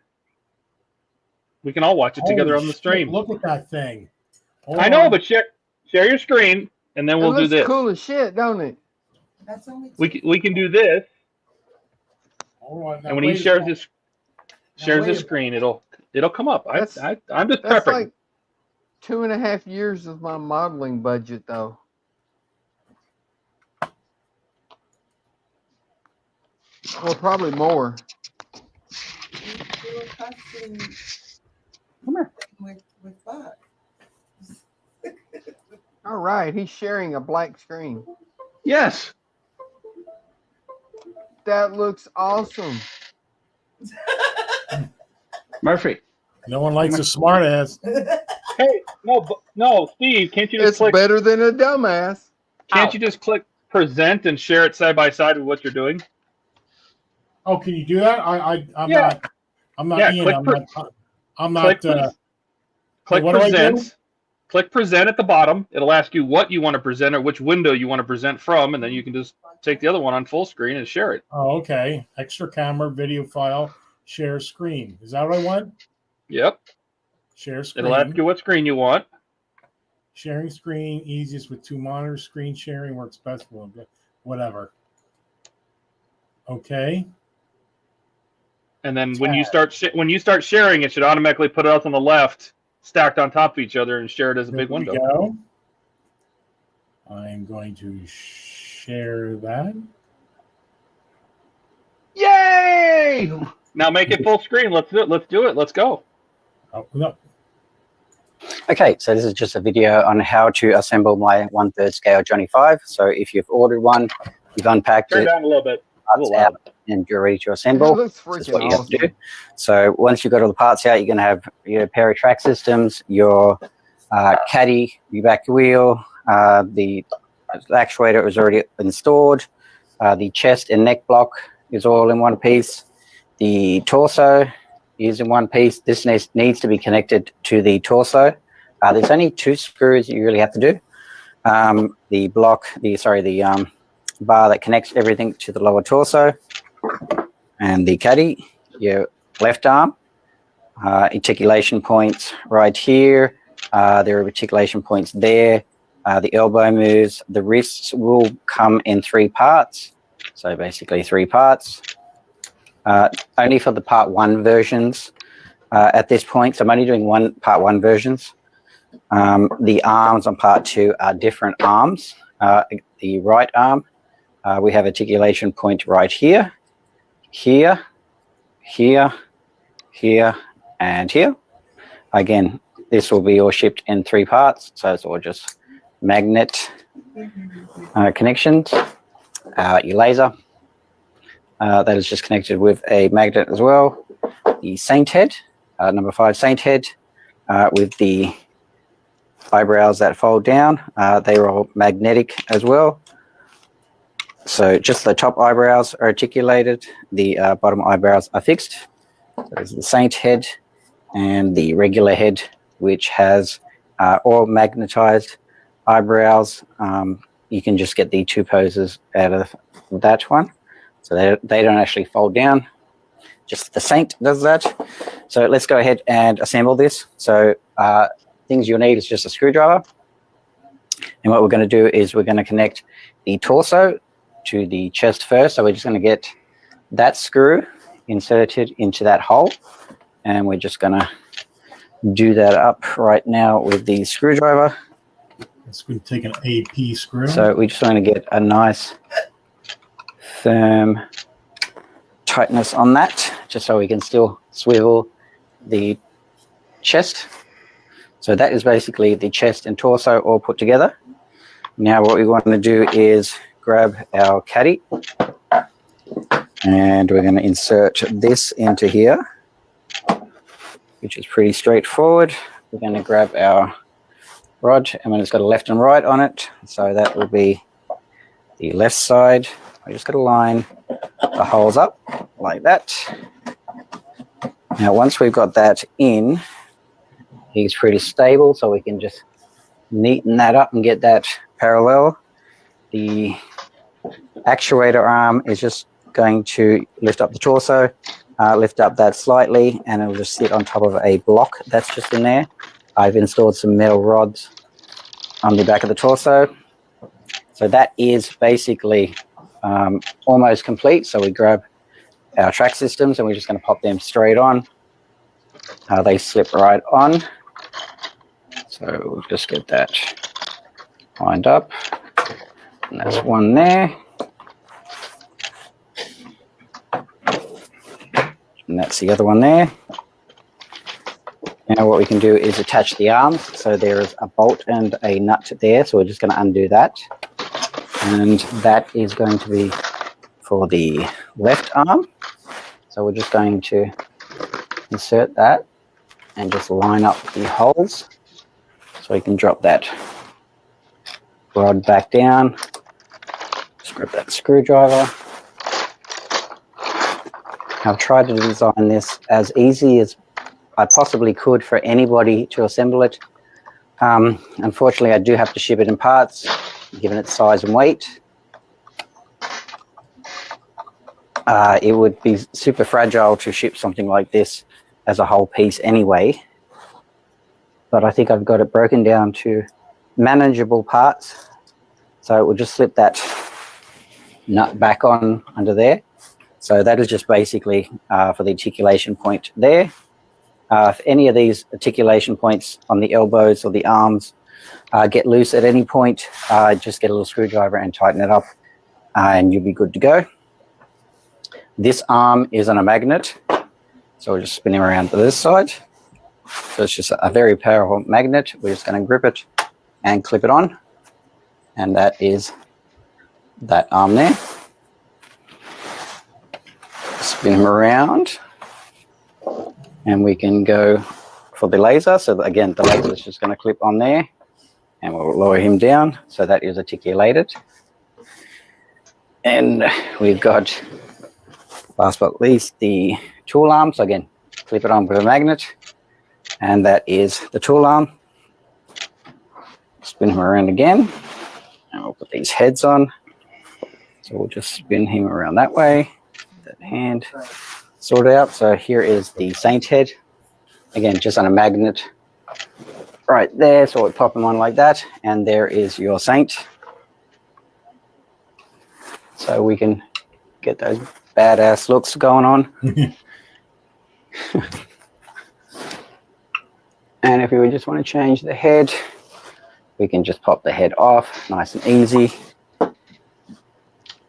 We can all watch it together
Holy
on the
shit,
stream.
Look at that thing. Hold
I know,
on.
but share your screen, and then we'll
it
do
looks
this.
cool as shit, don't it?
That's only
We can do this,
Hold on. Now,
and when he
wait a
shares
minute.
his
wait a
screen, it'll come up. I'm just
That's
prepping.
like 2.5 years of my modeling budget, though. Well, probably more.
do a custom
Come here.
with Buck.
All right, he's sharing a black screen.
Yes.
That looks awesome.
Murphy.
No one likes a smart ass.
Hey, no, Steve, can't you just
It's
click?
better than a dumbass.
Can't you just click present and share it side by side with what you're doing?
Oh, can you do that? I'm
Yeah.
not
Yeah,
Ian.
click
I'm not
Click
what do I do?
present. Click present at the bottom. It'll ask you what you want to present or which window you want to present from, and then you can just take the other one on full screen and share it.
Oh, okay. Extra camera, video file, share screen. Is that what I want?
Yep.
Share screen.
It'll ask you what screen you want.
Sharing screen, easiest with 2 monitors. Screen sharing works best for them. Whatever. Okay.
And then when you start sharing, it should automatically put us on the left, stacked on top of each other, and share it as a big
There we
window.
go. I'm going to share that.
Yay!
Now make it full screen. Let's do it. Let's go.
Oh, no.
Okay, so this is just a video on how to assemble my 1/3 scale Johnny 5. So if you've ordered one, you've unpacked
Turn
it,
down a little bit.
parts out, and you're ready to
It
assemble.
looks
This is
freaking
what you have to do.
awesome.
So once you've got all the parts out, you're going to have your pair of track systems, your caddy, your back wheel, the actuator is already installed, the chest and neck block is all in one piece, the torso is in one piece. This needs to be connected to the torso. There's only 2 screws you really have to do. The bar that connects everything to the lower torso, and the caddy, your left arm, articulation points right here. There are articulation points there. The elbow moves. The wrists will come in 3 parts. So basically 3 parts. only for the part 1 versions at this point. So I'm only doing part 1 versions. The arms on part 2 are different arms. The right arm, we have articulation point right here, here, here, here, and here. Again, this will be all shipped in 3 parts, so it's all just magnet connections. Your laser, that is just connected with a magnet as well. The saint head, number 5 saint head, with the eyebrows that fold down, they are all magnetic as well. So just the top eyebrows are articulated, the bottom eyebrows are fixed. There's the saint head and the regular head, which has all magnetized eyebrows. You can just get the 2 poses out of that one. So they don't actually fold down. Just the saint does that. So let's go ahead and assemble this. So things you'll need is just a screwdriver. And what we're going to do is we're going to connect the torso to the chest first. So we're just going to get that screw inserted into that hole. And we're just going to do that up right now with the screwdriver.
It's going to take an AP screw.
So we just want to get a nice firm tightness on that, just so we can still swivel the chest. So that is basically the chest and torso all put together. Now what we want to do is grab our caddy, and we're going to insert this into here, which is pretty straightforward. We're going to grab our rod, and it's got a left and right on it, so that will be the left side. I just got to line the holes up like that. Now once we've got that in, he's pretty stable, so we can just neaten that up and get that parallel. The actuator arm is just going to lift up the torso, lift up that slightly, and it'll just sit on top of a block that's just in there. I've installed some metal rods on the back of the torso. So that is basically almost complete. So we grab our track systems and we're just going to pop them straight on. They slip right on. So we'll just get that lined up. And that's one there. And that's the other one there. Now what we can do is attach the arms. So there is a bolt and a nut there. So we're just going to undo that. And that is going to be for the left arm. So we're just going to insert that and just line up the holes. So we can drop that rod back down. Just grab that screwdriver. I've tried to design this as easy as I possibly could for anybody to assemble it. Unfortunately, I do have to ship it in parts, given its size and weight. It would be super fragile to ship something like this as a whole piece anyway. But I think I've got it broken down to manageable parts. So it will just slip that nut back on under there. So that is just basically for the articulation point there. If any of these articulation points on the elbows or the arms get loose at any point, just get a little screwdriver and tighten it up, and you'll be good to go. This arm is on a magnet, so we'll just spin him around to this side. So it's just a very powerful magnet. We're just going to grip it and clip it on, and that is that arm there. Spin him around, and we can go for the laser. So again, the laser is just going to clip on there, and we'll lower him down. So that is articulated. And we've got, last but not least, the tool arm. So again, clip it on with a magnet, and that is the tool arm. Spin him around again, and we'll put these heads on. So we'll just spin him around that way. That hand sorted out. So here is the saint head. Again, just on a magnet right there. So we pop him on like that, and there is your saint. So we can get those badass looks going on. And if we just want to change the head, we can just pop the head off, nice and easy,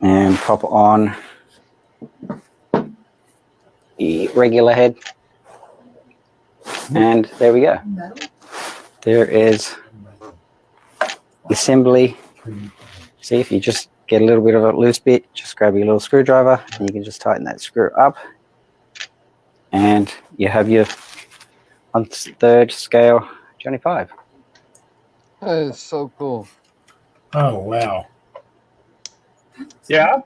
and pop on the regular head. And there we go.
Metal.
There is assembly. See, if you just get a little bit of a loose bit, just grab your little screwdriver and you can just tighten that screw up. And you have your 1/3 scale Johnny 5.
That is so cool.
Oh wow.
Yeah.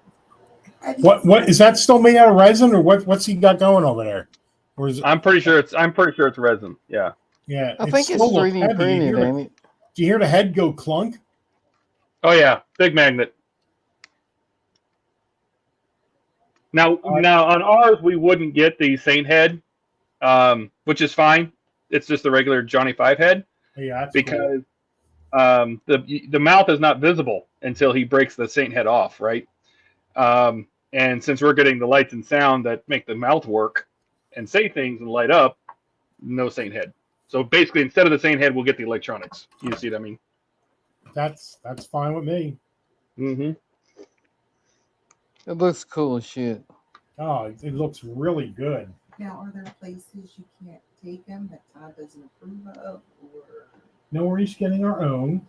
What is that still made out of resin, or what's he got going over there? Or is it,
I'm pretty sure it's resin. Yeah.
yeah,
I think it's
still looks
3D
heavy.
printed, ain't it?
Do you hear the head go clunk?
Oh yeah, big magnet. Now on ours we wouldn't get the Saint head, which is fine. It's just the regular Johnny 5 head
Yeah, that's
because the mouth is not visible until he breaks the Saint head off, right? And since we're getting the lights and sound that make the mouth work and say things and light up, no Saint head. So basically, instead of the Saint head, we'll get the electronics. You see what I mean?
cool. That's fine with me.
Mm-hmm.
It looks cool as shit.
Oh, it looks really good.
Now, are there places you can't take them that Todd doesn't approve of, or?
No, we're each getting our own.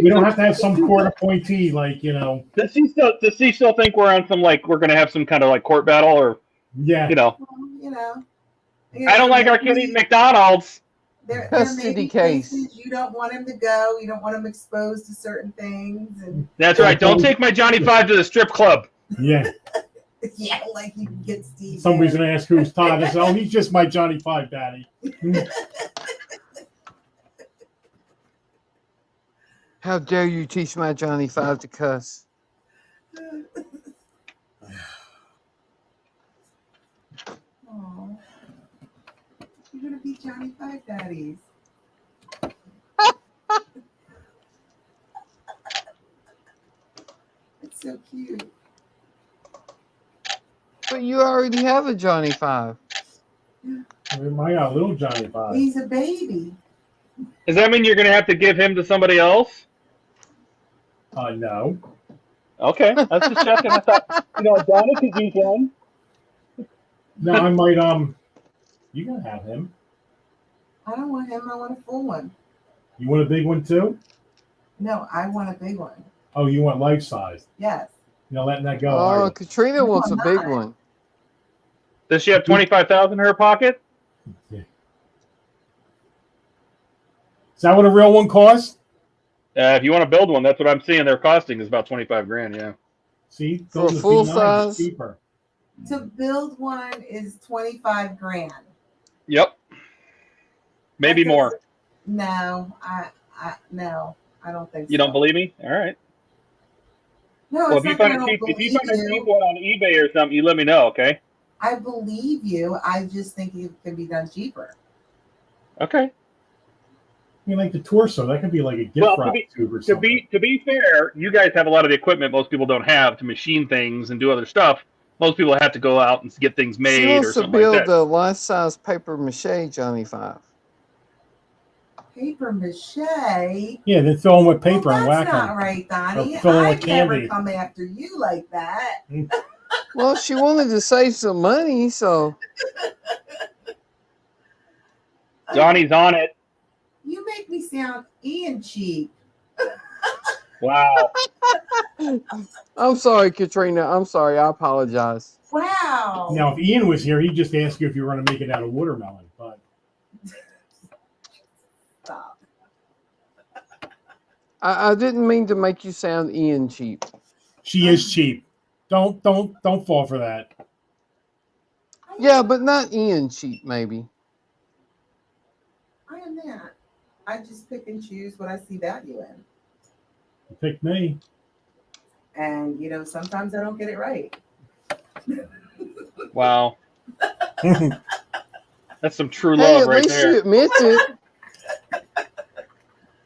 we don't have to have some court appointee, like, you know.
Does he still think we're on some we're gonna have some kind of like court battle or
Yeah.
Well, you know.
I don't like our kid eating McDonald's.
There may
Custody
be
case.
places you don't want him to go. You don't want him exposed to certain things, and
That's right. Don't take my Johnny 5 to the strip club.
Yeah.
yeah, like you can get Steve.
Somebody's
there.
gonna ask who's Todd. I say, oh, he's just my Johnny 5 daddy.
How dare you teach my Johnny 5 to cuss?
Aw. You're gonna be Johnny 5 daddies. It's so cute.
But you already have a Johnny 5.
I got a little Johnny 5.
He's a baby.
Does that mean you're gonna have to give him to somebody else?
No.
Okay, that's just checking. I thought, Johnny could use one.
No, I might, you can have him.
I don't want him. I want a full one.
You want a big one too?
No, I want a big one.
Oh, you want life size?
Yes.
You're not letting that go. are
Oh,
you?
Katrina
No,
wants a
I'm
big
not.
one.
Does she have 25,000 in her pocket?
Is that what a real one costs?
If you want to build one, that's what I'm seeing. They're costing is about 25 grand. Yeah.
See,
For a
building
full
V9 is
size?
cheaper.
To build one is 25 grand.
Yep. Maybe
That
more.
doesn't- No, no, I don't think so.
You don't believe me? All right.
No,
Well,
it's
if you
not that I
find a
don't
cheap,
believe you.
one on eBay or something, you let me know. Okay.
I believe you. I just think it can be done cheaper.
Okay.
I mean, like the torso, that could be like a gift
Well,
wrap tube or
To
something.
be fair, you guys have a lot of the equipment most people don't have to machine things and do other stuff. Most people have to go out and get things
She
made or
wants to
something
build
like that.
a life-size paper mache Johnny 5.
Paper mache.
Yeah, then fill them with paper
well,
and
that's
whack
not
them.
right, Donnie.
Or fill 'em with
I've never
candy.
come after you like that.
Well, she wanted to save some money, so
Johnny's on it.
You make me sound Ian cheap.
Wow.
I'm sorry, Katrina. I'm sorry. I apologize.
Wow.
Now, if Ian was here, he'd just ask you if you were going to make it out of watermelon. But
Stop.
I didn't mean to make you sound Ian cheap.
she is cheap. Don't fall for that.
Yeah, but not Ian cheap, maybe.
I am not. I just pick and choose what I see value in.
Pick me.
And, sometimes I don't get it right.
Wow. That's some true
Hey,
love
at
right
least
there.
she admits it.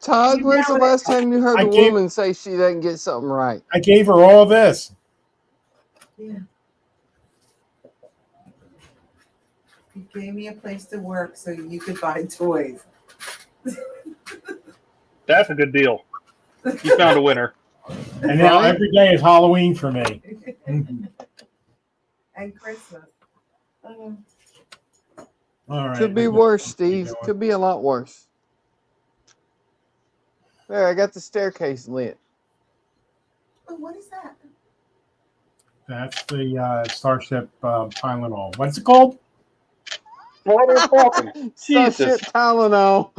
Todd, when's the last time you heard
I
a
gave-
woman say she doesn't get something right?
I gave her all this.
Yeah. You gave me a place to work so you could buy toys.
That's a good deal. You found a winner.
And now
Right?
every day is Halloween for me.
And Christmas.
All right.
Could be worse, Steve. Could be a lot worse. There, I got the staircase lit.
Oh, what is that?
That's the Starship Tylenol. What's it called?
What are you talking?
Starship Tylenol.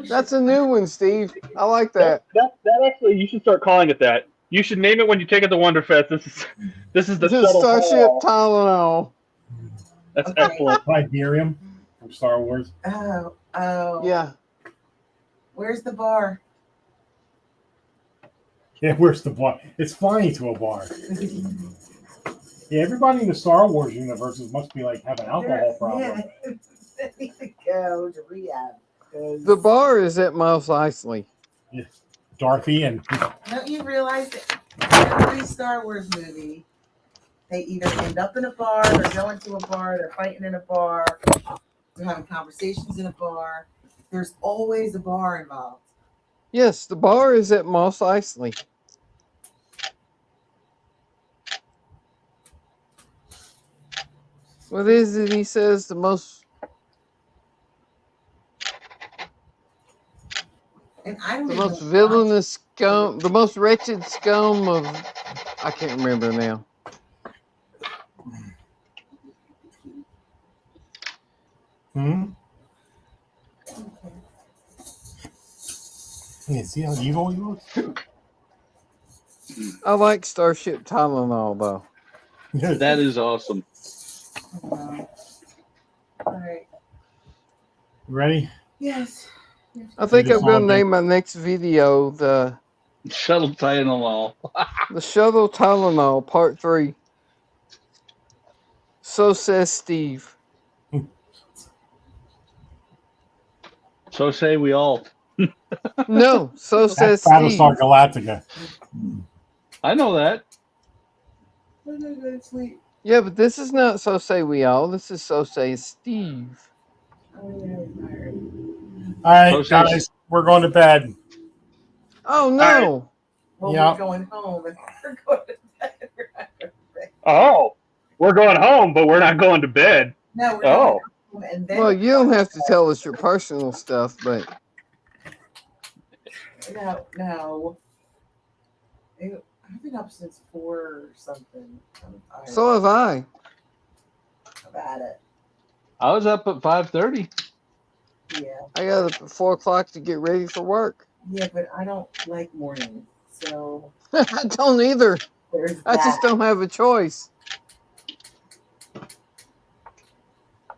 That's a new one, Steve. I like that.
That actually, you should start calling it that. You should name it when you take it to Wonderfest. This is the shuttle
Starship
Tylenol.
Tylenol.
That's
Okay.
excellent.
Tiberium from Star Wars.
Oh.
Yeah.
Where's the bar?
Yeah, where's the bar? It's flying to a bar. Yeah, everybody in the Star Wars universes must be like having alcohol problem.
Yeah. They need to go to rehab.
The bar is at Mos Eisley.
Yeah. Dorothy and
Don't you realize that every Star Wars movie, they either end up in a bar, they're going to a bar, they're fighting in a bar, they're having conversations in a bar. There's always a bar involved.
Yes, the bar is at Mos Eisley. What is it? He says the most.
And I don't
The
even
most villainous scum, the most wretched scum of, I can't remember now.
Yeah, see how evil he looks?
I like Starship Tylenol though.
That is awesome.
All right.
Ready?
Yes.
I think
Just
I'm gonna
all day.
name my next video the
Shuttle Tylenol.
Shuttle Tylenol Part 3. So says Steve.
So say we all.
No, so says
That's
Steve.
Battlestar Galactica.
I know that.
I'm gonna go to sleep.
Yeah, but this is not So Say We All. This is So Say Steve.
Oh, yeah, I'm tired.
All right,
Okay.
guys, we're going to bed.
Oh no.
Well,
Yeah.
we're going home and we're going to bed. We're not going to bed.
Oh, we're going home, but we're not going to bed.
No, we're
Oh.
going home and then.
Well, you don't have to tell us your personal stuff, but
No. I've been up since 4 or something. I'm tired
so have I.
about it.
I was up at 5:30.
Yeah.
I got up at 4 o'clock to get ready for work.
Yeah, but I don't like mornings. So
I don't either.
there's
I
that.
just don't have a choice.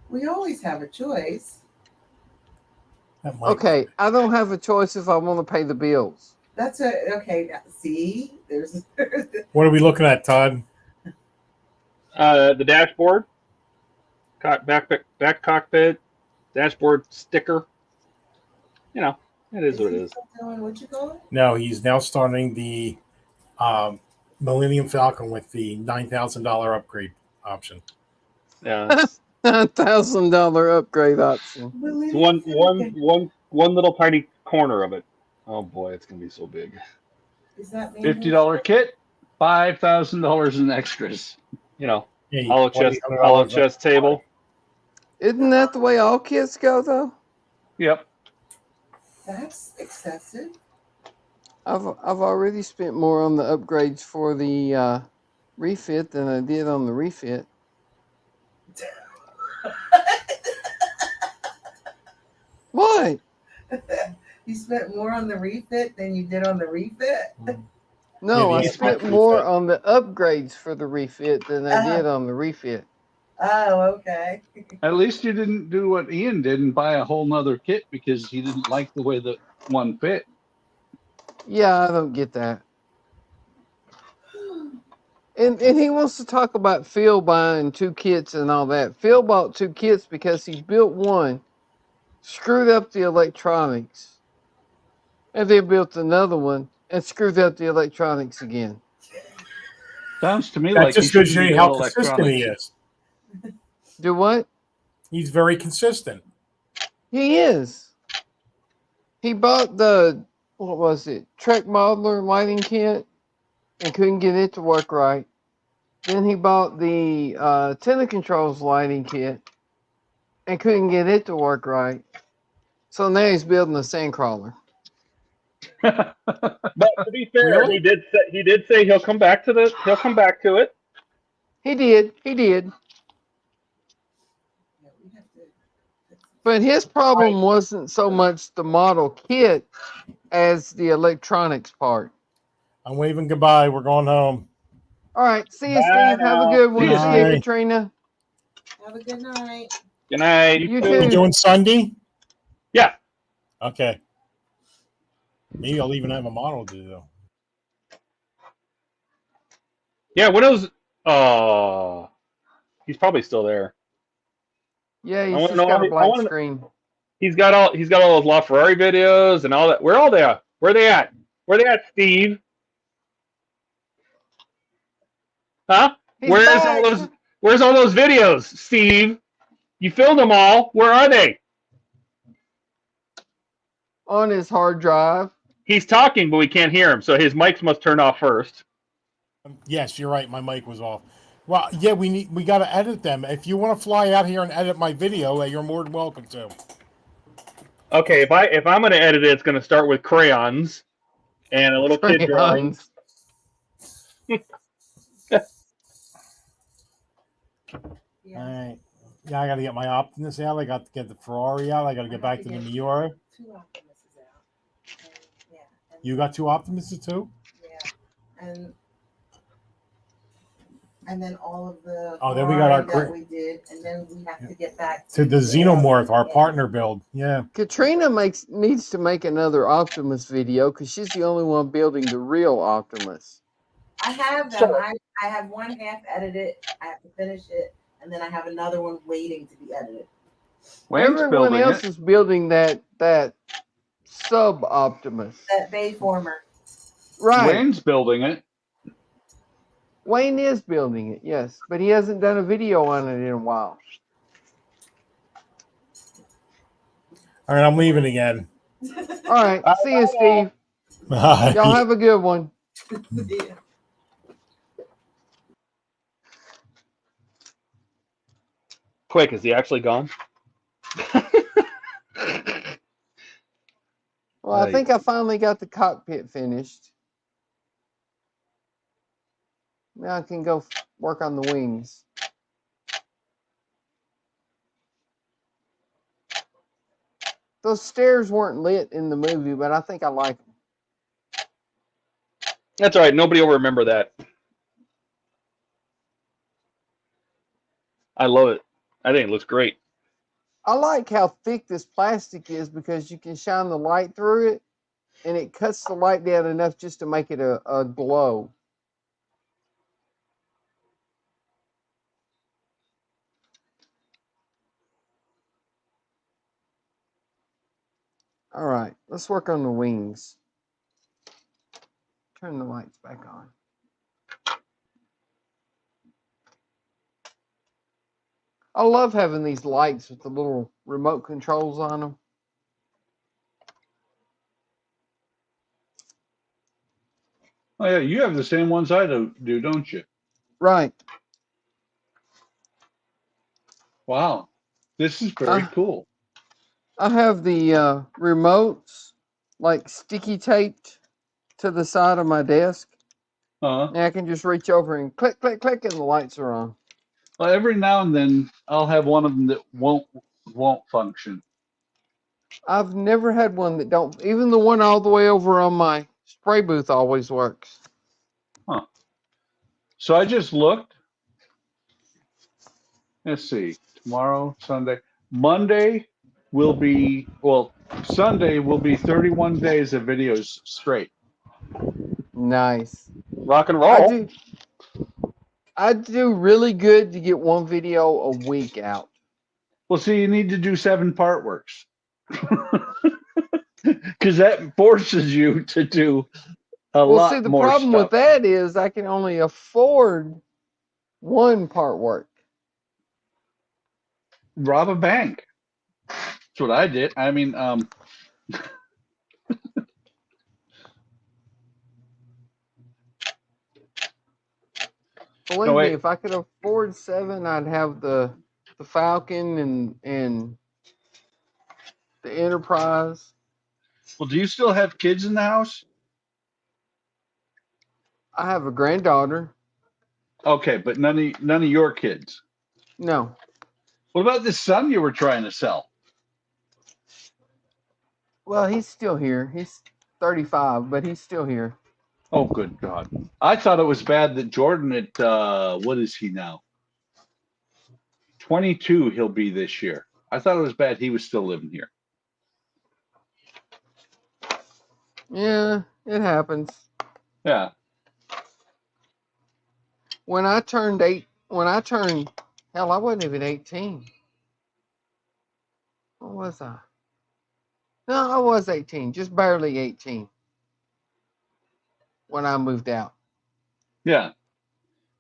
We always have a choice.
That might-
Okay, I don't have a choice if I want to pay the bills.
That's okay. See, there's
What are we looking at, Todd?
The dashboard, back cockpit, dashboard sticker. You know, it is what it is.
Doing what you going?
No, he's now starting the Millennium Falcon with the $9,000 upgrade option.
Yeah,
$1,000 upgrade option.
it's one little tiny corner of it. Oh boy, it's gonna be so big.
Is that
$50 kit, $5,000 in extras.
You know,
Yeah,
hollow chest table.
Isn't that the way all kids go, though?
Yep.
That's excessive.
I've already spent more on the upgrades for the refit than I did on the refit. What?
You spent more on the refit than you did on the refit?
No,
Yeah,
I
the
spent
refit.
more on the upgrades for the refit than I did on the refit.
Oh, okay.
At least you didn't do what Ian did and buy a whole nother kit because he didn't like the way the one fit.
Yeah, I don't get that. And he wants to talk about Phil buying 2 kits and all that. Phil bought 2 kits because he built one, screwed up the electronics, and then built another one and screws up the electronics again.
Sounds to me
That
like he
just
should
shows
be
you
doing
how consistent he
electronics.
is.
Do what?
He's very consistent.
He is. He bought the, what was it, Trek Modeler lighting kit and couldn't get it to work right. Then he bought the Tenor Controls lighting kit and couldn't get it to work right. So now he's building a sandcrawler.
But to be fair,
Really?
he did say he'll come back to it.
He did. He did.
Yeah, we have to fix it.
But his problem wasn't so much the model kit as the electronics part.
I'm waving goodbye. We're going home.
All right. See you,
Bye
Steve. Have a
now.
good one. See you,
Bye.
Katrina.
Have a good night.
Good night.
You
You
too.
doing Sunday?
Yeah.
Okay. Maybe I'll even have a model to do.
Yeah. Widow's. Oh, he's probably still there.
Yeah,
I
he's
wanna
just
know
got
how
a
I
black
wanna-
screen.
He's got all those LaFerrari videos and all that. Where are they at? Where are they at? Where are they at, Steve? Huh?
He's
Where's
back.
all those videos, Steve? You filmed them all. Where are they?
On his hard drive.
He's talking, but we can't hear him, so his mics must turn off first.
Yes, you're right. My mic was off. Well, yeah, we got to edit them. If you want to fly out here and edit my video, you're more than welcome to.
Okay, if I'm gonna edit it, it's gonna start with crayons and a little kid drawing.
Crayons.
Yeah.
All right. Yeah, I got to get my Optimus out. I got to get the Ferrari out. I got to get back to the Miura.
2 Optimuses out. And, yeah. And,
You got 2 Optimuses too?
yeah. And then all of the
Oh, then we got our
Ferrari that we did, and then we have to get back
To the Xenomorph, our
yeah.
partner build. Yeah.
Katrina needs to make another Optimus video because she's the only one building the real Optimus.
I have them.
Sure.
I have one half edited. I have to finish it, and then I have another one waiting to be edited.
Wayne's
Everyone
building
else
it.
is building that sub Optimus.
That Bayformer.
Right.
Wayne's building it.
Wayne is building it, yes, but he hasn't done a video on it in a while.
All right, I'm leaving again.
All right. See you, Steve.
Bye.
Y'all have a good one.
Yeah.
Quick, is he actually gone?
Well, I
Right.
think I finally got the cockpit finished. Now I can go work on the wings. Those stairs weren't lit in the movie, but I think I like them.
That's all right. Nobody will remember that. I love it. I think it looks great.
I like how thick this plastic is because you can shine the light through it, and it cuts the light down enough just to make it a glow. All right, let's work on the wings. Turn the lights back on. I love having these lights with the little remote controls on them.
Oh yeah, you have the same ones I do, don't you?
Right.
Wow, this is very cool.
I have the remotes like sticky taped to the side of my desk.
Huh?
Now I can just reach over and click, click, click, and the lights are on.
Well, every now and then I'll have one of them that won't function.
I've never had one that don't. Even the one all the way over on my spray booth always works.
Huh. So I just looked. Let's see. Tomorrow, Sunday. Monday will be, well, Sunday will be 31 days of videos straight.
Nice.
Rock and roll.
I do really good to get one video a week out.
Well, see, you need to do 7 part works. Because that forces you to do A
Well,
lot
see, the
more
problem
stuff.
with that is I can only afford one part work.
Rob a bank. That's what I did. I mean,
Believe
No,
me,
wait.
if I could afford 7, I'd have the Falcon and the Enterprise.
Well, do you still have kids in the house?
I have a granddaughter.
Okay, but none of your kids.
No.
What about this son you were trying to sell?
Well, he's still here. He's 35, but he's still here.
Oh, good God. I thought it was bad that Jordan at, what is he now? 22 he'll be this year. I thought it was bad he was still living here.
Yeah, it happens.
Yeah.
When I turned, hell, I wasn't even 18. What was I? No, I was 18, just barely 18 when I moved out.
Yeah.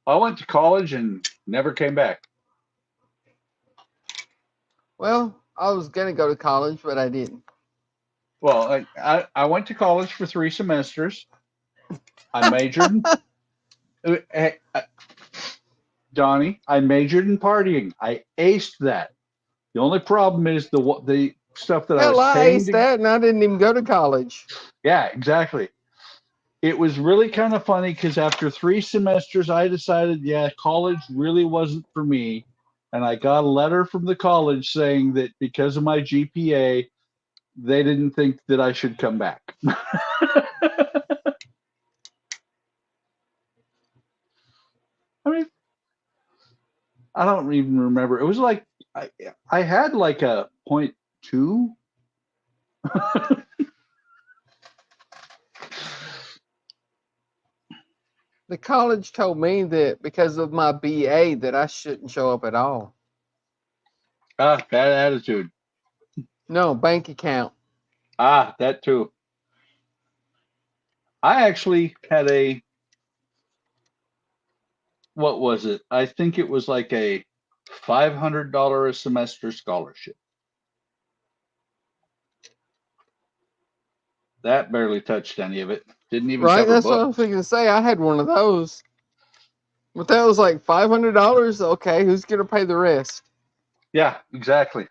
I went to college and never came back.
Well, I was going to go to college, but I didn't.
Well, I went to college for 3 semesters. I majored. Hey, Donnie, I majored in partying. I aced that. The only problem is the stuff that I
Hell,
was
I
paying
aced that, and I didn't even go to college.
Yeah, exactly. It was really kind of funny because after 3 semesters, I decided, yeah, college really wasn't for me. And I got a letter from the college saying that because of my GPA, they didn't think that I should come back. I mean, I don't even remember. It was like I had like a 0.2.
The college told me that because of my BA that I shouldn't show up at all.
Bad attitude.
No, bank account.
That too. I actually had what was it? I think it was like a $500 a semester scholarship. That barely touched any of it. Didn't even
Right?
cover
That's what I was
books.
thinking to say. I had one of those. But that was like $500. Okay, who's going to pay the rest?
Yeah, exactly.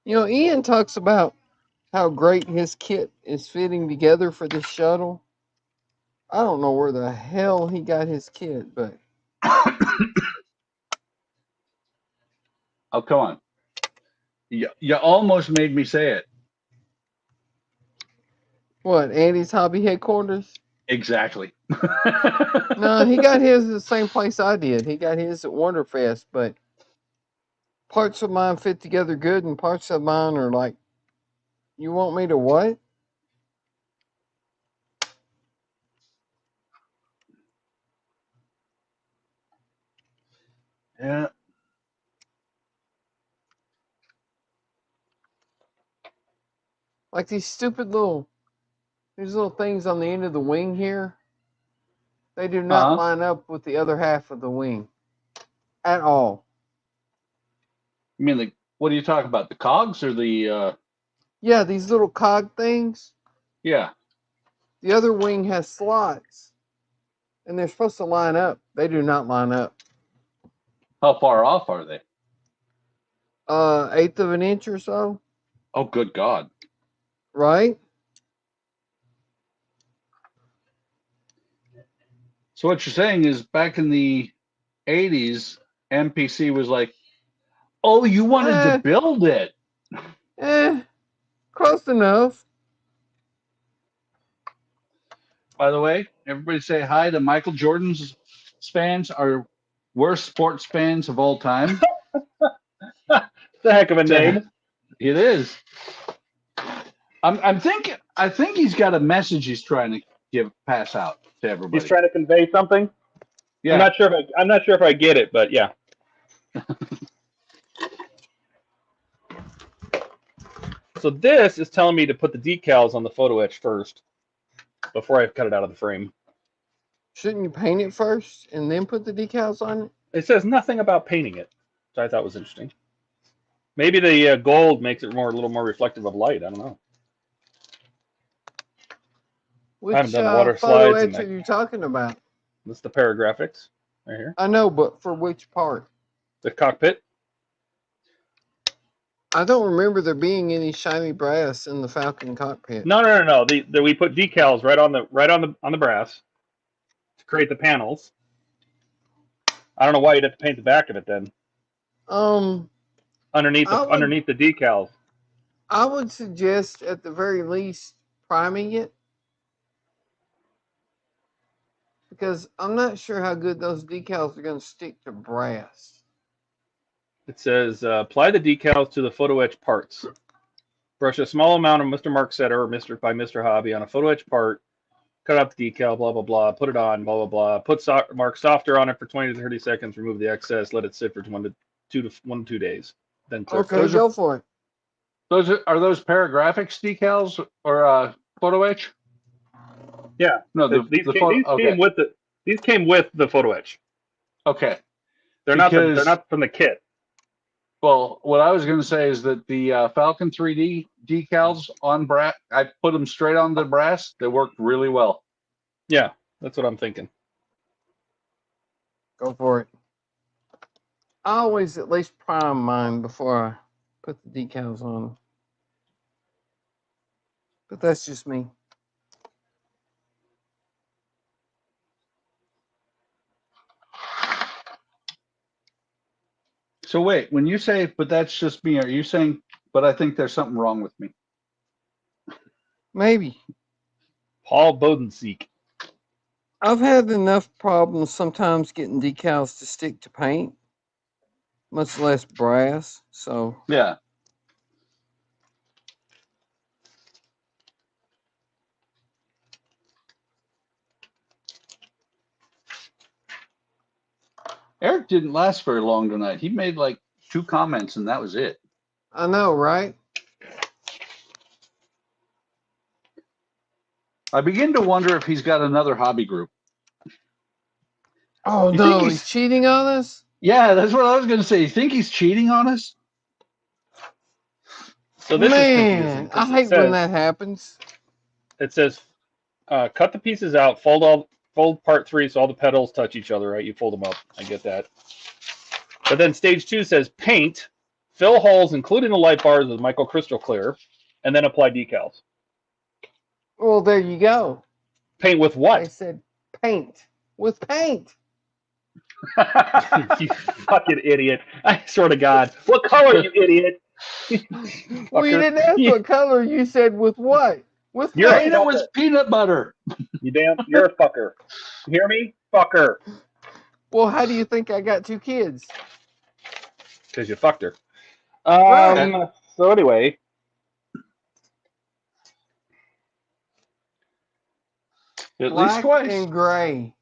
You know, Ian talks about how great his kit is fitting together for this shuttle. I don't know where the hell he got his kit, but
Oh, come on. You almost made me say it.
what, Andy's Hobby Headquarters?
Exactly.
No, he got his at the same place I did. He got his at Wonderfest, but parts of mine fit together good and parts of mine are like, you want me to what?
Yeah.
Like these little things on the end of the wing here, they do not
Uh-huh.
line up with the other half of the wing at all.
You mean what are you talking about? The cogs or the
Yeah, these little cog things.
yeah.
The other wing has slots, and they're supposed to line up. They do not line up.
How far off are they?
1/8 of an inch or so,
Oh, good God.
right?
So what you're saying is back in the 80s, MPC was like, oh, you wanted to build it.
Close enough.
By the way, everybody say hi to Michael Jordan's fans, our worst sports fans of all time.
It's a heck of a name.
It is. I think he's got a message he's trying to pass out to everybody.
He's trying to convey something.
Yeah.
I'm not sure if I get it, but yeah. So this is telling me to put the decals on the photo etch first before I cut it out of the frame.
Shouldn't you paint it first and then put the decals on it?
It says nothing about painting it, which I thought was interesting. Maybe the gold makes it a little more reflective of light. I don't know.
Which
haven't done the water
photo
slides in
etch are
that.
you talking about?
That's the paragraphics right here.
I know, but for which part?
The cockpit.
I don't remember there being any shiny brass in the Falcon cockpit.
No. We put decals right on the brass to create the panels. I don't know why you'd have to paint the back of it then. Underneath the decals.
I would suggest at the very least priming it, because I'm not sure how good those decals are going to stick to brass.
It says apply the decals to the photo etch parts. Brush a small amount of Mr. Mark Setter or Mr. Hobby on a photo etch part. Cut out the decal, blah blah blah. Put it on, blah blah blah. Put Mark Softer on it for 20 to 30 seconds. Remove the excess. Let it sit for 1 to 2 days. Then clear.
Okay, go for it.
Are those paragraphics decals or photo etch?
Yeah.
No,
These came with the photo etch.
Okay.
They're not from the kit.
Well, what I was going to say is that the Falcon 3D decals on brass, I put them straight on the brass. They worked really well.
Yeah, that's what I'm thinking.
Go for it. I always at least prime mine before I put the decals on them. But that's just me.
So wait, when you say, but that's just me, are you saying, but I think there's something wrong with me?
Maybe.
Paul Bodenseek.
I've had enough problems sometimes getting decals to stick to paint, much less brass. So
Yeah. Eric didn't last very long tonight. He made like 2 comments and that was it.
I know, right?
I begin to wonder if he's got another hobby group.
Oh
You
no,
think
he's cheating on us?
Yeah, that's what I was going to say. You think he's cheating on us?
So this is confusing.
Man,
'Cause
I hate when that happens.
It says cut the pieces out, fold part 3 so all the petals touch each other, right? You fold them up. I get that. But then stage 2 says paint, fill holes, including the light bars with microcrystal clear, and then apply decals.
Well, there you go.
Paint with
I
what?
said paint with paint.
You fucking idiot. I swear to God. What color, you idiot?
Well, you didn't ask what color. You said with what? With
You're
paint.
It was peanut butter.
You're a fucker. You hear me? Fucker.
Well, how do you think I got 2 kids?
Because you fucked her.
Right.
So anyway.
At least
Black
twice.
and gray.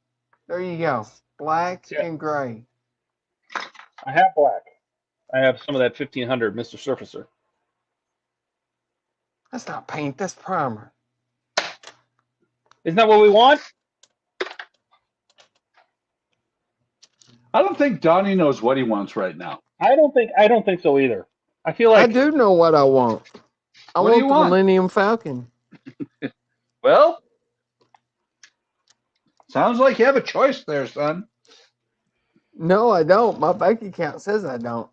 There you go. Black
Yeah.
and gray.
I have black. I have some of that 1500 Mr. Surfacer.
That's not paint. That's primer.
Isn't that what we want?
I don't think Donnie knows what he wants right now.
I don't think so either. I feel
I
like
do know what I want. I
What do
want
you
the
want?
Millennium Falcon.
Well, sounds like you have a choice there, son.
No, I don't. My bank account says I don't.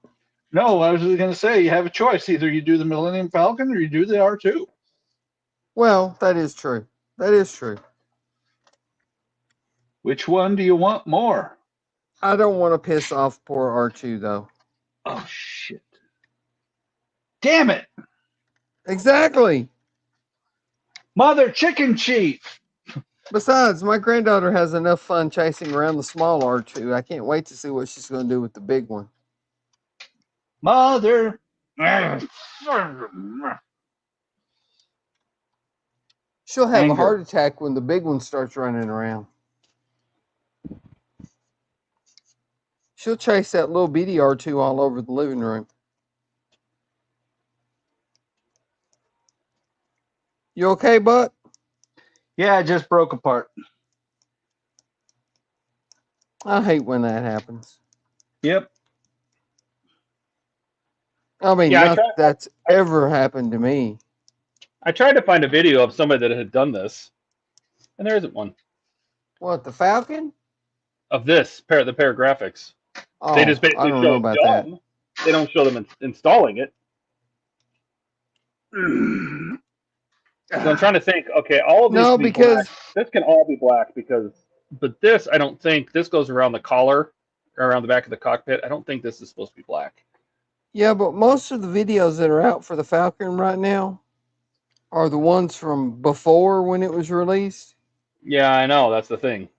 No, I was going to say you have a choice. Either you do the Millennium Falcon or you do the R2.
Well, that is true. That is true.
Which one do you want more?
I don't want to piss off poor R2, though.
Oh, shit. Damn it.
Exactly.
Mother Chicken Chief.
Besides, my granddaughter has enough fun chasing around the small R2. I can't wait to see what she's going to do with the big one.
Mother.
She'll have a
Anger.
heart attack when the big one starts running around. She'll chase that little bitty R2 all over the living room. You okay, Buck?
Yeah, it just broke apart.
I hate when that happens.
Yep.
I mean,
Yeah,
not that's ever happened to me.
I tried to find a video of somebody that had done this, and there isn't one
What, the Falcon?
of this the pair of graphics.
Oh,
They just
I
basically
don't know
show
about that.
done. They don't show them installing it. So I'm trying to think. Okay, all of these
No,
can be black.
because
This can all be black but this I don't think this goes around the collar, or around the back of the cockpit. I don't think this is supposed to be black.
yeah, but most of the videos that are out for the Falcon right now are the ones from before when it was released.
Yeah, I know that's the thing.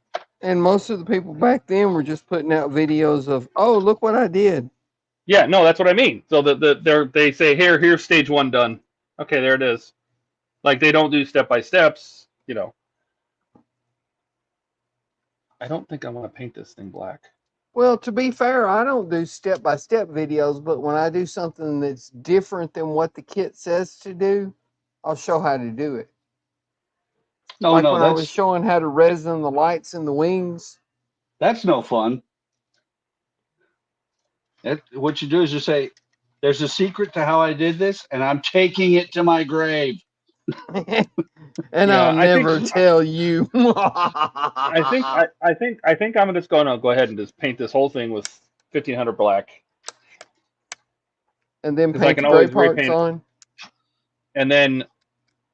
And most of the people back then were just putting out videos of, oh, look what I did.
Yeah, no, that's what I mean. So they say here's stage 1 done. Okay, there it is. Like they don't do step by steps. I don't think I want to paint this thing black.
Well, to be fair, I don't do step-by-step videos, but when I do something that's different than what the kit says to do, I'll show how to do it.
No,
Like
no,
when I was showing how to resin the lights and the wings.
that's no fun. What you do is you say, there's a secret to how I did this, and I'm taking it to my grave.
And
Yeah,
I'll never tell you.
I think I'm just going to go ahead and just paint this whole thing with 1500 black.
And then
'Cause I
paint
can
the gray
always
parts
repaint it.
on.
And then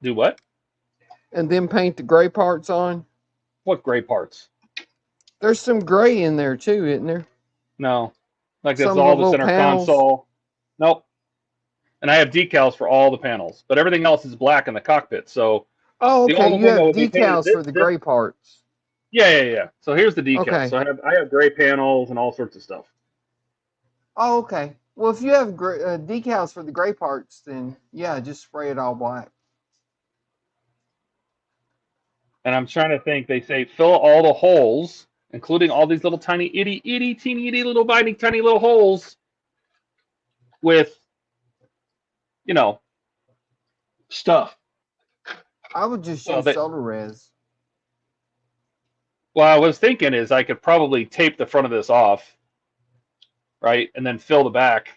do what?
And then paint the gray parts on.
What gray parts?
There's some gray in there too, isn't there?
No. Like this
Some
all
of the
the
little
center
panels.
console. Nope. And I have decals for all the panels, but everything else is black in the cockpit. So
Oh,
the
okay.
only
You
thing that
have
would be painted
decals for the gray parts.
Yeah. So here's the decals.
Okay.
So I have gray panels and all sorts of stuff.
Oh, okay. Well, if you have decals for the gray parts, then yeah, just spray it all black.
And I'm trying to think. They say fill all the holes, including all these little tiny teeny little tiny little holes with,
Stuff.
I would just
Well,
use solar res.
What I was thinking is I could probably tape the front of this off, right, and then fill the back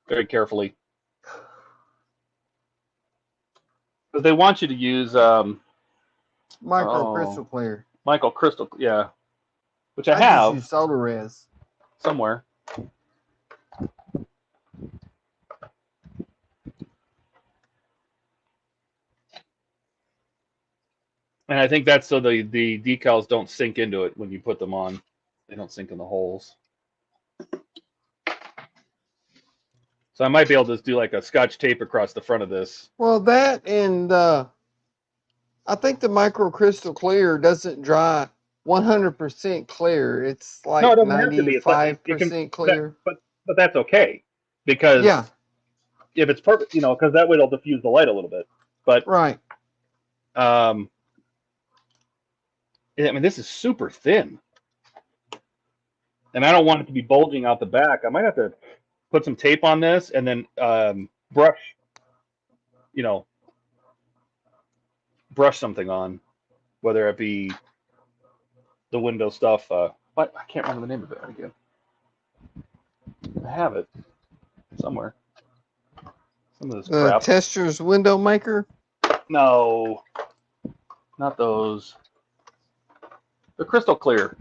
very carefully. Because they want you to use
Micro crystal clear.
Michael Crystal, yeah, which I
just
have
use solar res.
somewhere. And I think that's so the decals don't sink into it when you put them on. They don't sink in the holes. So I might be able to just do like a scotch tape across the front of this.
Well, that and I think the micro crystal clear doesn't dry 100% clear. It's like
No, it doesn't have to be. It's like
95% clear.
but that's okay because
Yeah.
if it's perfect, because that way it'll diffuse the light a little bit. But
Right.
I mean, this is super thin, and I don't want it to be bulging out the back. I might have to put some tape on this and then brush something on, whether it be the window stuff. What? I can't remember the name of it again. I have it somewhere. Some of this
The
crap.
Tester's window maker.
No, not those. The crystal clear.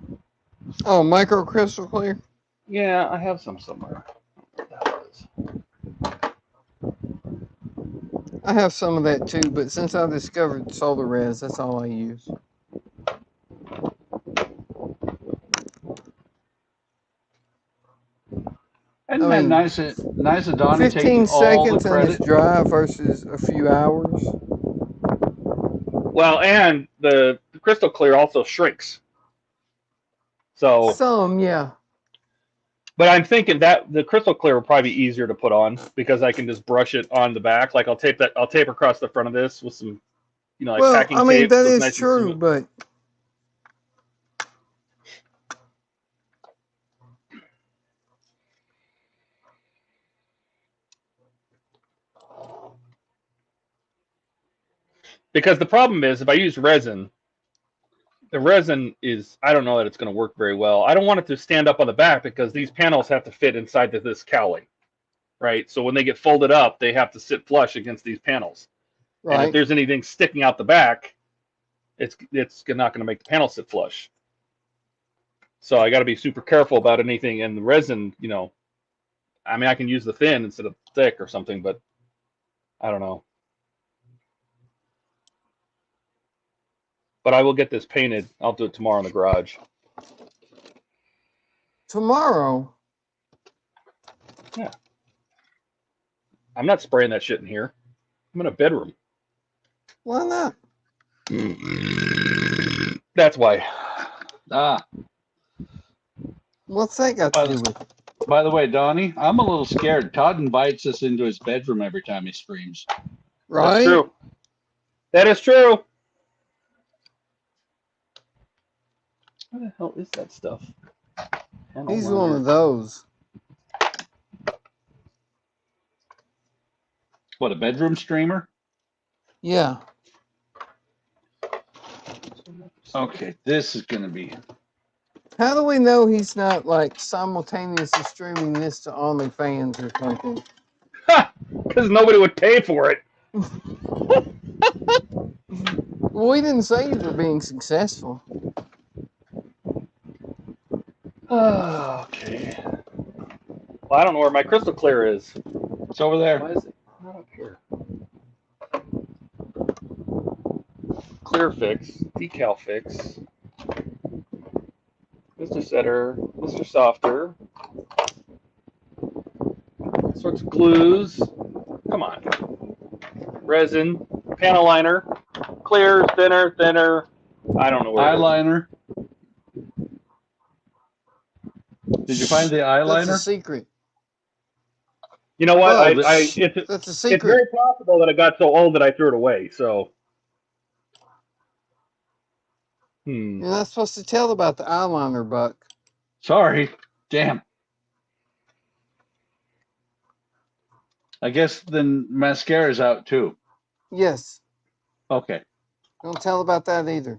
Oh, micro crystal clear.
Yeah, I have some somewhere. What the hell is?
I have some of that too, but since I discovered solar res, that's all I use.
Isn't that nice of Donnie
15
taking all the
seconds and it's
credit?
dry versus a few hours.
Well, and the crystal clear also shrinks. So
Some, yeah.
But I'm thinking that the crystal clear will probably be easier to put on because I can just brush it on the back. Like I'll tape across the front of this with some, like
Well,
packing
I mean,
tape.
that
so it's
is
nice and
true,
smooth.
but
Because the problem is, if I use resin, the resin is, I don't know that it's going to work very well. I don't want it to stand up on the back because these panels have to fit inside this cowling, right? So when they get folded up, they have to sit flush against these panels. And if
Right.
there's anything sticking out the back, it's not going to make the panel sit flush. So I got to be super careful about anything. And the resin, you know, I mean, I can use the thin instead of thick or something, but I don't know. But I will get this painted. I'll do it tomorrow in the garage.
Tomorrow.
Yeah. I'm not spraying that shit in here. I'm in a bedroom.
Why not?
That's why.
Ah,
What's that got to do with it?
by the way, Donnie, I'm a little scared. Todd invites us into his bedroom every time he streams.
Right?
That's true. That is true. What the hell is that stuff?
He's one of those.
What, a bedroom streamer?
Yeah.
Okay, this is going to be...
How do we know he's not like simultaneously streaming this to OnlyFans or something?
Because nobody would pay for it.
Well, we didn't say you were being successful.
Okay. Well, I don't know where my crystal clear is.
It's over there.
Why is it not up here? Clear fix, decal fix, Mr. Setter, Mr. Softer, sorts of glues. Come on. Resin, panel liner, clear, thinner, thinner. I don't know where.
Eyeliner. Did you find the eyeliner?
That's a secret.
You know what?
Oh,
it's
That's a
it's
secret.
very possible that it got so old that I threw it away. So.
You're not supposed to tell about the eyeliner, Buck.
Sorry. Damn. I guess then mascara's out too.
Yes.
Okay.
Don't tell about that either.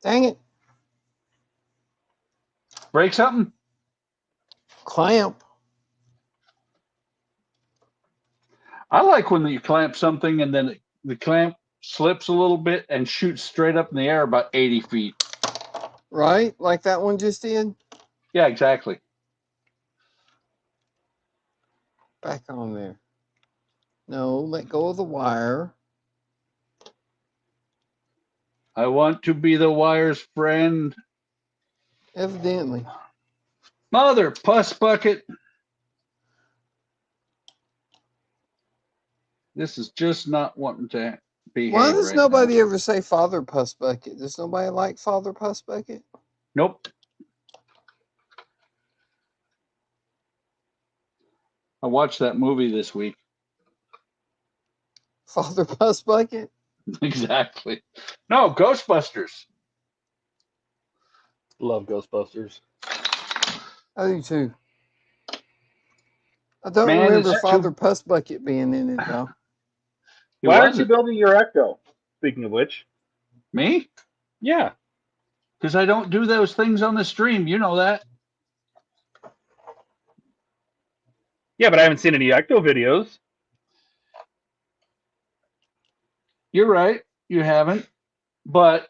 Dang it.
Break something?
Clamp.
I like when you clamp something and then the clamp slips a little bit and shoots straight up in the air about 80 feet.
Right? Like that one just did?
Yeah, exactly.
Back on there. No, let go of the wire.
I want to be the wire's friend.
Evidently.
Mother puss bucket. This is just not wanting to behave.
Why does
right
nobody
now.
ever say Father Puss Bucket? Does nobody like Father Puss Bucket?
Nope. I watched that movie this week.
Father Puss Bucket?
Exactly. No, Ghostbusters.
Love Ghostbusters.
I do too. I don't
Man,
remember
it's
Father
too-
Puss Bucket being in it though.
It
Why aren't you
wasn't.
building your Ecto? Speaking of which.
Me?
Yeah.
Because I don't do those things on the stream. You know that.
Yeah, but I haven't seen any Ecto videos.
You're right. You haven't. But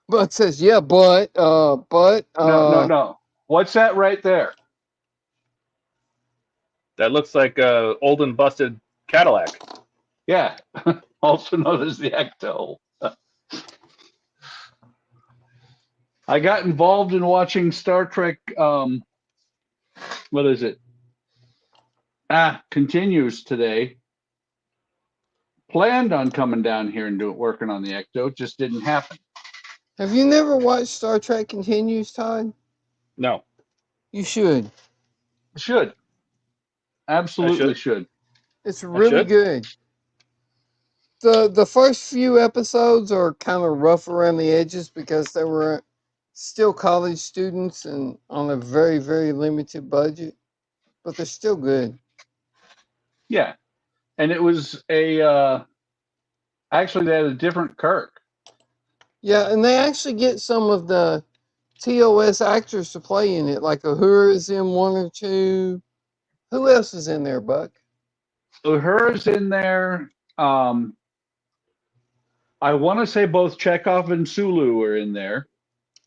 Buck says, yeah, but
no. What's that right there?
That looks like a old and busted Cadillac.
Yeah. Also known as the Ecto. I got involved in watching Star Trek. What is it? Continues today. Planned on coming down here and working on the Ecto, just didn't happen.
Have you never watched Star Trek Continues, Todd?
No,
You should.
Should. Absolutely should.
It's really
should?
good. The first few episodes are kind of rough around the edges because they were still college students and on a very, very limited budget, but they're still good.
Yeah. And it was actually they had a different Kirk.
Yeah, and they actually get some of the TOS actors to play in it, like Uhura is in one or two. Who else is in there, Buck?
Uhura's in there. I want to say both Chekhov and Sulu are in there.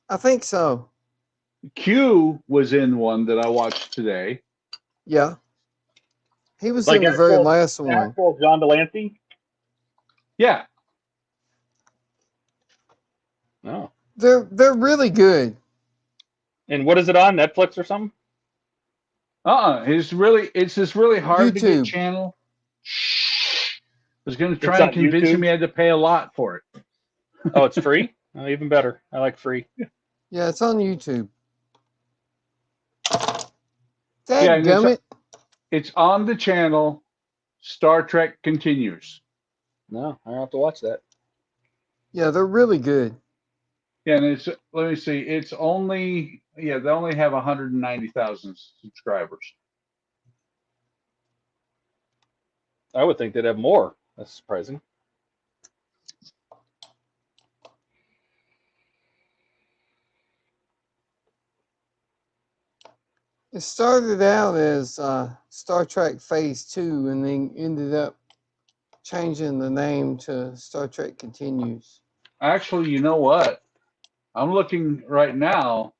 I think so.
Q was in one that I watched today.
Yeah. He was
Like
in the very last one.
actual John Delancey.
Yeah.
No.
They're really good.
And what is it on Netflix or something?
It's this really hard to get
YouTube.
channel. I was going to
It's
try and
on
convince him
YouTube?
he had to pay a lot for it.
Oh, it's free. Oh, even better. I like free.
Yeah, it's on YouTube.
Yeah, and
Dadgummit.
it's on the channel Star Trek Continues.
No, I don't have to watch that.
Yeah, they're really good.
Yeah, and it's, let me see, it's only, they only have 190,000 subscribers.
I would think they'd have more. That's surprising.
It started out as Star Trek Phase 2 and then ended up changing the name to Star Trek Continues.
Actually, you know what? I'm looking right now,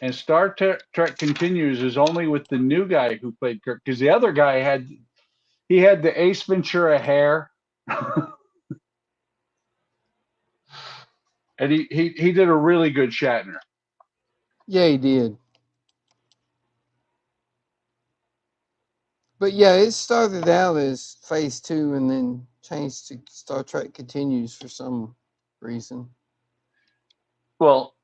and Star Trek Continues is only with the new guy who played Kirk, because the other guy had the Ace Ventura hair, and he did a really good Shatner.
Yeah, he did. But yeah, it started out as Phase 2 and then changed to Star Trek Continues for some reason.
Well,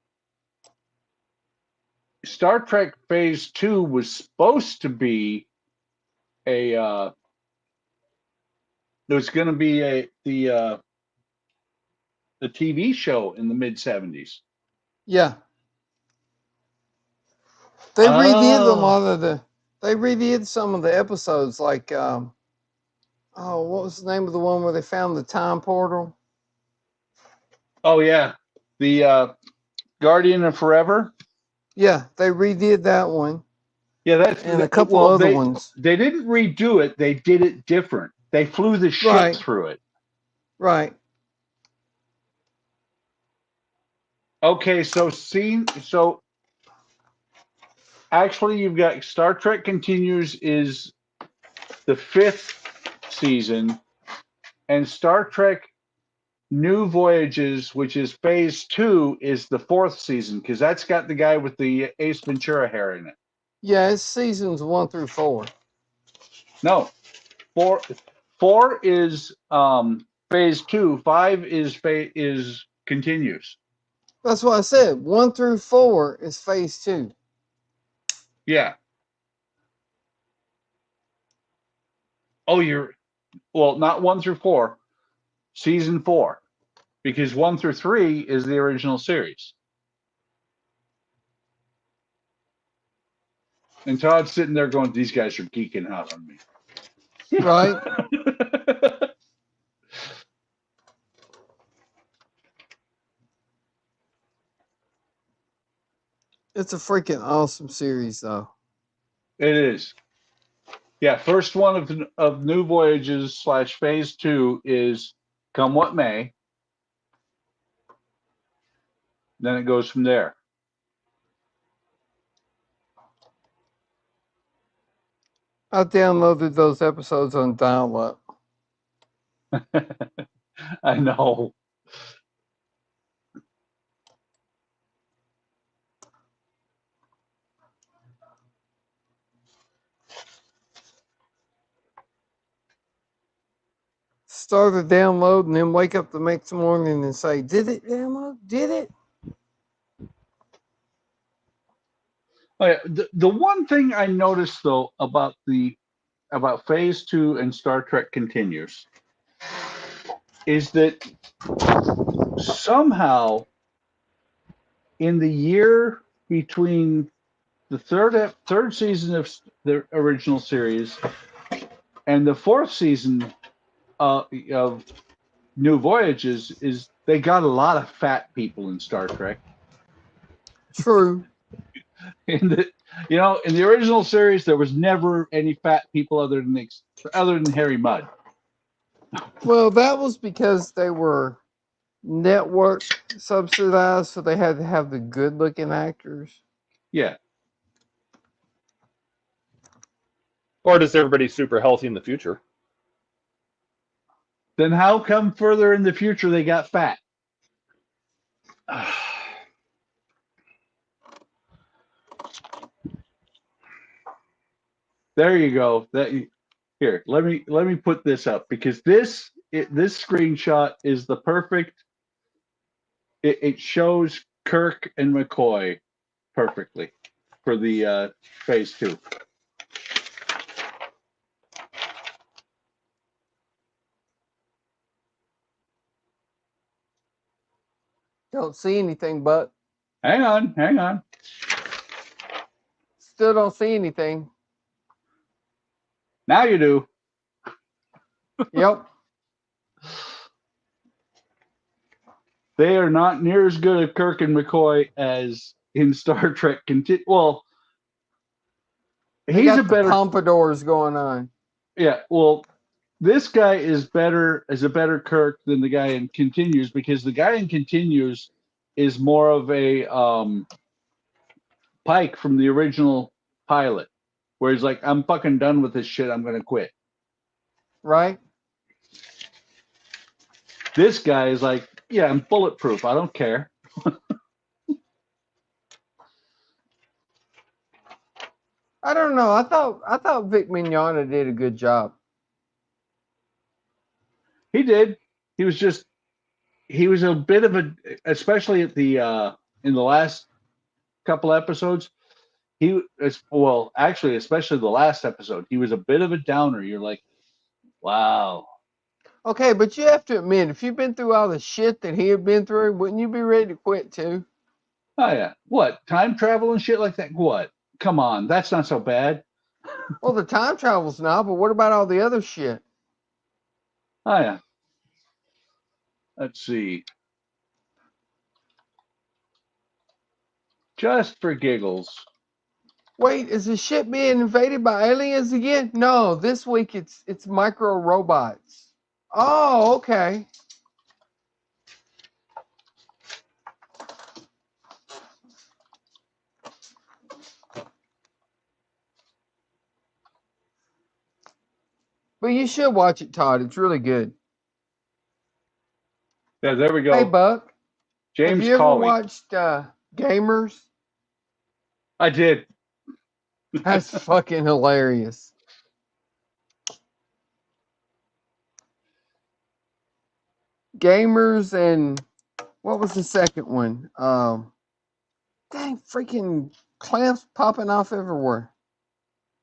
Star Trek Phase 2 was supposed to be there was going to be the TV show in the mid 70s.
Yeah. They redid a
Oh.
lot of they redid some of the episodes, like what was the name of the one where they found the time portal?
Oh yeah, the Guardian of Forever.
Yeah, they redid that one.
Yeah, that's
and a couple other ones.
They didn't redo it; they did it different. They flew the ship
Right.
through it.
Right.
Okay, so actually, you've got Star Trek Continues is the 5th season, and Star Trek New Voyages, which is Phase 2, is the 4th season, because that's got the guy with the Ace Ventura hair in it.
Yeah, it's seasons 1 through 4.
No, 4 is Phase 2. 5 is Continues.
That's what I said. 1 through 4 is Phase 2.
Yeah. Oh, not 1 through 4, season 4, because 1 through 3 is the original series. And Todd's sitting there going, "These guys are geeking out on me."
Right? It's a freaking awesome series, though.
It is. Yeah, first one of New Voyages / Phase 2 is Come What May. Then it goes from there.
I downloaded those episodes on dial-up.
I know.
start the download and then wake up the next morning and say, "Did it download? Did it?"
Oh, yeah. The one thing I noticed though about Phase 2 and Star Trek Continues is that somehow in the year between the third season of the original series and the fourth season of New Voyages is they got a lot of fat people in Star Trek.
True.
In the original series, there was never any fat people other than Harry Mudd.
Well, that was because they were network subsidized, so they had to have the good-looking actors.
Yeah.
Or does everybody super healthy in the future?
Then how come further in the future they got fat? There you go. Here, let me put this up because this screenshot is the perfect. It shows Kirk and McCoy perfectly for the Phase 2.
Don't see anything, but
Hang on.
still don't see anything.
Now you do.
Yep.
They are not near as good at Kirk and McCoy as in Star Trek. Well,
They
he's
got
a
the
better.
pompadours going on.
Yeah, well, this guy is a better Kirk than the guy in Continues because the guy in Continues is more of a Pike from the original pilot, where he's like, "I'm fucking done with this shit. I'm gonna quit."
Right?
This guy is like, "Yeah, I'm bulletproof. I don't care."
I don't know. I thought Vic Mignogna did a good job.
He did. He was a bit of a, especially at the in the last couple episodes. Actually, especially the last episode, he was a bit of a downer. You're like, wow.
Okay, but you have to admit, if you've been through all the shit that he had been through, wouldn't you be ready to quit too?
Oh yeah. What? Time travel and shit like that? What? Come on, that's not so bad.
Well, the time travel's not, but what about all the other shit?
Oh yeah. Let's see. Just for giggles.
Wait, is the ship being invaded by aliens again? No, this week it's micro robots. Oh, okay. But you should watch it, Todd. It's really good.
Yeah, there we go.
Hey, Buck.
James,
have you ever
call me.
watched Gamers?
I did.
That's fucking hilarious. Gamers and what was the second one? Dang, freaking clamps popping off everywhere.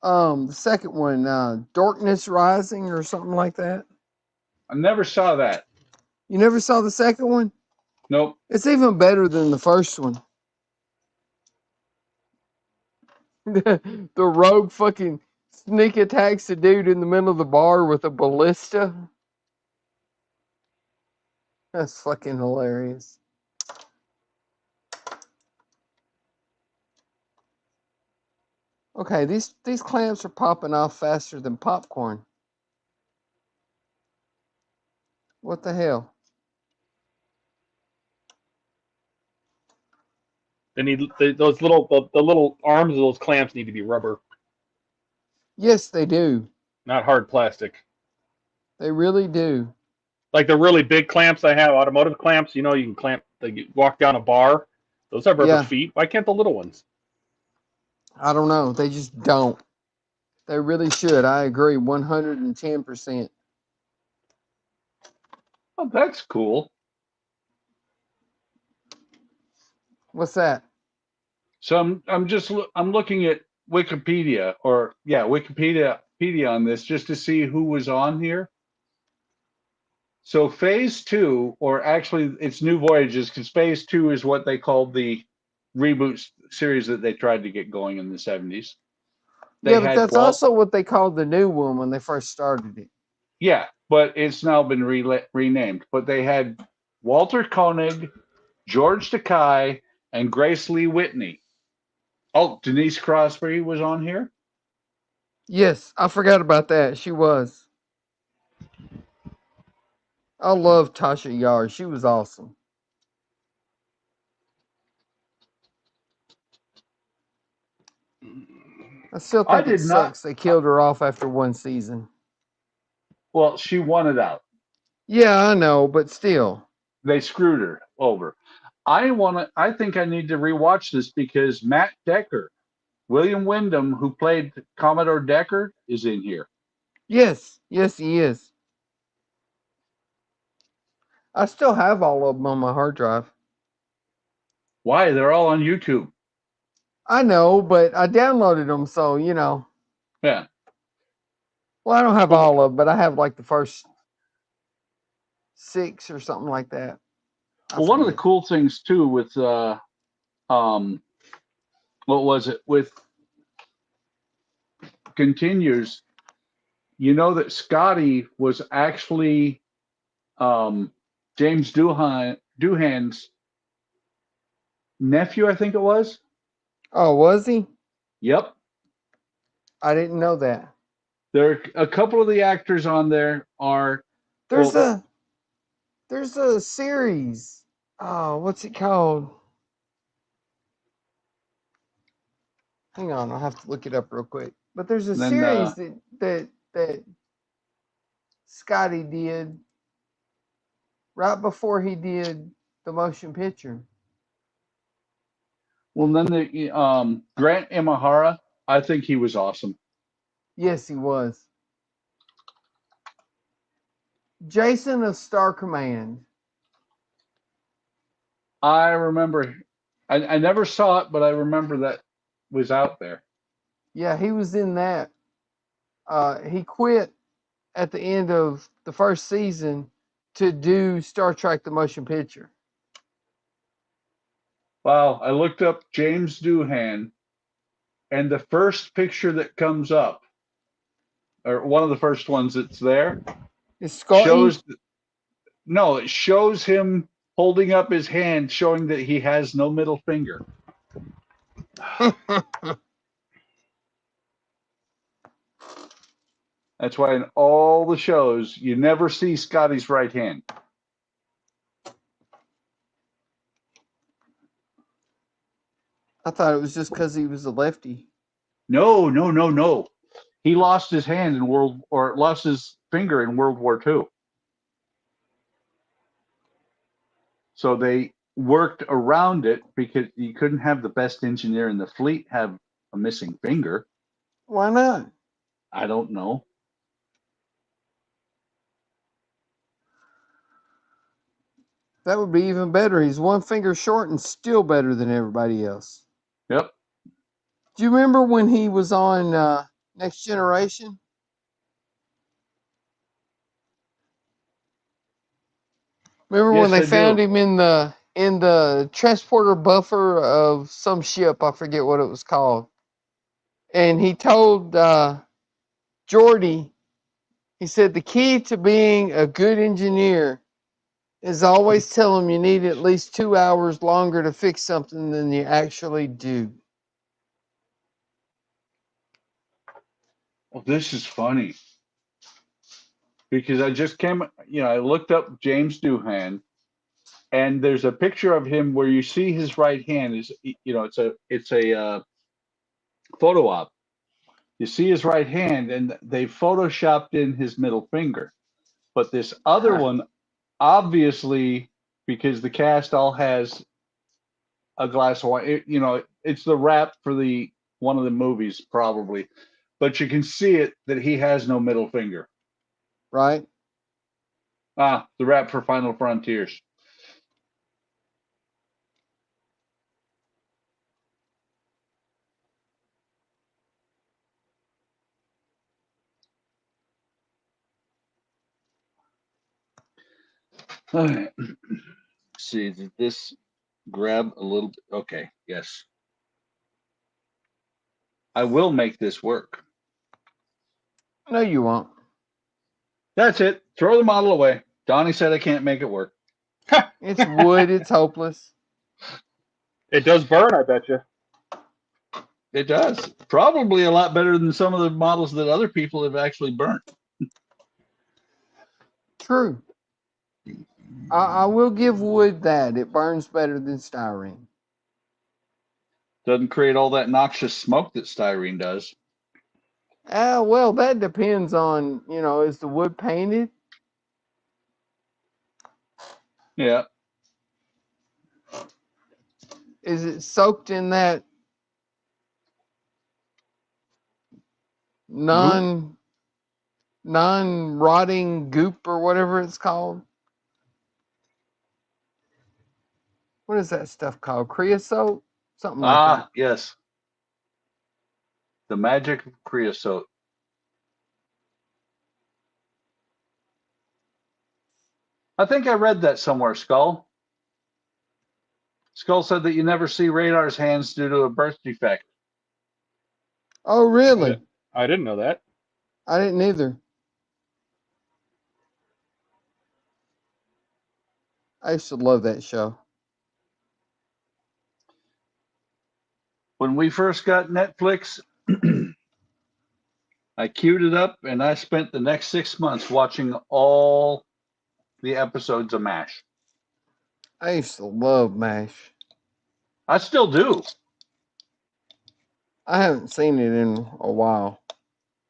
The second one, Darkness Rising or something like that.
I never saw that.
You never saw the second one?
Nope.
It's even better than the first one. The rogue fucking sneak attacks a dude in the middle of the bar with a ballista. That's fucking hilarious. Okay, these clamps are popping off faster than popcorn. What the hell?
They need those little the little arms of those clamps need to be rubber,
Yes, they do.
not hard plastic.
They really do.
Like the really big clamps I have, automotive clamps. You know, you can clamp. You walk down a bar. Those have rubber
Yeah.
feet. Why can't the little ones?
I don't know. They just don't. They really should. I agree 110%.
Oh, that's cool.
What's that?
So I'm looking at Wikipedia Wikipedia on this just to see who was on here. So phase 2, or actually it's New Voyages, because phase 2 is what they called the reboot series that they tried to get going in the 70s. They
Yeah, but
had
that's also what they called the new one when they first started it.
Yeah, but it's now been renamed. But they had Walter Koenig, George Takei, and Grace Lee Whitney. Oh, Denise Crosby was on here?
Yes, I forgot about that. She was. I love Tasha Yar. She was awesome. I still
I
think it
did not.
sucks they killed her off after one season.
Well, she wanted out.
Yeah, I know, but still.
They screwed her over. I think I need to rewatch this because Matt Decker, William Wyndham, who played Commodore Decker, is in here.
Yes, yes, he is. I still have all of them on my hard drive.
Why? They're all on YouTube.
I know, but I downloaded them, so you know.
Yeah.
Well, I don't have all of them, but I have like the first 6 or something like that.
Well, one of the cool things too with what was it with Continues, you know that Scotty was actually James Doohan's nephew, I think it was.
Oh, was he?
Yep.
I didn't know that.
There are a couple of the actors on there are.
There's a series. Oh, what's it called? Hang on, I'll have to look it up real quick. But there's a series that Scotty did right before he did the motion picture.
Well, then the Grant Imahara, I think he was awesome.
Yes, he was. Jason of Star Command.
I remember. I never saw it, but I remember that was out there.
Yeah, he was in that. He quit at the end of the first season to do Star Trek the motion picture.
Wow, I looked up James Doohan, and the first picture that comes up, or one of the first ones that's there,
Is Scotty?
it shows him holding up his hand, showing that he has no middle finger. That's why in all the shows, you never see Scotty's right hand.
I thought it was just because he was a lefty.
No. He lost his hand lost his finger in World War II. So they worked around it because you couldn't have the best engineer in the fleet have a missing finger.
Why not?
I don't know.
That would be even better. He's one finger short and still better than everybody else.
Yep.
Do you remember when he was on Next Generation? Remember when
Yes,
they
I
found
do.
him in the transporter buffer of some ship? I forget what it was called. And he told Geordi, he said, the key to being a good engineer is always tell them you need at least 2 hours longer to fix something than you actually do.
Well, this is funny because I just I looked up James Doohan, and there's a picture of him where you see his right hand is, it's a photo op. You see his right hand, and they photoshopped in his middle finger. But this other one, obviously, because the cast all has a glass of wine, it's the wrap for one of the movies probably, but you can see it that he has no middle finger.
Right?
Ah, the rap for Final Frontiers. All right. See, did this grab a little bit? Okay, yes. I will make this work.
No, you won't.
That's it. Throw the model away. Donnie said I can't make it work.
It's wood. It's hopeless.
It does burn, I bet you.
It does. Probably a lot better than some of the models that other people have actually burnt.
True. I will give wood that. It burns better than styrene.
Doesn't create all that noxious smoke that styrene does.
Well, that depends on, is the wood painted?
Yeah.
Is it soaked in that non-rotting goop or whatever it's called? What is that stuff called? Creosote? Something like that.
Yes. The magic of creosote. I think I read that somewhere, Skull. Skull said that you never see Radar's hands due to a birth defect.
Oh, really?
I didn't know that.
I didn't either. I used to love that show.
When we first got Netflix, I queued it up and I spent the next 6 months watching all the episodes of MASH.
I used to love MASH.
I still do.
I haven't seen it in a while.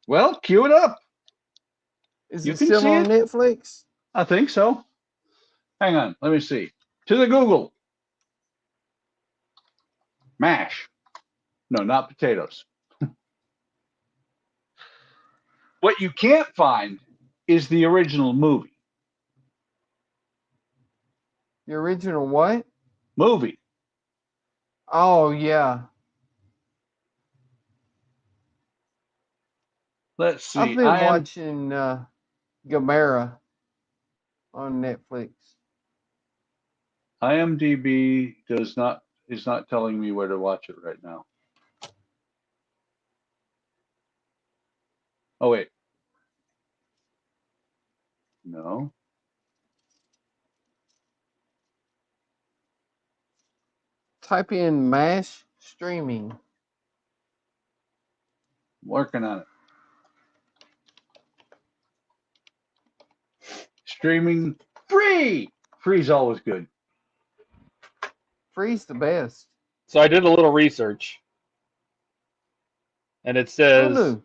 Well, queue it up.
Is
You
it
can
still
see
on
it.
Netflix?
I think so. Hang on. Let me see. To the Google. MASH. No, not potatoes. What you can't find is the original movie.
The original what?
Movie.
Oh, yeah.
Let's see.
I've been watching Gamera on Netflix.
IMDb is not telling me where to watch it right now. Oh wait. No.
Type in MASH streaming.
I'm working on it. Streaming free. Free's always good.
Free's the best.
So I did a little research, and it says
Hulu.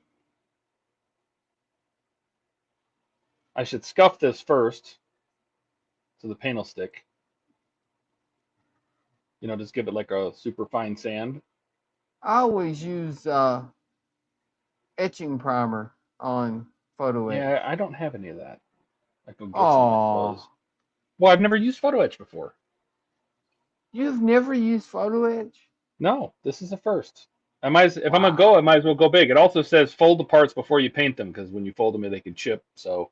I should scuff this first so the paint will stick. Just give it like a super fine sand.
I always use etching primer on photo etch.
Yeah, I don't have any of that. I can get some
Oh,
of those. Well, I've never used photo etch before.
you've never used photo etch?
No, this is the first. If I'm gonna go, I might as well go big. It also says fold the parts before you paint them because when you fold them, they can chip. So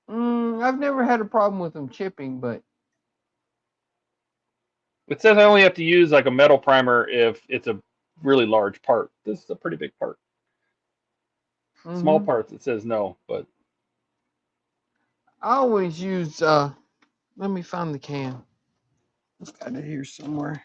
I've never had a problem with them chipping, but
it says I only have to use like a metal primer if it's a really large part. This is a pretty big part. Small parts, it says no, but
I always use. Let me find the can. I've got it here somewhere.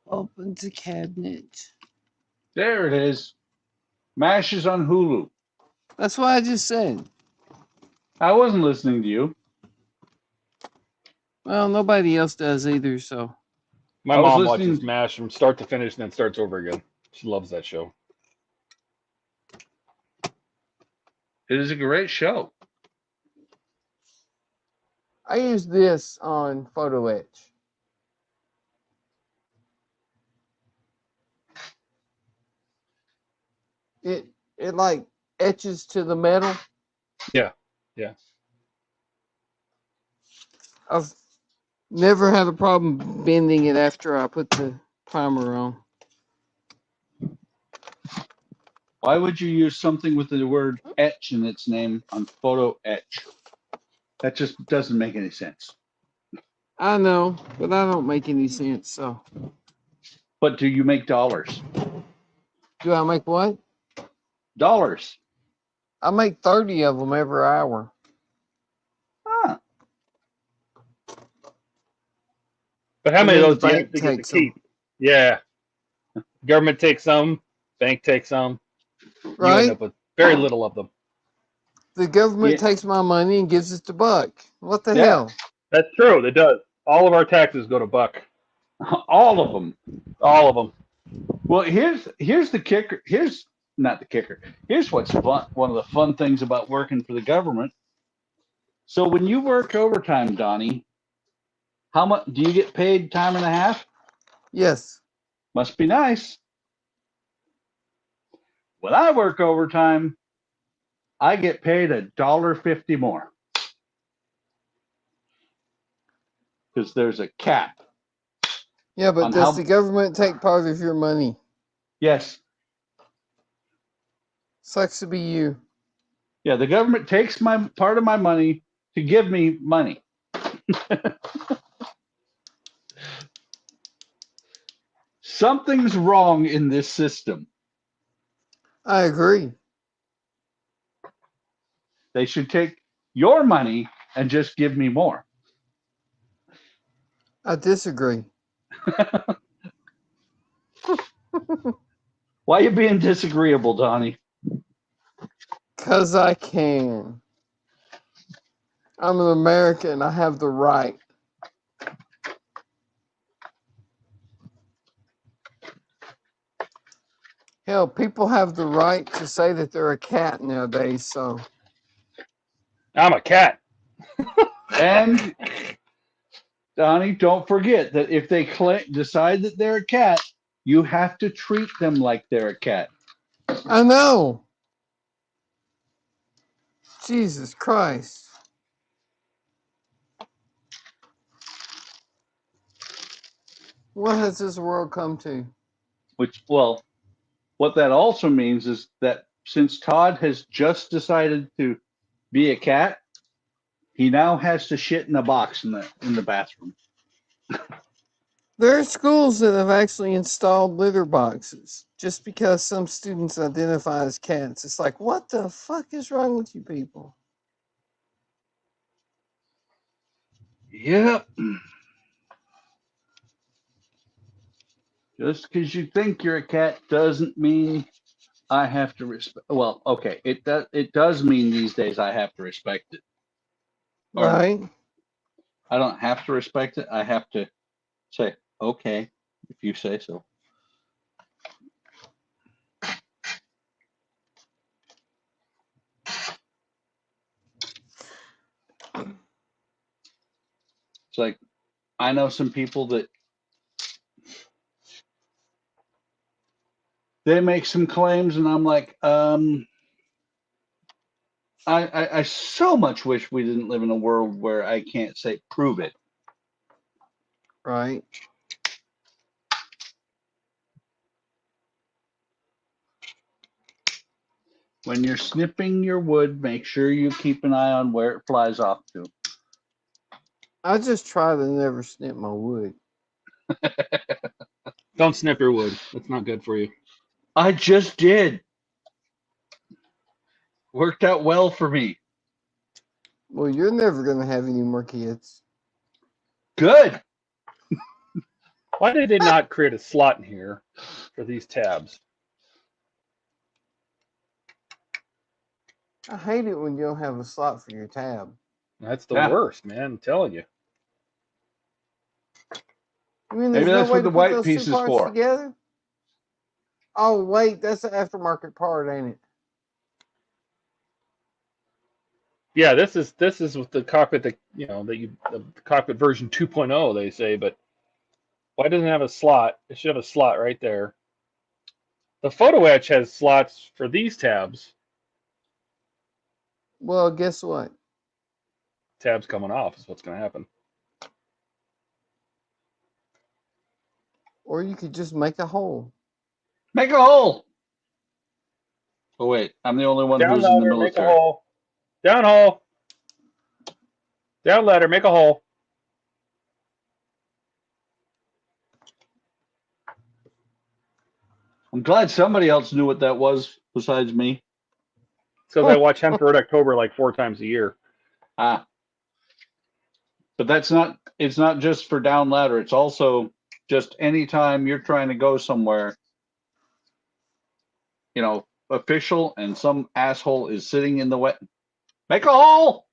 Open the cabinet.
There it is. MASH is on Hulu.
That's what I just said.
I wasn't listening to you.
Well, nobody else does either, so.
my
I was
mom
listening-
watches MASH from start to finish and then starts over again. She loves that show.
It is a great show.
I use this on photo etch. It like etches to the metal.
Yeah, yeah.
I've never had a problem bending it after I put the primer on.
Why would you use something with the word etch in its name on photo etch? That just doesn't make any sense.
I know, but I don't make any sense. So,
But do you make dollars?
do I make what?
Dollars.
I make 30 of them every hour.
Huh.
But how
And
many
then
of
the
those do you
bank
have to get to
takes 'em.
keep? Yeah. Government takes some, bank takes some. You end
Right?
up with very little of them.
The government
Yeah.
takes my money and gives it to Buck. What the
Yeah.
hell?
That's true. It does. All of our taxes go to Buck.
All of them.
All of them.
Well, here's the kicker. Here's not the kicker. Here's what's fun. One of the fun things about working for the government. So when you work overtime, Donnie, how much do you get paid? Time and a half?
Yes.
Must be nice. When I work overtime, I get paid $1.50 more because there's a cap.
Yeah, but
On
does
how-
the government take part of your money?
Yes.
Sucks to be you.
Yeah, the government takes my part of my money to give me money. Something's wrong in this system.
I agree.
They should take your money and just give me more.
I disagree.
Why are you being disagreeable, Donnie?
'Cause I can. I'm an American. I have the right. Hell, people have the right to say that they're a cat nowadays, so.
I'm a cat.
And Donnie, don't forget that if they decide that they're a cat, you have to treat them like they're a cat.
I know. Jesus Christ. What has this world come to?
Which, well, what that also means is that since Todd has just decided to be a cat, he now has to shit in a box in the bathroom.
There are schools that have actually installed litter boxes just because some students identify as cats. It's like, what the fuck is wrong with you people?
Yep. Just because you think you're a cat doesn't mean I have to respect. Well, okay, it does mean these days I have to respect it. Or
Right?
I don't have to respect it. I have to say, okay, if you say so. It's like, I know some people that they make some claims and I'm like, I so much wish we didn't live in a world where I can't say, prove it.
Right.
When you're snipping your wood, make sure you keep an eye on where it flies off to.
I just try to never snip my wood.
Don't snip your wood. That's not good for you.
I just did. Worked out well for me.
Well, you're never going to have any more kids.
Good.
Why did they not create a slot in here for these tabs?
I hate it when you don't have a slot for your tab.
That's the
Yeah.
worst, man. I'm telling you.
I mean,
Maybe
there's
that's
no way
what the
to put
white
those
piece
two
is
parts
for.
together. Oh wait, that's an aftermarket part, ain't it?
Yeah, this is with the cockpit that the cockpit version 2.0 they say, but why doesn't it have a slot? It should have a slot right there. The photo etch has slots for these tabs.
Well, guess what?
Tabs coming off is what's going to happen.
Or you could just make a hole.
Make a hole. Oh wait, I'm the only one
Down
who's in the
ladder, make a
military.
hole. Down hole. Down ladder, make a hole.
I'm glad somebody else knew what that was besides me.
So I watch Hemford October like 4 times a year.
Ah. But that's not, it's not just for down ladder. It's also just anytime you're trying to go somewhere, you know, official, and some asshole is sitting in the wet. Make a hole.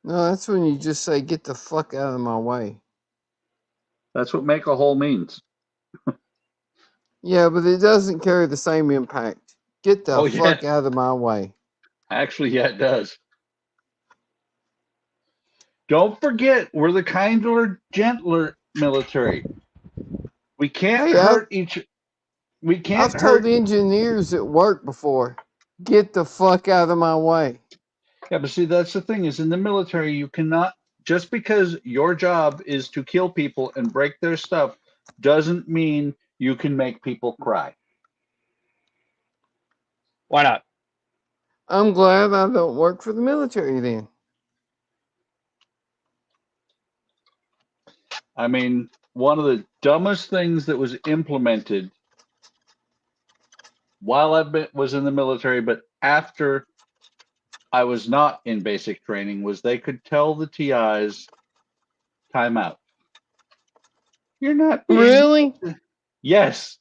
No, that's when you just say, get the fuck out of my way.
That's what make a hole means.
Yeah, but it doesn't carry the same impact. Get the
Oh, yeah.
fuck out of my way.
Actually, yeah, it does. Don't forget, we're the kinder, gentler military. We can't
Hey,
hurt each. We can't
I've told
hurt.
engineers at work before, get the fuck out of my way.
Yeah, but see, that's the thing is in the military, you cannot, just because your job is to kill people and break their stuff, doesn't mean you can make people cry.
Why not?
I'm glad I don't work for the military then.
I mean, one of the dumbest things that was implemented while was in the military, but after I was not in basic training, was they could tell the TIs, time out. You're not being,
Really?
yes,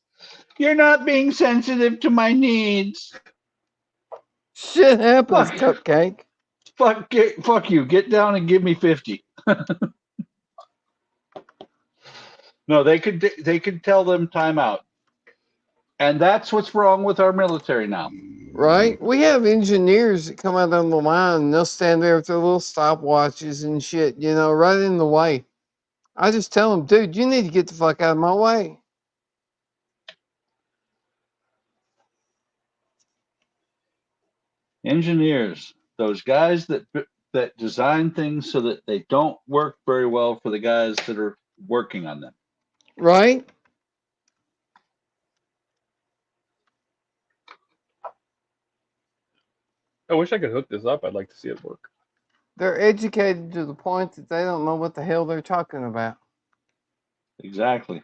you're not being sensitive to my needs.
Shit happens,
Fuck,
cupcake.
fuck you. Get down and give me 50. No, they could tell them time out. And that's what's wrong with our military now.
Right? We have engineers that come out on the line and they'll stand there with their little stopwatches and shit, you know, right in the way. I just tell them, dude, you need to get the fuck out of my way.
Engineers, those guys that design things so that they don't work very well for the guys that are working on them.
Right?
I wish I could hook this up. I'd like to see it work.
They're educated to the point that they don't know what the hell they're talking about.
Exactly.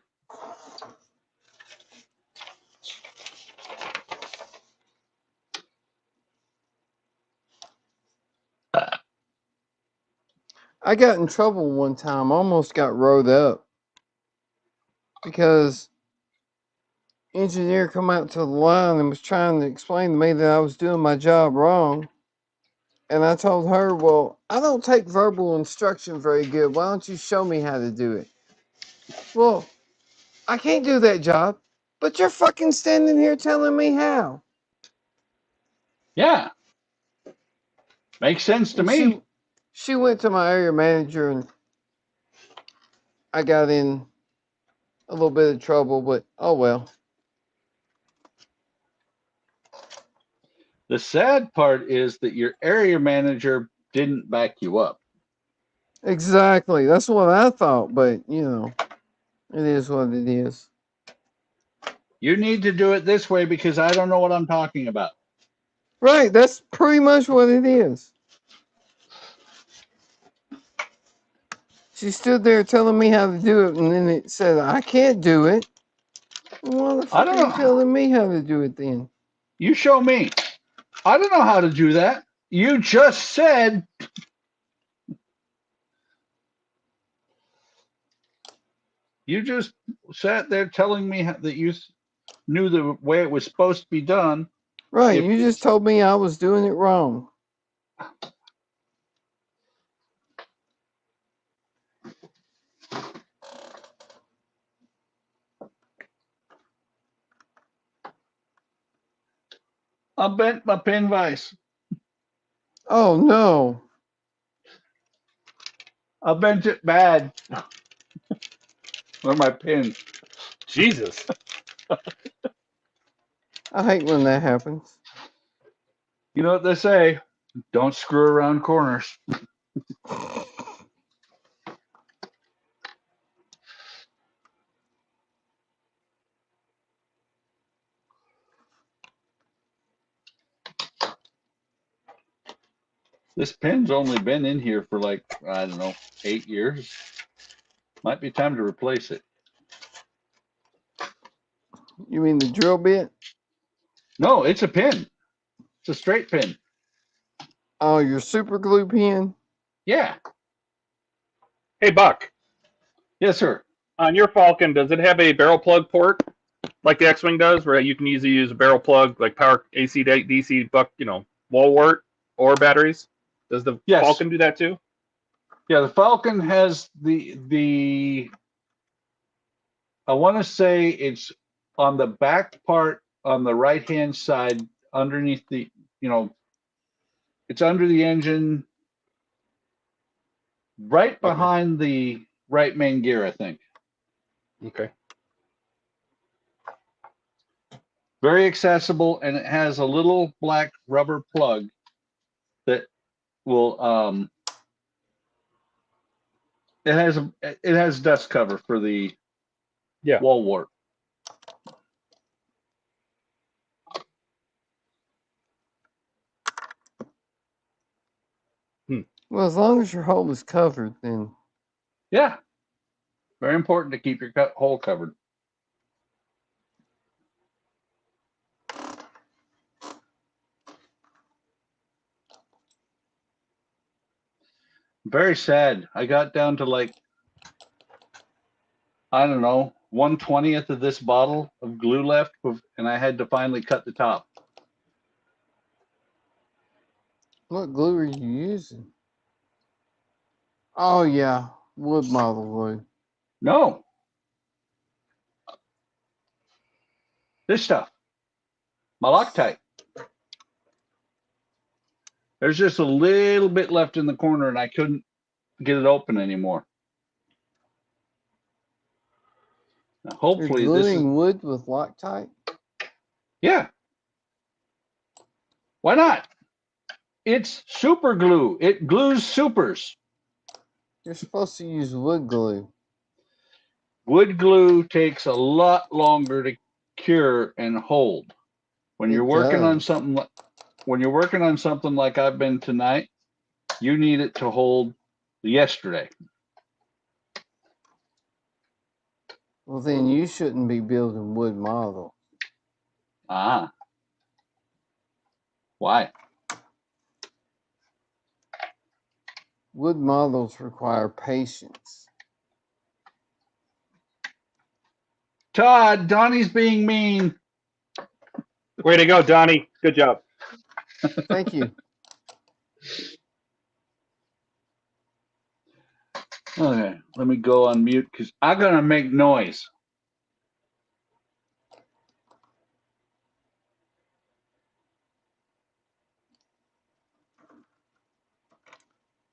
I got in trouble one time, almost got rode up because engineer come out to the line and was trying to explain to me that I was doing my job wrong. And I told her, well, I don't take verbal instruction very good. Why don't you show me how to do it? Well, I can't do that job, but you're fucking standing here telling me how.
Yeah. Makes sense to
And
me.
she went to my area manager and I got in a little bit of trouble, but oh well.
The sad part is that your area manager didn't back you up.
Exactly. That's what I thought, but you know, it is what it is.
You need to do it this way because I don't know what I'm talking about.
Right, that's pretty much what it is. She stood there telling me how to do it, and then it said, I can't do it. Why the
I
fuck
don't
are you
know.
telling me how to do it then?
You show me. I don't know how to do that. You just said. You just sat there telling me that you knew the way it was supposed to be done.
Right,
If
you just told me I was doing it wrong.
I bent my pin vise.
Oh no.
I bent it bad. Or my pin.
Jesus.
I hate when that happens.
You know what they say? Don't screw around corners. This pin's only been in here for like, I don't know, 8 years. Might be time to replace it.
You mean the drill bit?
No, it's a pin. It's a straight pin.
Oh, your super glue pin?
Yeah.
Hey, Buck.
Yes, sir.
On your Falcon, does it have a barrel plug port like the X-Wing does, where you can easily use a barrel plug, like power AC, DC, buck, wall wart, or batteries? Does the
Yes.
Falcon do that too?
Yeah, the Falcon has the I want to say it's on the back part on the right-hand side underneath the, it's under the engine right behind the right main gear, I think.
Okay.
Very accessible, and it has a little black rubber plug that will it has dust cover for the wall wart.
Well, as long as your hole is covered, then
Yeah. Very important to keep your hole covered. Very sad. I got down to like, I don't know, 1/20th of this bottle of glue left, and I had to finally cut the top.
what glue are you using? Oh yeah, wood model glue.
No. This stuff. My Loctite. There's just a little bit left in the corner, and I couldn't get it open anymore. Now, hopefully
You're
this is...
gluing wood with Loctite?
Yeah. Why not? It's super glue. It glues supers.
You're supposed to use wood glue.
Wood glue takes a lot longer to cure and hold. When you're working on something like I've been tonight, you need it to hold yesterday.
Well, then you shouldn't be building wood models.
Ah. Why?
Wood models require patience.
Todd, Donnie's being mean.
Way to go, Donnie. Good job.
Thank you.
Okay, let me go on mute because I'm going to make noise.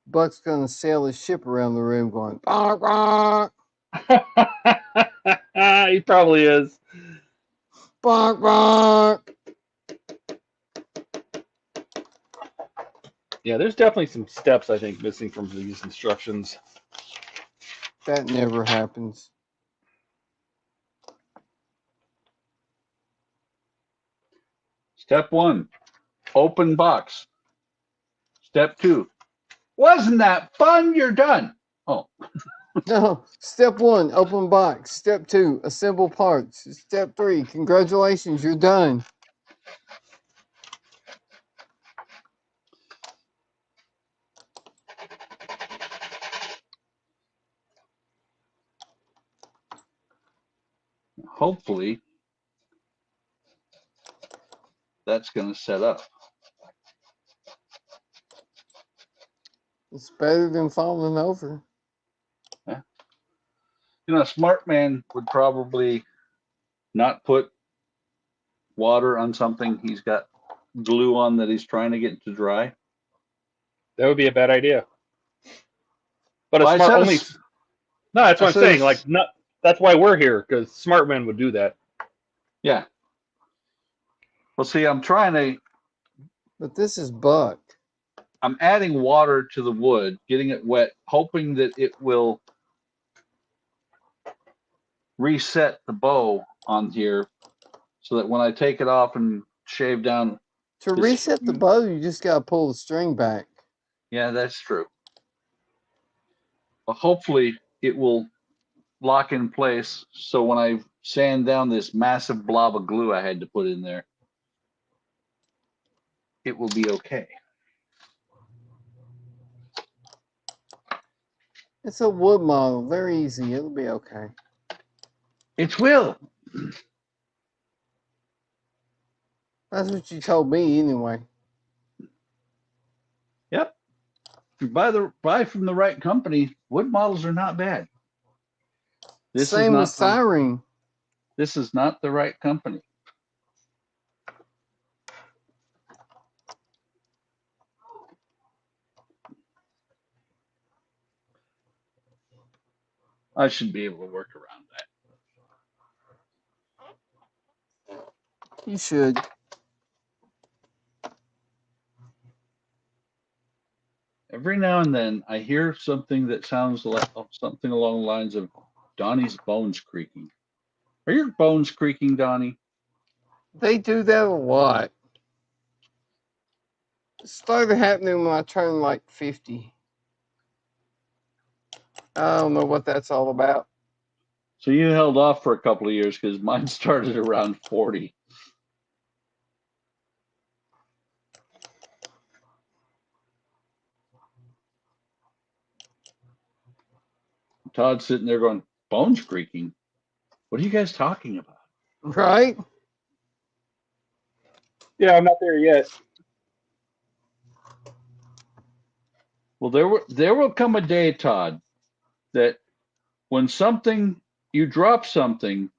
Buck's gonna sail his ship around the room going, bark, bark,
He probably is.
bark, bark.
Yeah, there's definitely some steps, I think, missing from these instructions.
That never happens.
Step 1, open box. Step 2, wasn't that fun? You're done. Oh.
No. Step 1, open box. Step 2, assemble parts. Step 3, congratulations, you're done.
Hopefully, that's going to set up.
It's better than falling over.
Yeah. A smart man would probably not put water on something he's got glue on that he's trying to get to dry?
That would be a bad idea. But
Well,
a
I
smart
said
only. No, that's what I'm
said
saying. Like, not. That's why we're here, because smart men would do that.
Yeah. Well, see, I'm trying to.
But this is Buck.
I'm adding water to the wood, getting it wet, hoping that it will reset the bow on here, so that when I take it off and shave down.
To
this-
reset the bow, you just gotta pull the string back.
Yeah, that's true. But hopefully it will lock in place, so when I sand down this massive blob of glue I had to put in there, it will be okay.
It's a wood model, very easy. It'll be okay.
It will.
That's what you told me anyway.
Yep. If you buy from the right company, wood models are not bad. This
Same with
is not
Cyrene.
this is not the right company. I should be able to work around that.
You should.
Every now and then I hear something that sounds like something along the lines of Donnie's bones creaking. Are your bones creaking, Donnie?
They do that a lot. It started happening when I turned like 50. I don't know what that's all about.
So you held off for a couple of years because mine started around 40. Todd's sitting there going, bones creaking? What are you guys talking about?
Right?
Yeah, I'm not there yet.
Well, there will come a day, Todd, that when you drop something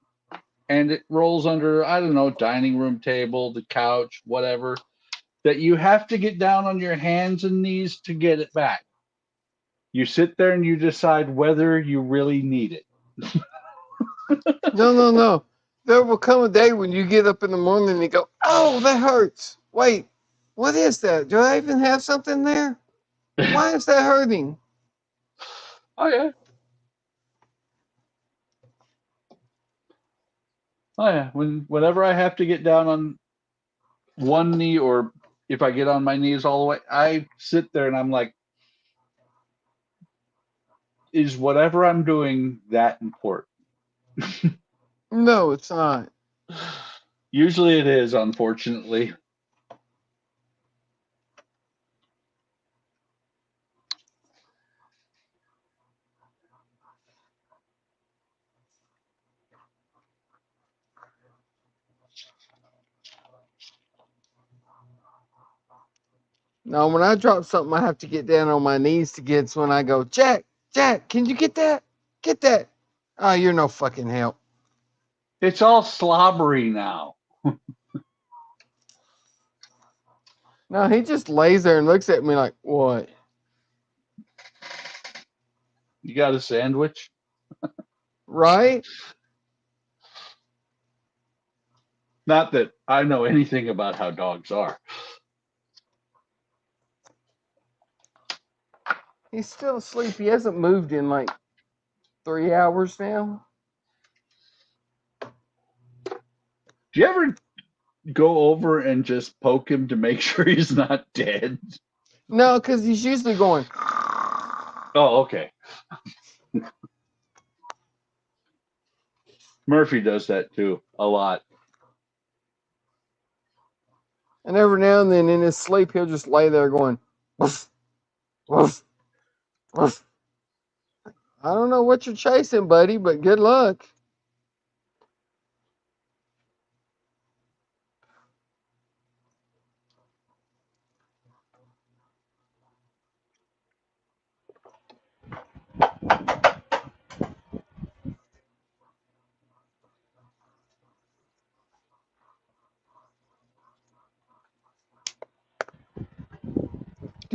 and it rolls under, I don't know, dining room table, the couch, whatever, that you have to get down on your hands and knees to get it back. You sit there and you decide whether you really need it.
No. There will come a day when you get up in the morning and you go, oh, that hurts. Wait, what is that? Do I even have something there? Why is that hurting?
Oh, yeah. Oh, yeah. Whenever I have to get down on one knee, or if I get on my knees all the way, I sit there and I'm like, is whatever I'm doing that important?
No, it's not.
Usually it is, unfortunately.
No, when I drop something, I have to get down on my knees to get. It's when I go, Jack, can you get that? Get that. Oh, you're no fucking help.
It's all slobbery now.
No, he just lays there and looks at me like, what?
You got a sandwich?
Right?
Not that I know anything about how dogs are.
He's still asleep. He hasn't moved in like 3 hours now.
Do you ever go over and just poke him to make sure he's not dead?
No, because he's usually going.
Oh, okay. Murphy does that too, a lot.
And every now and then in his sleep, he'll just lay there going, woof, woof, woof. I don't know what you're chasing, buddy, but good luck.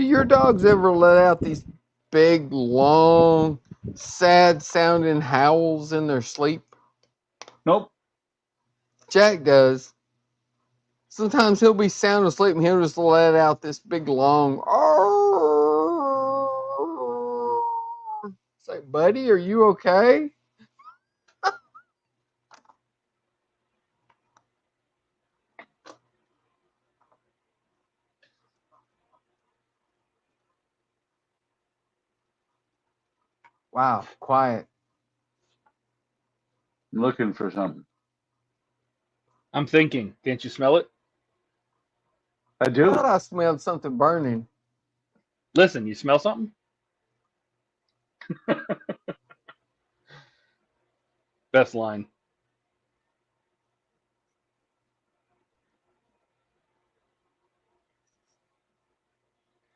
your dogs ever let out these big, long, sad sounding howls in their sleep?
Nope.
Jack does. Sometimes he'll be sound asleep and he'll just let out this big, long. It's like, buddy, are you okay? Wow, quiet.
I'm looking for something.
I'm thinking. Can't you smell it?
I
I
do.
thought I smelled something burning.
Listen, you smell something? Best line.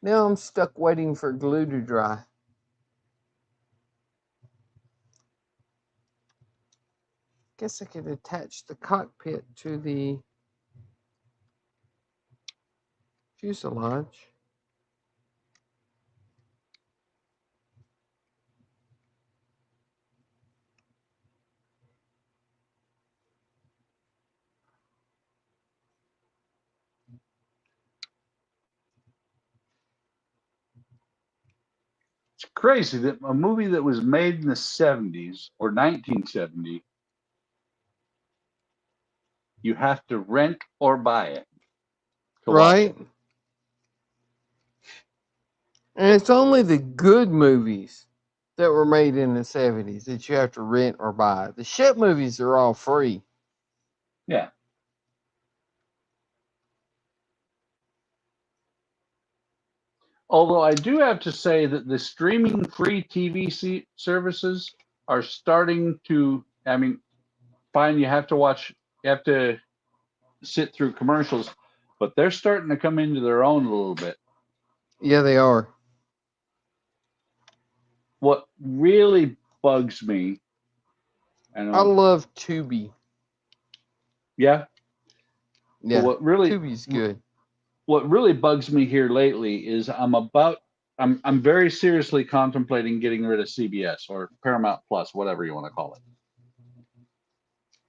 Now I'm stuck waiting for glue to dry. Guess I could attach the cockpit to the fuselage.
It's crazy that a movie that was made in the 70s or 1970, you have to rent or buy it. to watch
Right?
it.
And it's only the good movies that were made in the 70s that you have to rent or buy. The shit movies are all free.
Yeah. Although I do have to say that the streaming free TV services are starting to, I mean, fine, you have to sit through commercials, but they're starting to come into their own a little bit.
Yeah, they are.
What really bugs me,
I love Tubi.
Yeah.
Yeah,
What really
Tubi's good.
What really bugs me here lately is I'm very seriously contemplating getting rid of CBS or Paramount Plus, whatever you want to call it.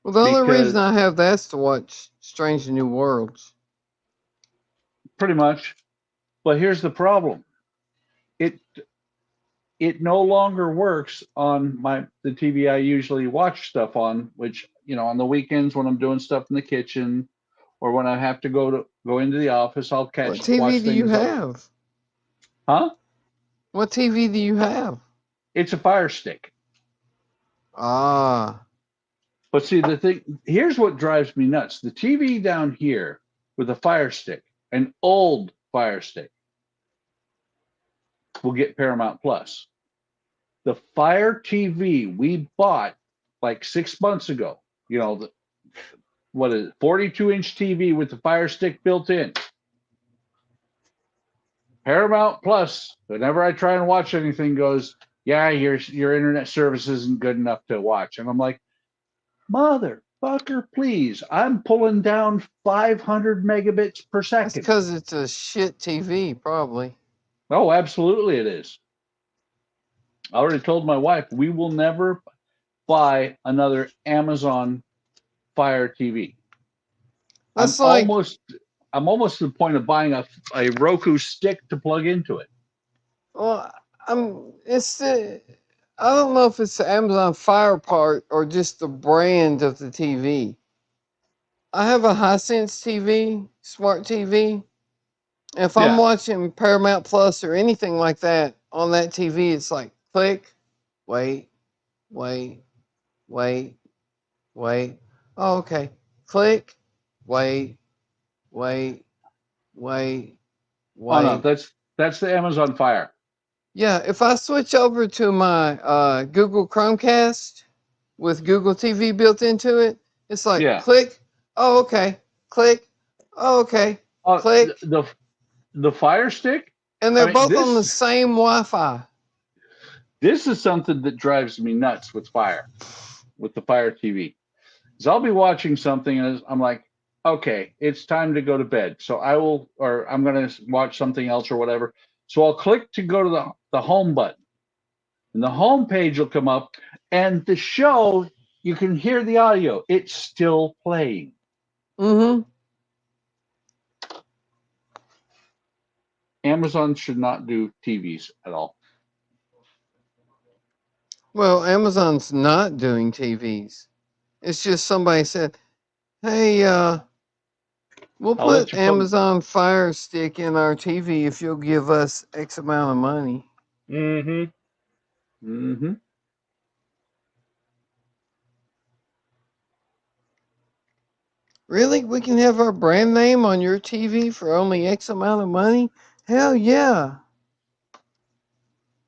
Well, the only
Because
reason I have that's to watch Strange New Worlds.
pretty much. But here's the problem. It no longer works on the TV I usually watch stuff on, which, on the weekends when I'm doing stuff in the kitchen or when I have to go into the office, I'll
What
watch
TV do you
things.
have?
Huh?
What TV do you have?
It's a Fire Stick.
Ah,
But see, here's what drives me nuts. The TV down here with a Fire Stick, an old Fire Stick, will get Paramount Plus. The Fire TV we bought like 6 months ago, what is it, 42-inch TV with the Fire Stick built in. Paramount Plus, whenever I try and watch anything, goes, yeah, your internet service isn't good enough to watch. And I'm like, motherfucker, please. I'm pulling down 500 megabits per
that's
second.
because it's a shit TV, probably.
Oh, absolutely it is. I already told my wife we will never buy another Amazon Fire TV.
That's
I'm almost to the point of buying a Roku stick to plug into it.
well, I don't know if it's the Amazon Fire part or just the brand of the TV. I have a Hisense TV, smart TV. And if I'm
Yeah.
watching Paramount Plus or anything like that on that TV, it's like click, wait. Oh, okay. Click, wait.
Oh no, that's the Amazon Fire.
Yeah, if I switch over to my Google Chromecast with Google TV built into it, it's like click, oh okay, click, oh okay, click.
The Fire Stick?
And they're both on the same Wi-Fi.
This is something that drives me nuts with the Fire TV. Because I'll be watching something and I'm like, okay, it's time to go to bed. So I'm going to watch something else or whatever. So I'll click to go to the home button. And the home page will come up, and the show, you can hear the audio. It's still playing.
Mm-hmm.
Amazon should not do TVs at all.
Well, Amazon's not doing TVs. It's just somebody said, "Hey, we'll
I'll let
put
you put-
Amazon Fire Stick in our TV if you'll give us X amount of money."
Mm-hmm.
Mm-hmm.
Really? We can have our brand name on your TV for only X amount of money? Hell yeah.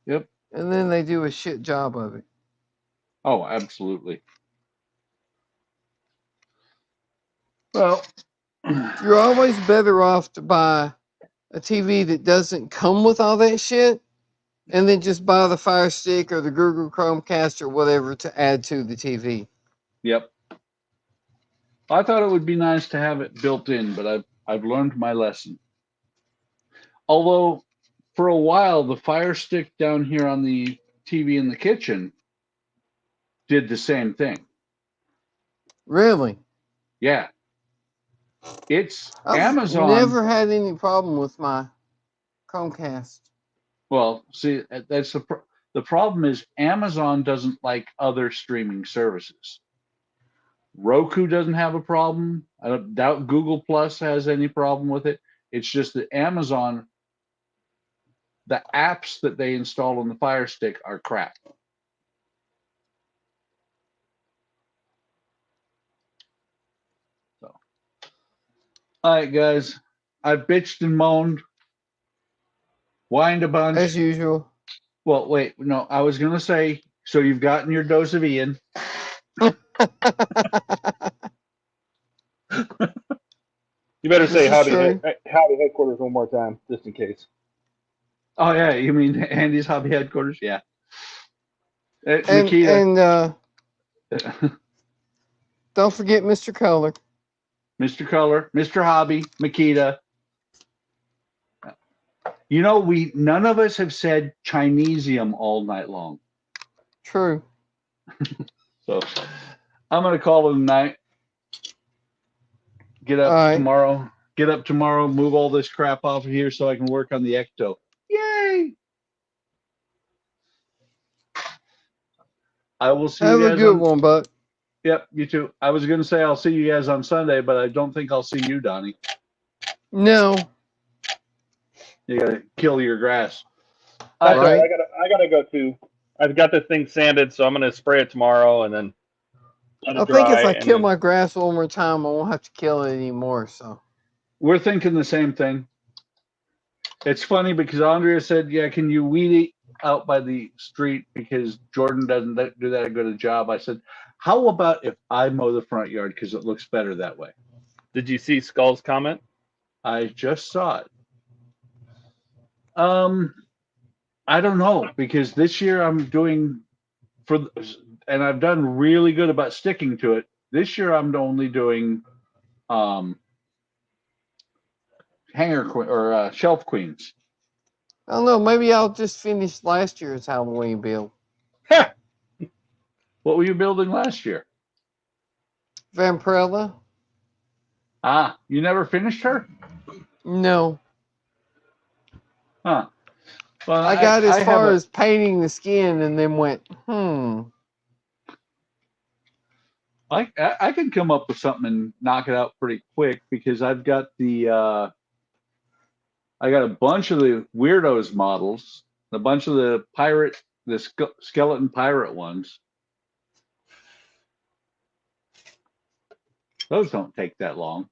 Yep.
And then they do a shit job of it.
Oh, absolutely. Well,
You're always better off to buy a TV that doesn't come with all that shit and then just buy the Fire Stick or the Google Chromecast or whatever to add to the TV.
yep. I thought it would be nice to have it built in, but I've learned my lesson. Although for a while the Fire Stick down here on the TV in the kitchen did the same thing.
Really?
Yeah. It's
I've
Amazon.
never had any problem with my Chromecast.
Well, see, that's the problem is Amazon doesn't like other streaming services. Roku doesn't have a problem. I don't doubt Google Plus has any problem with it. It's just that Amazon, the apps that they install on the Fire Stick are crap. So, all right, guys, I've bitched and moaned, whined a bunch.
As usual.
Well, wait, no, I was going to say, so you've gotten your dose of Ian.
You better say
This is
hobby headquarters one more time, just in case.
Oh, yeah, you mean Andy's hobby headquarters? Yeah.
And
Nikita.
Don't forget Mr. Color.
Mr. Color, Mr. Hobby, Makita. You know, none of us have said Chinesium all night long.
True.
So I'm gonna call it a night. Get up tomorrow, move all this crap off of here so I can work on the Ecto. Yay! I will see
Have
you
a
guys
good one, Buck.
Yep, you too. I was gonna say I'll see you guys on Sunday, but I don't think I'll see you, Donnie.
No.
You gotta kill your grass.
That's all
Right.
right. I gotta go too. I've got this thing sanded, so I'm gonna spray it tomorrow and then let it
I think if
dry,
I
and
kill
then-
my grass one more time, I won't have to kill it anymore. So
We're thinking the same thing. It's funny because Andrea said, "Yeah, can you weed it out by the street because Jordan doesn't do that good a job?" I said, "How about if I mow the front yard because it looks better that way?"
Did you see Skull's comment?
I just saw it. I don't know because this year I'm doing and I've done really good about sticking to it. This year I'm only doing hanger or shelf queens.
I don't know. Maybe I'll just finish last year's Halloween build.
What were you building last year?
Vampirella?
Ah, you never finished her?
No.
Huh. Well,
I got as far as painting the skin and then went,
I can come up with something and knock it out pretty quick because I've got I got a bunch of the Weirdos models, a bunch of the skeleton pirate ones. Those don't take that long.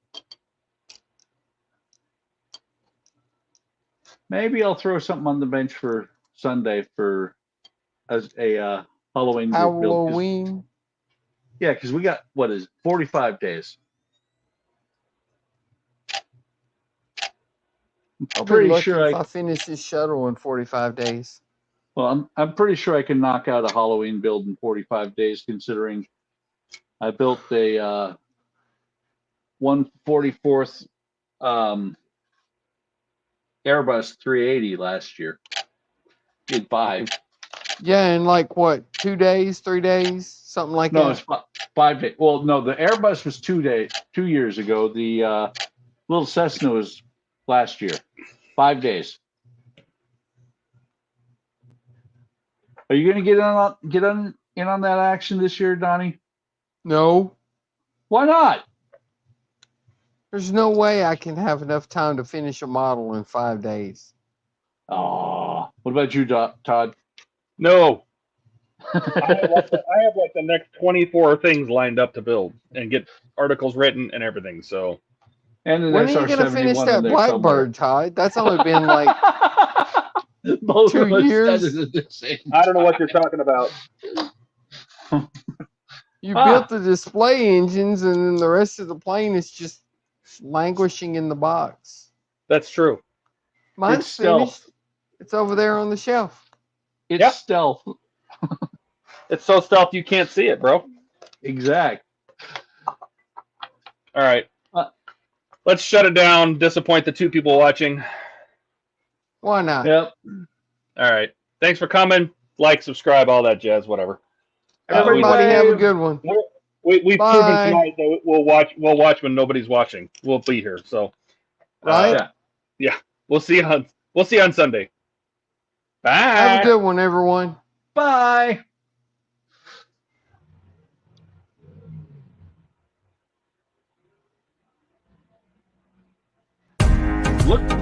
Maybe I'll throw something on the bench for Sunday as a Halloween group build.
Halloween.
Yeah, because we got 45 days.
I'll be
Pretty
lucky
sure
if I finish this shuttle in 45 days.
Well, I'm pretty sure I can knock out a Halloween build in 45 days, considering I built a 1/44th Airbus 380 last year. Did 5.
Yeah, in like what, 2 days, 3 days, something like
No,
that.
it's 5 days. Well, no, the Airbus was 2 days, 2 years ago. The little Cessna was last year. 5 days. Are you going to get in on that action this year, Donnie?
No,
Why not?
there's no way I can have enough time to finish a model in 5 days.
Oh, what about you, Todd?
No. I have like the next 24 things lined up to build and get articles written and everything. So
And the
When are you going to finish
XR71
that
in there
Blackbird, Todd? That's only been like
Both
2
of us
years.
said it at the same
I don't know what you're talking about.
You
Ah.
built the display engines, and then the rest of the plane is just languishing in the box.
That's true.
Mine's
It's stealth.
finished. It's over there on the shelf.
It's
Yeah.
stealth.
It's so stealth you can't see it, bro.
Exact.
All right.
Uh.
Let's shut it down. Disappoint the 2 people watching.
Why not?
Yep.
All right. Thanks for coming. Like, subscribe, all that jazz, whatever.
Everybody have a
wave.
good one.
We've
Bye.
proven tonight that we'll watch when nobody's watching. We'll be here. So
Right?
Yeah.
we'll see you on Sunday. Bye.
Have a good one, everyone.
Bye. Look